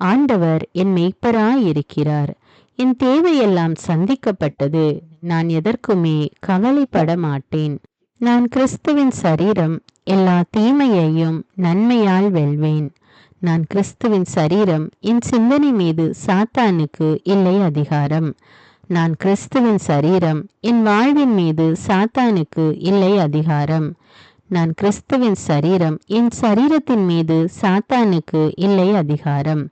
ஆண்டவர் என் மெய்ப்பராயிருக்கிறார். என் தேவையெல்லாம் சந்திக்கப்பட்டது. நான் எதற்குமே கவலைப்பட மாட்டேன். நான் கிறிஸ்துவின் சரீரம். எல்லா தீமையையும் நன்மையால் வெல்வேன். நான் கிறிஸ்துவின் சரீரம். என் சிந்தனை மீது சாத்தானுக்கு இல்லை அதிகாரம். நான் கிறிஸ்துவின் சரீரம். என் வாழ்வின் மீது சாத்தானுக்கு இல்லை அதிகாரம். நான் கிறிஸ்துவின் சரீரம். என் சரீரத்தின் மீது சாத்தானுக்கு இல்லை அதிகாரம்.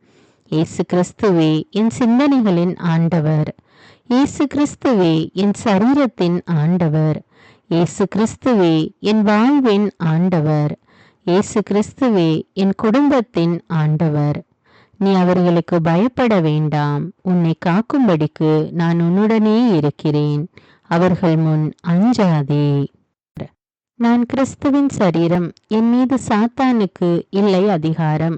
இயேசு கிறிஸ்துவே என் சிந்தனைகளின் ஆண்டவர். இயேசு கிறிஸ்துவே என் சரீரத்தின் ஆண்டவர். இயேசு கிறிஸ்துவே என் வாழ்வின் ஆண்டவர். இயேசு கிறிஸ்துவே என் குடும்பத்தின் ஆண்டவர். நீ அவர்களுக்கு பயப்பட வேண்டாம். உன்னை காக்கும்படிக்கு நான் உன்னுடனே இருக்கிறேன். அவர்கள் முன் அஞ்சாதே. நான் கிறிஸ்துவின் சரீரம். என் மீது சாத்தானுக்கு இல்லை அதிகாரம்.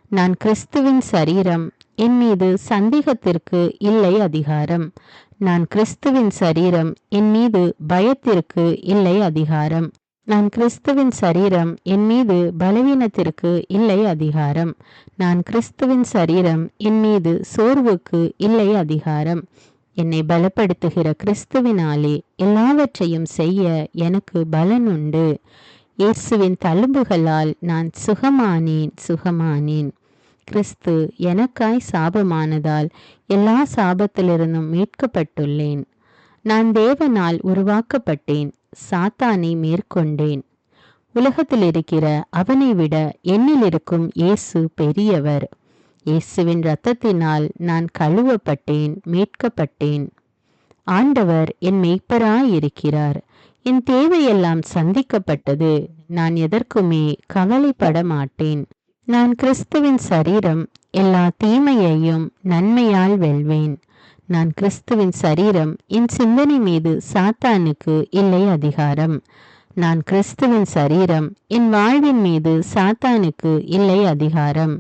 நான் கிறிஸ்துவின் சரீரம். என் மீது சந்தேகத்திற்கு இல்லை அதிகாரம். நான் கிறிஸ்துவின் சரீரம். என் மீது பயத்திற்கு இல்லை அதிகாரம். நான் கிறிஸ்துவின் சரீரம். என் மீது பலவீனத்திற்கு இல்லை அதிகாரம். நான் கிறிஸ்துவின் சரீரம். என் மீது சோர்வுக்கு இல்லை அதிகாரம். என்னை பலப்படுத்துகிற கிறிஸ்துவினாலே எல்லாவற்றையும் செய்ய எனக்கு பலன் உண்டு. இயேசுவின் தழும்புகளால் நான் சுகமானேன். கிறிஸ்து எனக்காய் சாபமானதால் எல்லா சாபத்திலிருந்தும் மீட்கப்பட்டுள்ளேன். நான் தேவனால் உருவாக்கப்பட்டேன். சாத்தானை மேற்கொண்டேன். உலகத்தில் இருக்கிற அவனை விட என்னில் இருக்கும் இயேசு பெரியவர். இயேசுவின் இரத்தத்தினால் நான் கழுவப்பட்டேன், மீட்கப்பட்டேன். ஆண்டவர் என் மெய்ப்பராயிருக்கிறார். என் தேவையெல்லாம் சந்திக்கப்பட்டது. நான் எதற்குமே கவலைப்பட மாட்டேன். நான் கிறிஸ்துவின் சரீரம். எல்லா தீமையையும் நன்மையால் வெல்வேன். நான் கிறிஸ்துவின் சரீரம். என் சிந்தனை மீது சாத்தானுக்கு இல்லை அதிகாரம். நான் கிறிஸ்துவின் சரீரம். என் வாழ்வின் மீது சாத்தானுக்கு இல்லை அதிகாரம்.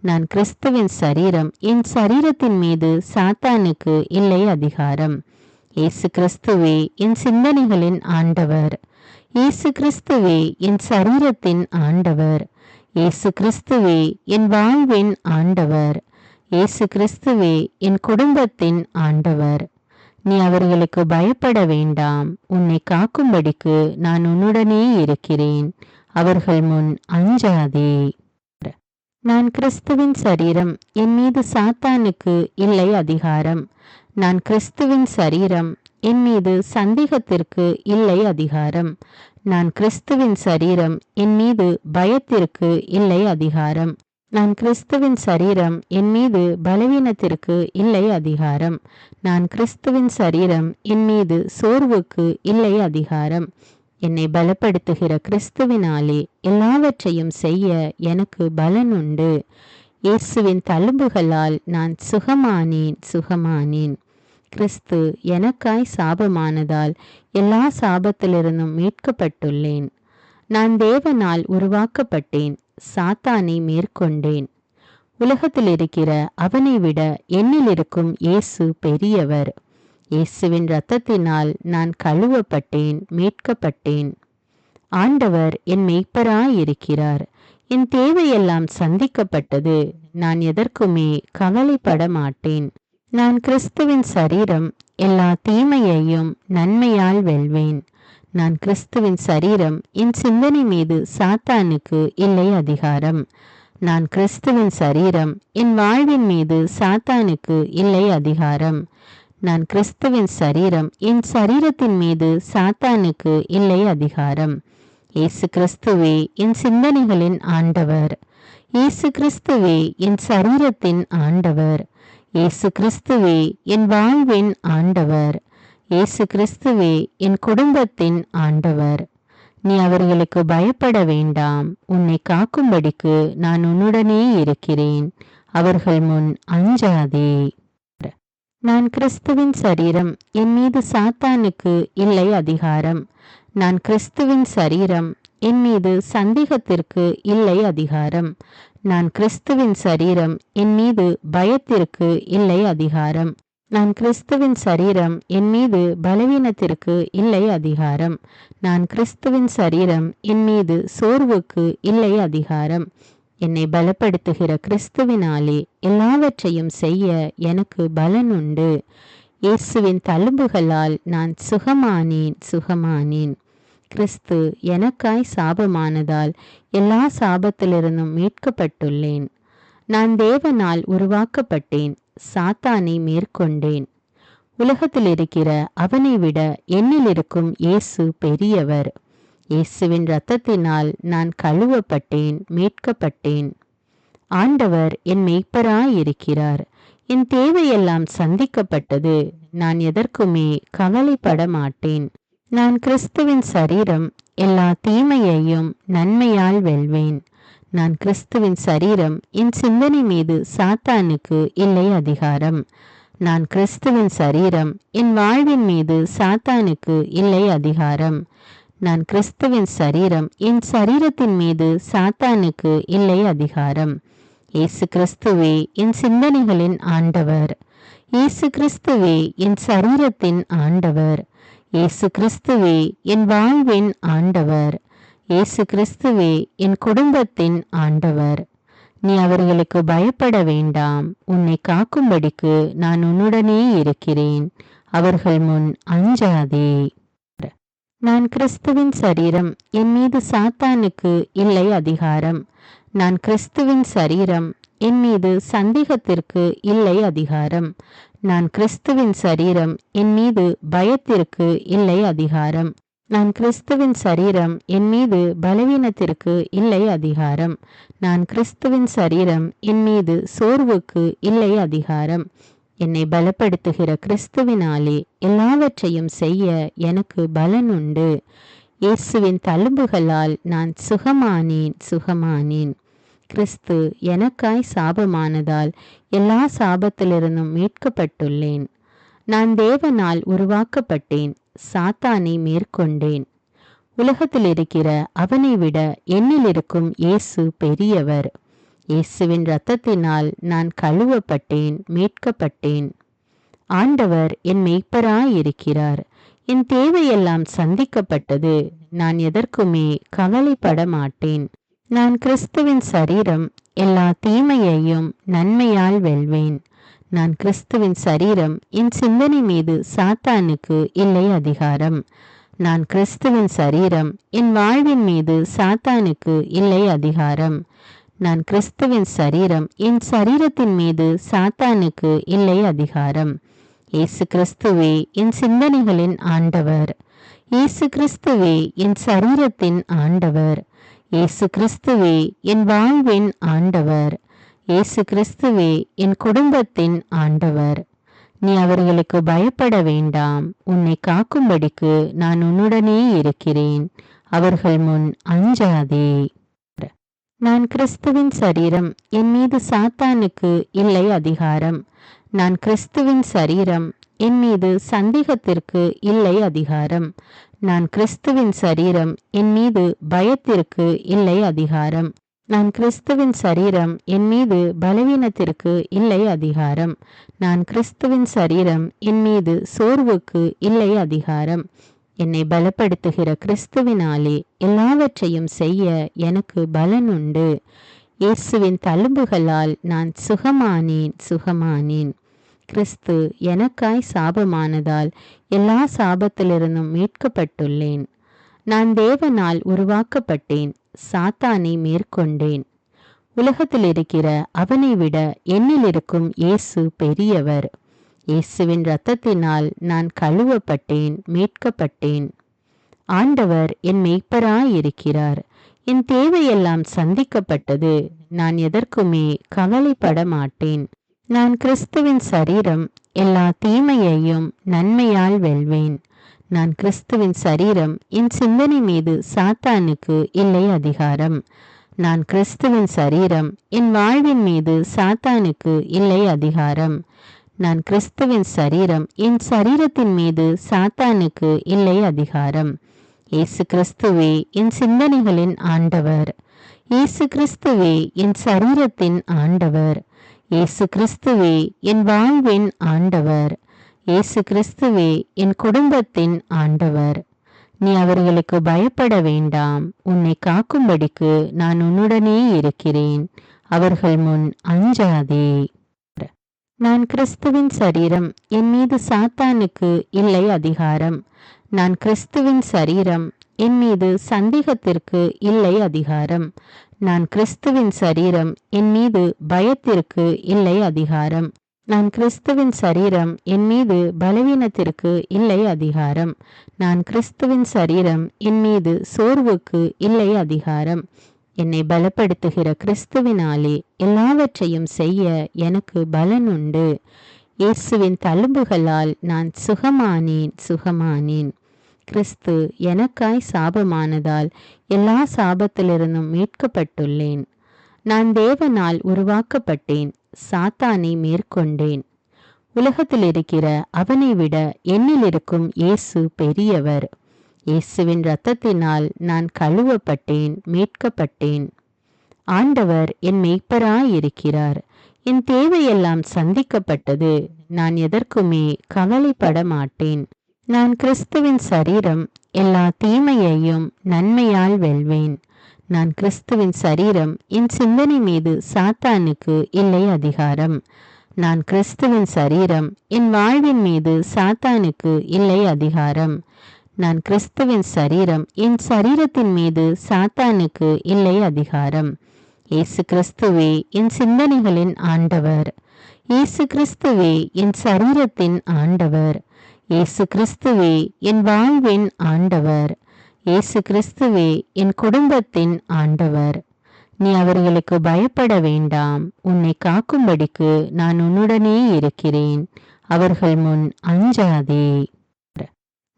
நான் கிறிஸ்துவின் சரீரம். என் சரீரத்தின் மீது சாத்தானுக்கு இல்லை அதிகாரம். இயேசு கிறிஸ்துவே என் சிந்தனைகளின் ஆண்டவர். இயேசு கிறிஸ்துவே என் சரீரத்தின் ஆண்டவர். இயேசு கிறிஸ்துவே என் வாழ்வின் ஆண்டவர். இயேசு கிறிஸ்துவே என் குடும்பத்தின் ஆண்டவர். நீ அவர்களுக்கு பயப்பட வேண்டாம். உன்னை காக்கும்படிக்கு நான் உன்னுடனே இருக்கிறேன். அவர்கள் முன் அஞ்சாதே. நான் கிறிஸ்துவின் சரீரம். என் மீது சாத்தானுக்கு இல்லை அதிகாரம். நான் கிறிஸ்துவின் சரீரம். என் மீது சந்தேகத்திற்கு இல்லை அதிகாரம். நான் கிறிஸ்துவின் சரீரம். என் மீது பயத்திற்கு இல்லை அதிகாரம். நான் கிறிஸ்துவின் சரீரம். என் மீது பலவீனத்திற்கு இல்லை அதிகாரம். நான் கிறிஸ்துவின் சரீரம். என் மீது சோர்வுக்கு இல்லை அதிகாரம். என்னை பலப்படுத்துகிற கிறிஸ்துவினாலே எல்லாவற்றையும் செய்ய எனக்கு பலன் உண்டு. இயேசுவின் தழும்புகளால் நான் சுகமானேன். கிறிஸ்து எனக்காய் சாபமானதால் எல்லா சாபத்திலிருந்தும் மீட்கப்பட்டுள்ளேன். நான் தேவனால் உருவாக்கப்பட்டேன். சாத்தானை மேற்கொண்டேன். உலகத்தில் இருக்கிற அவனை விட என்னில் இருக்கும் இயேசு பெரியவர். இயேசுவின் இரத்தத்தினால் நான் கழுவப்பட்டேன், மீட்கப்பட்டேன். ஆண்டவர் என் மெய்ப்பராயிருக்கிறார். என் தேவையெல்லாம் சந்திக்கப்பட்டது. நான் எதற்குமே கவலைப்பட மாட்டேன். நான் கிறிஸ்துவின் சரீரம். எல்லா தீமையையும் நன்மையால் வெல்வேன். நான் கிறிஸ்துவின் சரீரம். என் சிந்தனை மீது சாத்தானுக்கு இல்லை அதிகாரம். நான் கிறிஸ்துவின் சரீரம். என் வாழ்வின் மீது சாத்தானுக்கு இல்லை அதிகாரம். நான் கிறிஸ்துவின் சரீரம். என் சரீரத்தின் மீது சாத்தானுக்கு இல்லை அதிகாரம். இயேசு கிறிஸ்துவே என் சிந்தனைகளின் ஆண்டவர். இயேசு கிறிஸ்துவே என் சரீரத்தின் ஆண்டவர். இயேசு கிறிஸ்துவே என் வாழ்வின் ஆண்டவர். இயேசு கிறிஸ்துவே என் குடும்பத்தின் ஆண்டவர். நீ அவர்களுக்கு பயப்பட வேண்டாம். உன்னை காக்கும்படிக்கு நான் உன்னுடனே இருக்கிறேன். அவர்கள் முன் அஞ்சாதே. நான் கிறிஸ்துவின் சரீரம். என் மீது சாத்தானுக்கு இல்லை அதிகாரம். நான் கிறிஸ்துவின் சரீரம். என் மீது சந்தேகத்திற்கு இல்லை அதிகாரம். நான் கிறிஸ்துவின் சரீரம். என் மீது பயத்திற்கு இல்லை அதிகாரம். நான் கிறிஸ்துவின் சரீரம். என் மீது பலவீனத்திற்கு இல்லை அதிகாரம். நான் கிறிஸ்துவின் சரீரம். என் மீது சோர்வுக்கு இல்லை அதிகாரம். என்னை பலப்படுத்துகிற கிறிஸ்துவினாலே எல்லாவற்றையும் செய்ய எனக்கு பலன் உண்டு. இயேசுவின் தழும்புகளால் நான் சுகமானேன். கிறிஸ்து எனக்காய் சாபமானதால் எல்லா சாபத்திலிருந்தும் மீட்கப்பட்டுள்ளேன். நான் தேவனால் உருவாக்கப்பட்டேன். சாத்தானை மேற்கொண்டேன். உலகத்தில் இருக்கிற அவனை விட என்னில் இருக்கும் இயேசு பெரியவர். இயேசுவின் இரத்தத்தினால் நான் கழுவப்பட்டேன், மீட்கப்பட்டேன். ஆண்டவர் என் மெய்ப்பராயிருக்கிறார். என் தேவையெல்லாம் சந்திக்கப்பட்டது. நான் எதற்குமே கவலைப்பட மாட்டேன். நான் கிறிஸ்துவின் சரீரம். எல்லா தீமையையும் நன்மையால் வெல்வேன். நான் கிறிஸ்துவின் சரீரம். என் சிந்தனை மீது சாத்தானுக்கு இல்லை அதிகாரம். நான் கிறிஸ்துவின் சரீரம். என் வாழ்வின் மீது சாத்தானுக்கு இல்லை அதிகாரம். நான் கிறிஸ்துவின் சரீரம். என் சரீரத்தின் மீது சாத்தானுக்கு இல்லை அதிகாரம். இயேசு கிறிஸ்துவே என் சிந்தனைகளின் ஆண்டவர். இயேசு கிறிஸ்துவே என் சரீரத்தின் ஆண்டவர். இயேசு கிறிஸ்துவே என் வாழ்வின் ஆண்டவர். இயேசு கிறிஸ்துவே என் குடும்பத்தின் ஆண்டவர். நீ அவர்களுக்கு பயப்பட வேண்டாம். உன்னை காக்கும்படிக்கு நான் உன்னுடனே இருக்கிறேன். அவர்கள் முன் அஞ்சாதே. நான் கிறிஸ்துவின் சரீரம். என் மீது சாத்தானுக்கு இல்லை அதிகாரம். நான் கிறிஸ்துவின் சரீரம். என் மீது சந்தேகத்திற்கு இல்லை அதிகாரம். நான் கிறிஸ்துவின் சரீரம். என் மீது பயத்திற்கு இல்லை அதிகாரம். நான் கிறிஸ்துவின் சரீரம். என் மீது பலவீனத்திற்கு இல்லை அதிகாரம். நான் கிறிஸ்துவின் சரீரம். என் மீது சோர்வுக்கு இல்லை அதிகாரம். என்னை பலப்படுத்துகிற கிறிஸ்துவினாலே எல்லாவற்றையும் செய்ய எனக்கு பலன் உண்டு. இயேசுவின் தழும்புகளால் நான் சுகமானேன். கிறிஸ்து எனக்காய் சாபமானதால் எல்லா சாபத்திலிருந்தும் மீட்கப்பட்டுள்ளேன். நான் தேவனால் உருவாக்கப்பட்டேன். சாத்தானை மேற்கொண்டேன். உலகத்தில் இருக்கிற அவனை விட என்னில் இருக்கும் இயேசு பெரியவர். இயேசுவின் இரத்தத்தினால் நான் கழுவப்பட்டேன், மீட்கப்பட்டேன். ஆண்டவர் என் மெய்ப்பராயிருக்கிறார். என் தேவையெல்லாம் சந்திக்கப்பட்டது. நான் எதற்குமே கவலைப்பட மாட்டேன். நான் கிறிஸ்துவின் சரீரம். எல்லா தீமையையும் நன்மையால் வெல்வேன். நான் கிறிஸ்துவின் சரீரம். என் சிந்தனை மீது சாத்தானுக்கு இல்லை அதிகாரம். நான் கிறிஸ்துவின் சரீரம். என் வாழ்வின் மீது சாத்தானுக்கு இல்லை அதிகாரம். நான் கிறிஸ்துவின் சரீரம். என் சரீரத்தின் மீது சாத்தானுக்கு இல்லை அதிகாரம். இயேசு கிறிஸ்துவே என் சிந்தனைகளின் ஆண்டவர். இயேசு கிறிஸ்துவே என் சரீரத்தின் ஆண்டவர். இயேசு கிறிஸ்துவே என் வாழ்வின் ஆண்டவர். இயேசு கிறிஸ்துவே என் குடும்பத்தின் ஆண்டவர். நீ அவர்களுக்கு பயப்பட வேண்டாம். உன்னை காக்கும்படிக்கு நான் உன்னுடனே இருக்கிறேன். அவர்கள் முன் அஞ்சாதே. நான் கிறிஸ்துவின் சரீரம். என் மீது சாத்தானுக்கு இல்லை அதிகாரம். நான் கிறிஸ்துவின் சரீரம். என் மீது சந்தேகத்திற்கு இல்லை அதிகாரம். நான் கிறிஸ்துவின் சரீரம். என் மீது பயத்திற்கு இல்லை அதிகாரம். நான் கிறிஸ்துவின் சரீரம். என் மீது பலவீனத்திற்கு இல்லை அதிகாரம். நான் கிறிஸ்துவின் சரீரம். என் மீது சோர்வுக்கு இல்லை அதிகாரம். என்னை பலப்படுத்துகிற கிறிஸ்துவினாலே எல்லாவற்றையும் செய்ய எனக்கு பலன் உண்டு. இயேசுவின் தழும்புகளால் நான் சுகமானேன். கிறிஸ்து எனக்காய் சாபமானதால் எல்லா சாபத்திலிருந்தும் மீட்கப்பட்டுள்ளேன். நான் தேவனால் உருவாக்கப்பட்டேன், சாத்தானை மேற்கொண்டேன். உலகத்தில் இருக்கிற அவனை விட என்னில் இருக்கும் இயேசு பெரியவர். இயேசுவின் இரத்தத்தினால் நான் கழுவப்பட்டேன், மீட்கப்பட்டேன். ஆண்டவர் என் மெய்ப்பராயிருக்கிறார். என் தேவையெல்லாம் சந்திக்கப்பட்டது. நான் எதற்குமே கவலைப்பட மாட்டேன். நான் கிறிஸ்துவின் சரீரம், எல்லா தீமையையும் நன்மையால் வெல்வேன். நான் கிறிஸ்துவின் சரீரம், என் சிந்தனை மீது சாத்தானுக்கு இல்லை அதிகாரம். நான் கிறிஸ்துவின் சரீரம், என் வாழ்வின் மீது சாத்தானுக்கு இல்லை அதிகாரம். நான் கிறிஸ்துவின் சரீரம், என் சரீரத்தின் மீது சாத்தானுக்கு இல்லை அதிகாரம். இயேசு கிறிஸ்துவே என் சிந்தனைகளின் ஆண்டவர். இயேசு கிறிஸ்துவே என் சரீரத்தின் ஆண்டவர். இயேசு கிறிஸ்துவே என் வாழ்வின் ஆண்டவர். இயேசு கிறிஸ்துவே என் குடும்பத்தின் ஆண்டவர். நீ அவர்களுக்கு பயப்பட வேண்டாம். உன்னை காக்கும்படிக்கு நான் உன்னுடனே இருக்கிறேன். அவர்கள் முன் அஞ்சாதே. நான் கிறிஸ்துவின் சரீரம், என் மீது சாத்தானுக்கு இல்லை அதிகாரம். நான் கிறிஸ்துவின் சரீரம், என் மீது சந்தேகத்திற்கு இல்லை அதிகாரம். நான் கிறிஸ்துவின் சரீரம், என் மீது பயத்திற்கு இல்லை அதிகாரம். நான் கிறிஸ்துவின் சரீரம், என் மீது பலவீனத்திற்கு இல்லை அதிகாரம். நான் கிறிஸ்துவின் சரீரம், என் மீது சோர்வுக்கு இல்லை அதிகாரம். என்னை பலப்படுத்துகிற கிறிஸ்துவினாலே எல்லாவற்றையும் செய்ய எனக்கு பலன் உண்டு. இயேசுவின் தழும்புகளால் நான் சுகமானேன். கிறிஸ்து எனக்காய் சாபமானதால் எல்லா சாபத்திலிருந்தும் மீட்கப்பட்டுள்ளேன். நான் தேவனால் உருவாக்கப்பட்டேன், சாத்தானை மேற்கொண்டேன். உலகத்தில் இருக்கிற அவனை விட என்னில் இருக்கும் இயேசு பெரியவர். இயேசுவின் இரத்தத்தினால் நான் கழுவப்பட்டேன், மீட்கப்பட்டேன். ஆண்டவர் என் மெய்ப்பராயிருக்கிறார். என் தேவையெல்லாம் சந்திக்கப்பட்டது. நான் எதற்குமே கவலைப்பட மாட்டேன். நான் கிறிஸ்துவின் சரீரம், எல்லா தீமையையும் நன்மையால் வெல்வேன். நான் கிறிஸ்துவின் சரீரம், என் சிந்தனை மீது சாத்தானுக்கு இல்லை அதிகாரம். நான் கிறிஸ்துவின் சரீரம், என் வாழ்வின் மீது சாத்தானுக்கு இல்லை அதிகாரம். நான் கிறிஸ்துவின் சரீரம், என் சரீரத்தின் மீது சாத்தானுக்கு இல்லை அதிகாரம். இயேசு கிறிஸ்துவே என் சிந்தனைகளின் ஆண்டவர். இயேசு கிறிஸ்துவே என் சரீரத்தின் ஆண்டவர். இயேசு கிறிஸ்துவே என் வாழ்வின் ஆண்டவர். இயேசு கிறிஸ்துவே என் குடும்பத்தின் ஆண்டவர். நீ அவர்களுக்கு பயப்பட வேண்டாம். உன்னை காக்கும்படிக்கு நான் உன்னுடனே இருக்கிறேன். அவர்கள் முன் அஞ்சாதே.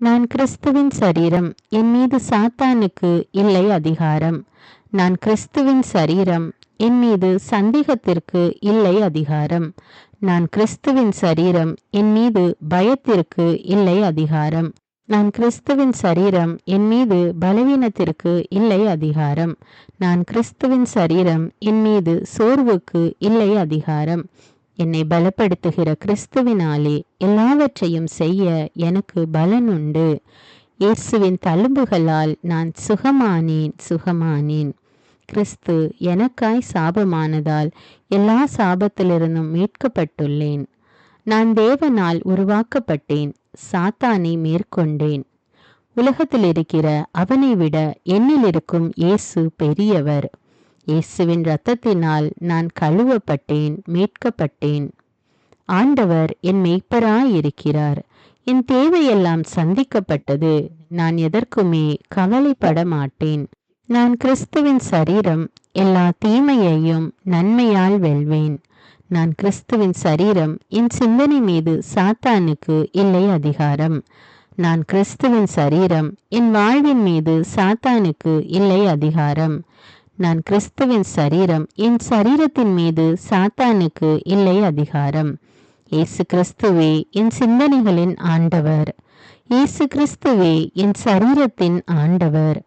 நான் கிறிஸ்துவின் சரீரம், என் மீது சாத்தானுக்கு இல்லை அதிகாரம். நான் கிறிஸ்துவின் சரீரம், என் மீது சந்தேகத்திற்கு இல்லை அதிகாரம். நான் கிறிஸ்துவின் சரீரம், என் மீது பயத்திற்கு இல்லை அதிகாரம். நான் கிறிஸ்துவின் சரீரம், என் மீது பலவீனத்திற்கு இல்லை அதிகாரம். நான் கிறிஸ்துவின் சரீரம், என் மீது சோர்வுக்கு இல்லை அதிகாரம். என்னை பலப்படுத்துகிற கிறிஸ்துவினாலே எல்லாவற்றையும் செய்ய எனக்கு பலன் உண்டு. இயேசுவின் தழும்புகளால் நான் சுகமானேன். கிறிஸ்து எனக்காய் சாபமானதால் எல்லா சாபத்திலிருந்தும் மீட்கப்பட்டுள்ளேன். நான் தேவனால் உருவாக்கப்பட்டேன், சாத்தானை மேற்கொண்டேன். உலகத்தில் இருக்கிற அவனை விட என்னில் இருக்கும் இயேசு பெரியவர். இயேசுவின் இரத்தத்தினால் நான் கழுவப்பட்டேன், மீட்கப்பட்டேன். ஆண்டவர் என் மெய்ப்பராயிருக்கிறார். என் தேவையெல்லாம் சந்திக்கப்பட்டது. நான் எதற்குமே கவலைப்பட மாட்டேன். நான் கிறிஸ்துவின் சரீரம், எல்லா தீமையையும் நன்மையால் வெல்வேன். நான் கிறிஸ்துவின் சரீரம், என் சிந்தனை மீது சாத்தானுக்கு இல்லை அதிகாரம். நான் கிறிஸ்துவின் சரீரம், என் வாழ்வின் மீது சாத்தானுக்கு இல்லை அதிகாரம். நான் கிறிஸ்துவின் சரீரம், என் சரீரத்தின் மீது சாத்தானுக்கு இல்லை அதிகாரம். இயேசு கிறிஸ்துவே என் சிந்தனைகளின் ஆண்டவர். இயேசு கிறிஸ்துவே என் சரீரத்தின் ஆண்டவர்.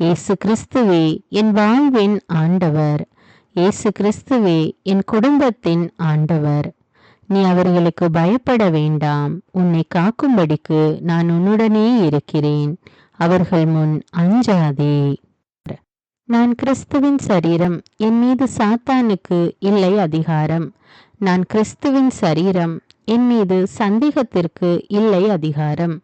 இயேசு கிறிஸ்துவே என் வாழ்வின் ஆண்டவர். இயேசு கிறிஸ்துவே என் குடும்பத்தின் ஆண்டவர். நீ அவர்களுக்கு பயப்பட வேண்டாம். உன்னை காக்கும்படிக்கு நான் உன்னுடனே இருக்கிறேன். அவர்கள் முன் அஞ்சாதே. நான் கிறிஸ்துவின் சரீரம், என் மீது சாத்தானுக்கு இல்லை அதிகாரம். நான் கிறிஸ்துவின் சரீரம், என் மீது சந்தேகத்திற்கு இல்லை அதிகாரம்.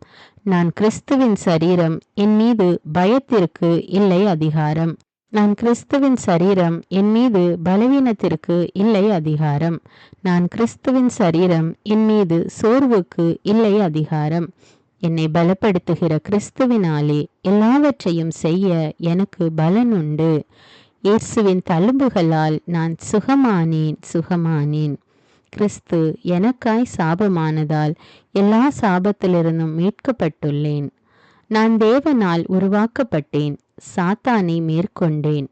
நான் கிறிஸ்துவின் சரீரம், என் மீது பயத்திற்கு இல்லை அதிகாரம். நான் கிறிஸ்துவின் சரீரம், என் மீது பலவீனத்திற்கு இல்லை அதிகாரம். நான் கிறிஸ்துவின் சரீரம், என் மீது சோர்வுக்கு இல்லை அதிகாரம். என்னை பலப்படுத்துகிற கிறிஸ்துவினாலே எல்லாவற்றையும் செய்ய எனக்கு பலன் உண்டு. இயேசுவின் தழும்புகளால் நான் சுகமானேன். கிறிஸ்து எனக்காய் சாபமானதால் எல்லா சாபத்திலிருந்தும் மீட்கப்பட்டுள்ளேன். நான் தேவனால் உருவாக்கப்பட்டேன், சாத்தானை மேற்கொண்டேன்.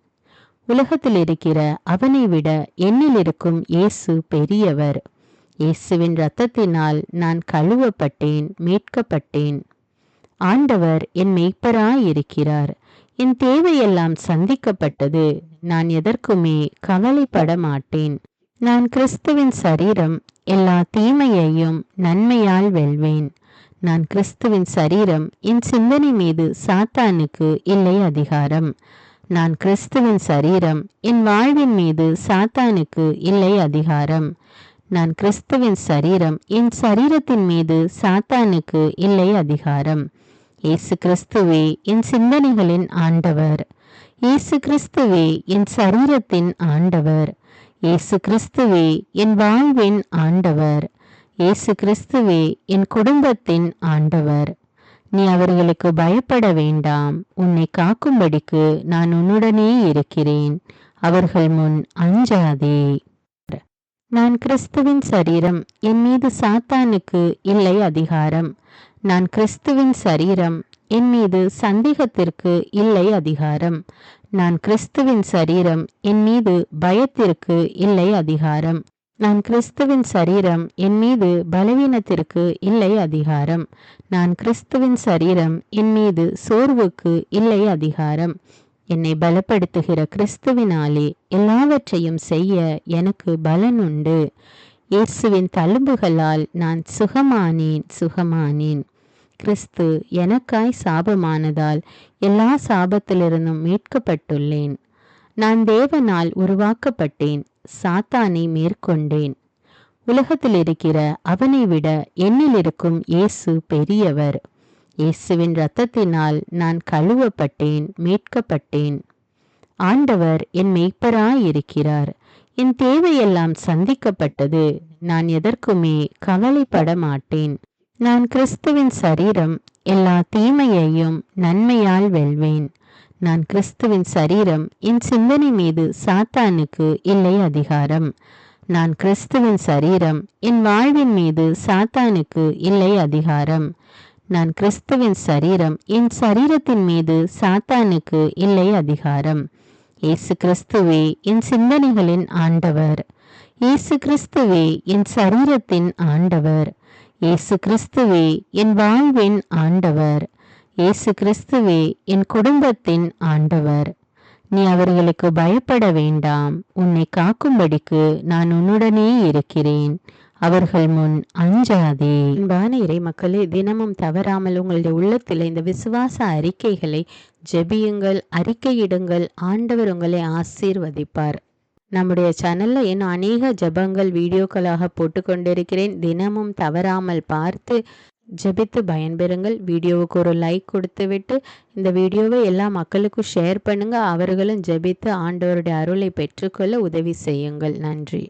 உலகத்தில் இருக்கிற அவனை விட என்னில் இருக்கும் இயேசு பெரியவர். இயேசுவின் இரத்தத்தினால் நான் கழுவப்பட்டேன், மீட்கப்பட்டேன். ஆண்டவர் என் மெய்ப்பராயிருக்கிறார். என் தேவையெல்லாம் சந்திக்கப்பட்டது. நான் எதற்குமே கவலைப்பட மாட்டேன். நான் கிறிஸ்துவின் சரீரம், எல்லா தீமையையும் நன்மையால் வெல்வேன். நான் கிறிஸ்துவின் சரீரம், என் சிந்தனை மீது சாத்தானுக்கு இல்லை அதிகாரம். நான் கிறிஸ்துவின் சரீரம், என் வாழ்வின் மீது சாத்தானுக்கு இல்லை அதிகாரம். நான் கிறிஸ்துவின் சரீரம், என் சரீரத்தின் மீது சாத்தானுக்கு இல்லை அதிகாரம். இயேசு கிறிஸ்துவே என் சிந்தனைகளின் ஆண்டவர். இயேசு கிறிஸ்துவே என் சரீரத்தின் ஆண்டவர். இயேசு கிறிஸ்துவே என் வாழ்வின் ஆண்டவர். இயேசு கிறிஸ்துவே என் குடும்பத்தின் ஆண்டவர். நீ அவர்களுக்கு பயப்பட வேண்டாம். உன்னை காக்கும்படிக்கு நான் உன்னுடனே இருக்கிறேன். அவர்கள் முன் அஞ்சாதே. நான் கிறிஸ்துவின் சரீரம், என் மீது சாத்தானுக்கு இல்லை அதிகாரம். நான் கிறிஸ்துவின் சரீரம், என் மீது சந்தேகத்திற்கு இல்லை அதிகாரம். நான் கிறிஸ்துவின் சரீரம், என் மீது பயத்திற்கு இல்லை அதிகாரம். நான் கிறிஸ்துவின் சரீரம், என் மீது பலவீனத்திற்கு இல்லை அதிகாரம். நான் கிறிஸ்துவின் சரீரம், என் மீது சோர்வுக்கு இல்லை அதிகாரம். என்னை பலப்படுத்துகிற கிறிஸ்துவினாலே எல்லாவற்றையும் செய்ய எனக்கு பலன் உண்டு. இயேசுவின் தழும்புகளால் நான் சுகமானேன். கிறிஸ்து எனக்காய் சாபமானதால் எல்லா சாபத்திலிருந்தும் மீட்கப்பட்டுள்ளேன். நான் தேவனால் உருவாக்கப்பட்டேன், சாத்தானை மேற்கொண்டேன். உலகத்தில் இருக்கிற அவனை விட என்னில் இருக்கும் இயேசு பெரியவர். இயேசுவின் இரத்தத்தினால் நான் கழுவப்பட்டேன், மீட்கப்பட்டேன். ஆண்டவர் என் மெய்ப்பராயிருக்கிறார். என் தேவையெல்லாம் சந்திக்கப்பட்டது. நான் எதற்குமே கவலைப்பட மாட்டேன். நான் கிறிஸ்துவின் சரீரம், எல்லா தீமையையும் நன்மையால் வெல்வேன். நான் கிறிஸ்துவின் சரீரம், என் சிந்தனை மீது சாத்தானுக்கு இல்லை அதிகாரம். நான் கிறிஸ்துவின் சரீரம், என் வாழ்வின் மீது சாத்தானுக்கு இல்லை அதிகாரம். நான் கிறிஸ்துவின் சரீரம், என் சரீரத்தின் மீது சாத்தானுக்கு இல்லை அதிகாரம். இயேசு கிறிஸ்துவே என் சிந்தனைகளின் ஆண்டவர். இயேசு கிறிஸ்துவே என் சரீரத்தின் ஆண்டவர். இயேசு கிறிஸ்துவே என் வாழ்வின் ஆண்டவர். இயேசு கிறிஸ்துவே என் குடும்பத்தின் ஆண்டவர். நீ அவர்களுக்கு பயப்பட வேண்டாம். உன்னை காக்கும்படிக்கு நான் உன்னுடனே இருக்கிறேன். அவர்கள் முன் அஞ்சாதே. அன்பான இறை மக்களே, தினமும் தவறாமல் உங்களுடைய உள்ளத்தில் இந்த விசுவாச அறிக்கைகளை ஜெபியுங்கள், அறிக்கையிடுங்கள். ஆண்டவர் உங்களை ஆசீர்வதிப்பார். நம்முடைய சேனல்ல இன்னும் அநேக ஜெபங்கள் வீடியோக்களாக போட்டுக்கொண்டிருக்கிறேன். தினமும் தவறாமல் பார்த்து ஜெபித்து பயன்பெறுங்கள். வீடியோவுக்கு ஒரு லைக் கொடுத்து விட்டு இந்த வீடியோவை எல்லா மக்களுக்கும் ஷேர் பண்ணுங்க. அவர்களும் ஜெபித்து ஆண்டவருடைய அருளை பெற்றுக்கொள்ள உதவி செய்யுங்கள். நன்றி.